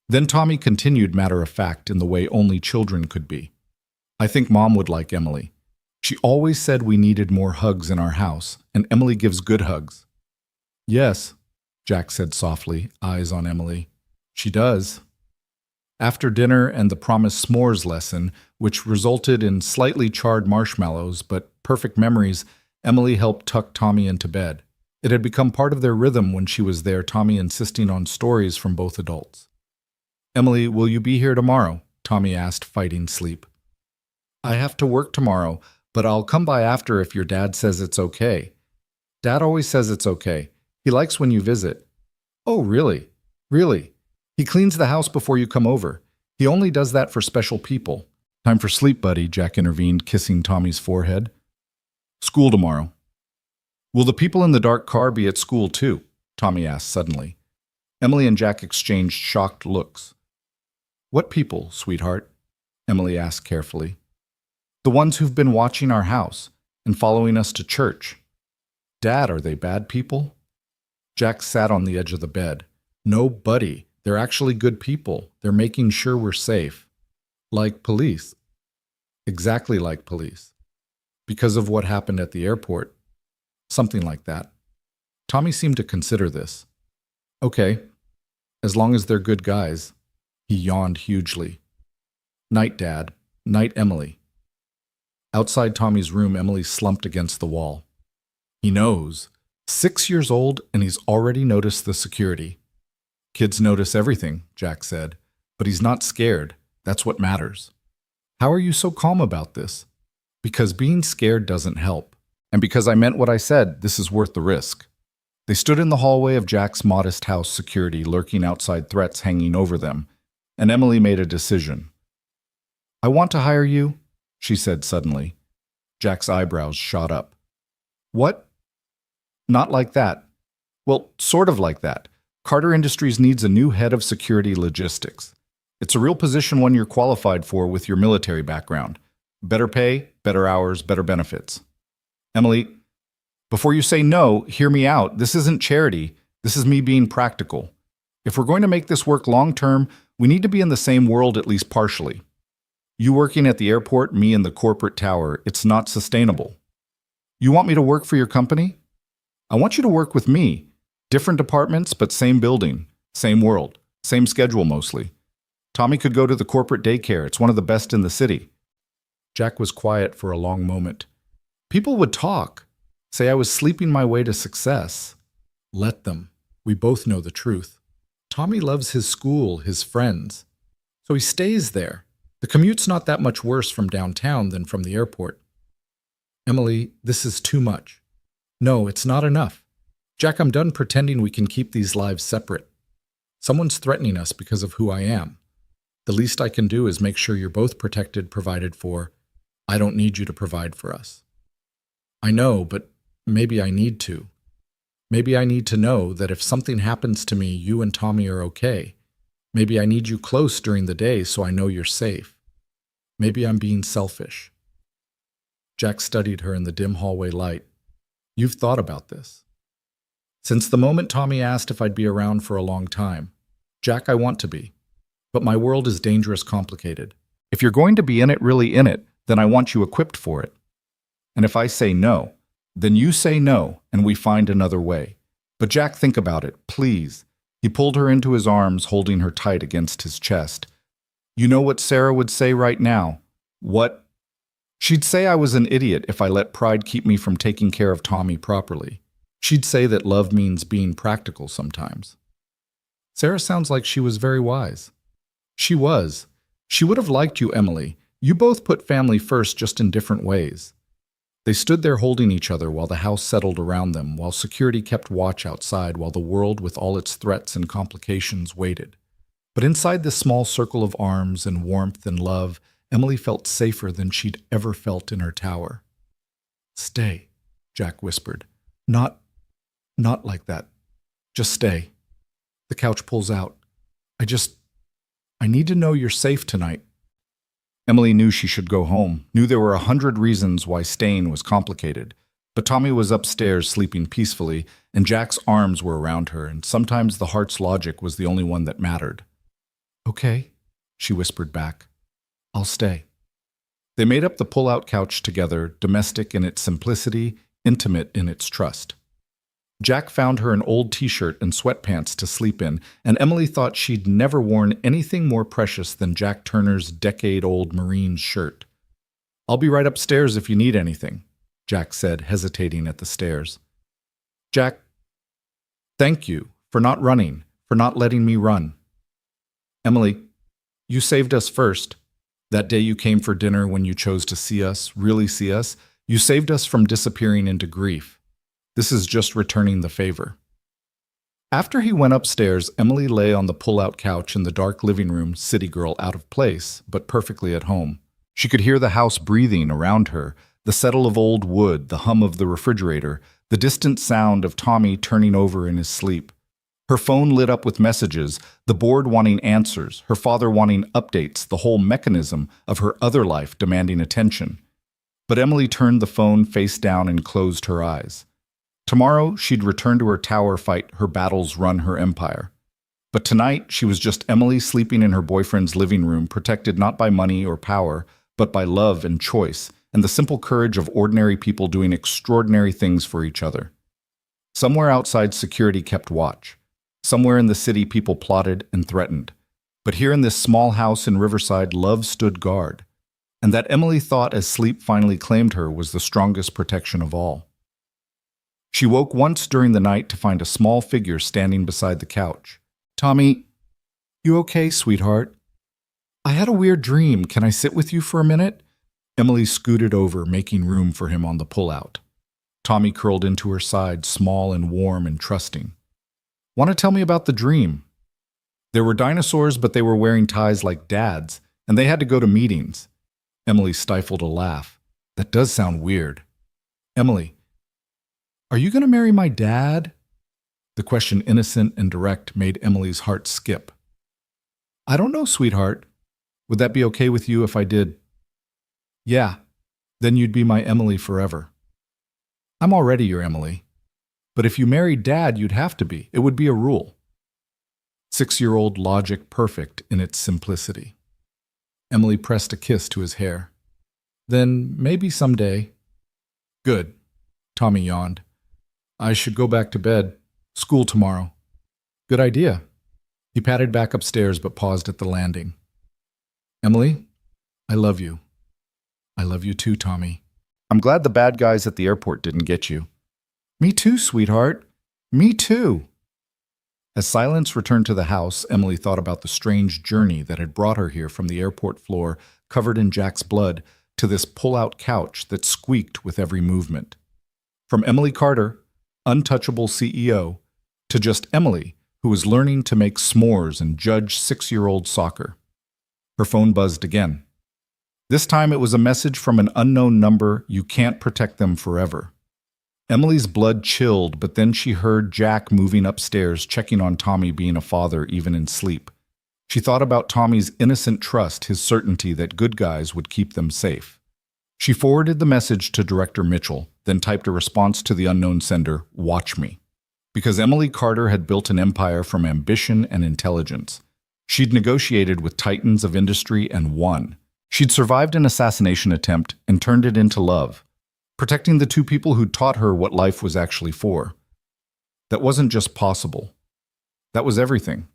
Then Tommy continued matter of fact in the way only children could be. I think Mom would like Emily. She always said we needed more hugs in our house, and Emily gives good hugs. Yes, Jack said softly, eyes on Emily. She does. After dinner and the promised s'mores lesson, which resulted in slightly charred marshmallows but perfect memories, Emily helped tuck Tommy into bed. It had become part of their rhythm when she was there, Tommy insisting on stories from both adults. Emily, will you be here tomorrow? Tommy asked, fighting sleep. I have to work tomorrow, but I'll come by after if your dad says it's okay. Dad always says it's okay. He likes when you visit. Oh, really? Really? He cleans the house before you come over. He only does that for special people. Time for sleep, buddy, Jack intervened, kissing Tommy's forehead. School tomorrow. Will the people in the dark car be at school too? Tommy asked suddenly. Emily and Jack exchanged shocked looks. What people, sweetheart? Emily asked carefully. The ones who've been watching our house and following us to church. Dad, are they bad people? Jack sat on the edge of the bed. No, buddy. They're actually good people. They're making sure we're safe. Like police. Exactly like police. Because of what happened at the airport. Something like that. Tommy seemed to consider this. Okay, as long as they're good guys. He yawned hugely. Night, Dad. Night, Emily. Outside Tommy's room, Emily slumped against the wall. He knows. 6 years old, and he's already noticed the security. Kids notice everything, Jack said, but he's not scared. That's what matters. How are you so calm about this? Because being scared doesn't help. And because I meant what I said, this is worth the risk. They stood in the hallway of Jack's modest house, security lurking outside, threats hanging over them, and Emily made a decision. I want to hire you, she said suddenly. Jack's eyebrows shot up. What? Not like that. Well, sort of like that. Carter Industries needs a new head of security logistics. It's a real position, one you're qualified for with your military background. Better pay, better hours, better benefits. Emily, before you say no, hear me out. This isn't charity. This is me being practical. If we're going to make this work long term, we need to be in the same world at least partially. You working at the airport, me in the corporate tower, it's not sustainable. You want me to work for your company? I want you to work with me. Different departments, but same building, same world, same schedule mostly. Tommy could go to the corporate daycare. It's one of the best in the city. Jack was quiet for a long moment. People would talk, say I was sleeping my way to success. Let them. We both know the truth. Tommy loves his school, his friends. So he stays there. The commute's not that much worse from downtown than from the airport. Emily, this is too much. No, it's not enough. Jack, I'm done pretending we can keep these lives separate. Someone's threatening us because of who I am. The least I can do is make sure you're both protected, provided for. I don't need you to provide for us. I know, but maybe I need to. Maybe I need to know that if something happens to me, you and Tommy are okay. Maybe I need you close during the day so I know you're safe. Maybe I'm being selfish. Jack studied her in the dim hallway light. You've thought about this. Since the moment Tommy asked if I'd be around for a long time. Jack, I want to be. But my world is dangerous, complicated. If you're going to be in it, really in it, then I want you equipped for it. And if I say no, then you say no, and we find another way. But Jack, think about it, please. He pulled her into his arms, holding her tight against his chest. You know what Sarah would say right now? What? She'd say I was an idiot if I let pride keep me from taking care of Tommy properly. She'd say that love means being practical sometimes. Sarah sounds like she was very wise. She was. She would have liked you, Emily. You both put family first, just in different ways. They stood there holding each other while the house settled around them, while security kept watch outside, while the world with all its threats and complications waited. But inside this small circle of arms and warmth and love, Emily felt safer than she'd ever felt in her tower. Stay, Jack whispered. Not like that. Just stay. The couch pulls out. I need to know you're safe tonight. Emily knew she should go home, knew there were 100 reasons why staying was complicated. But Tommy was upstairs sleeping peacefully, and Jack's arms were around her, and sometimes the heart's logic was the only one that mattered. Okay, she whispered back. I'll stay. They made up the pull-out couch together, domestic in its simplicity, intimate in its trust. Jack found her an old t-shirt and sweatpants to sleep in, and Emily thought she'd never worn anything more precious than Jack Turner's decade-old Marine shirt. I'll be right upstairs if you need anything, Jack said, hesitating at the stairs. Jack, thank you for not running, for not letting me run. Emily, you saved us first. That day you came for dinner when you chose to see us, really see us, you saved us from disappearing into grief. This is just returning the favor. After he went upstairs, Emily lay on the pull-out couch in the dark living room, city girl out of place, but perfectly at home. She could hear the house breathing around her, the settle of old wood, the hum of the refrigerator, the distant sound of Tommy turning over in his sleep. Her phone lit up with messages, the board wanting answers, her father wanting updates, the whole mechanism of her other life demanding attention. But Emily turned the phone face down and closed her eyes. Tomorrow, she'd return to her tower, fight her battles, run her empire. But tonight, she was just Emily sleeping in her boyfriend's living room, protected not by money or power, but by love and choice, and the simple courage of ordinary people doing extraordinary things for each other. Somewhere outside, security kept watch. Somewhere in the city, people plotted and threatened. But here in this small house in Riverside, love stood guard. And that Emily thought as sleep finally claimed her was the strongest protection of all. She woke once during the night to find a small figure standing beside the couch. "Tommy, you okay, sweetheart? I had a weird dream. Can I sit with you for a minute?" Emily scooted over, making room for him on the pullout. Tommy curled into her side, small and warm and trusting. "Want to tell me about the dream?" There were dinosaurs, but they were wearing ties like Dad's, and they had to go to meetings. Emily stifled a laugh. "That does sound weird." "Emily, are you going to marry my dad?" The question, innocent and direct, made Emily's heart skip. "I don't know, sweetheart. Would that be okay with you if I did?" "Yeah, then you'd be my Emily forever." "I'm already your Emily. But if you married Dad, you'd have to be. It would be a rule." 6-year-old logic perfect in its simplicity. Emily pressed a kiss to his hair. "Then maybe someday." "Good." Tommy yawned. "I should go back to bed. School tomorrow." "Good idea." He padded back upstairs but paused at the landing. "Emily, I love you." "I love you too, Tommy. I'm glad the bad guys at the airport didn't get you." "Me too, sweetheart. Me too." As silence returned to the house, Emily thought about the strange journey that had brought her here from the airport floor, covered in Jack's blood, to this pull-out couch that squeaked with every movement. From Emily Carter, untouchable CEO, to just Emily, who was learning to make s'mores and judge 6-year-old soccer. Her phone buzzed again. This time it was a message from an unknown number. "You can't protect them forever." Emily's blood chilled, but then she heard Jack moving upstairs, checking on Tommy being a father even in sleep. She thought about Tommy's innocent trust, his certainty that good guys would keep them safe. She forwarded the message to Director Mitchell, then typed a response to the unknown sender, "Watch me." Because Emily Carter had built an empire from ambition and intelligence. She'd negotiated with titans of industry and won. She'd survived an assassination attempt and turned it into love, protecting the two people who'd taught her what life was actually for. That wasn't just possible. That was everything.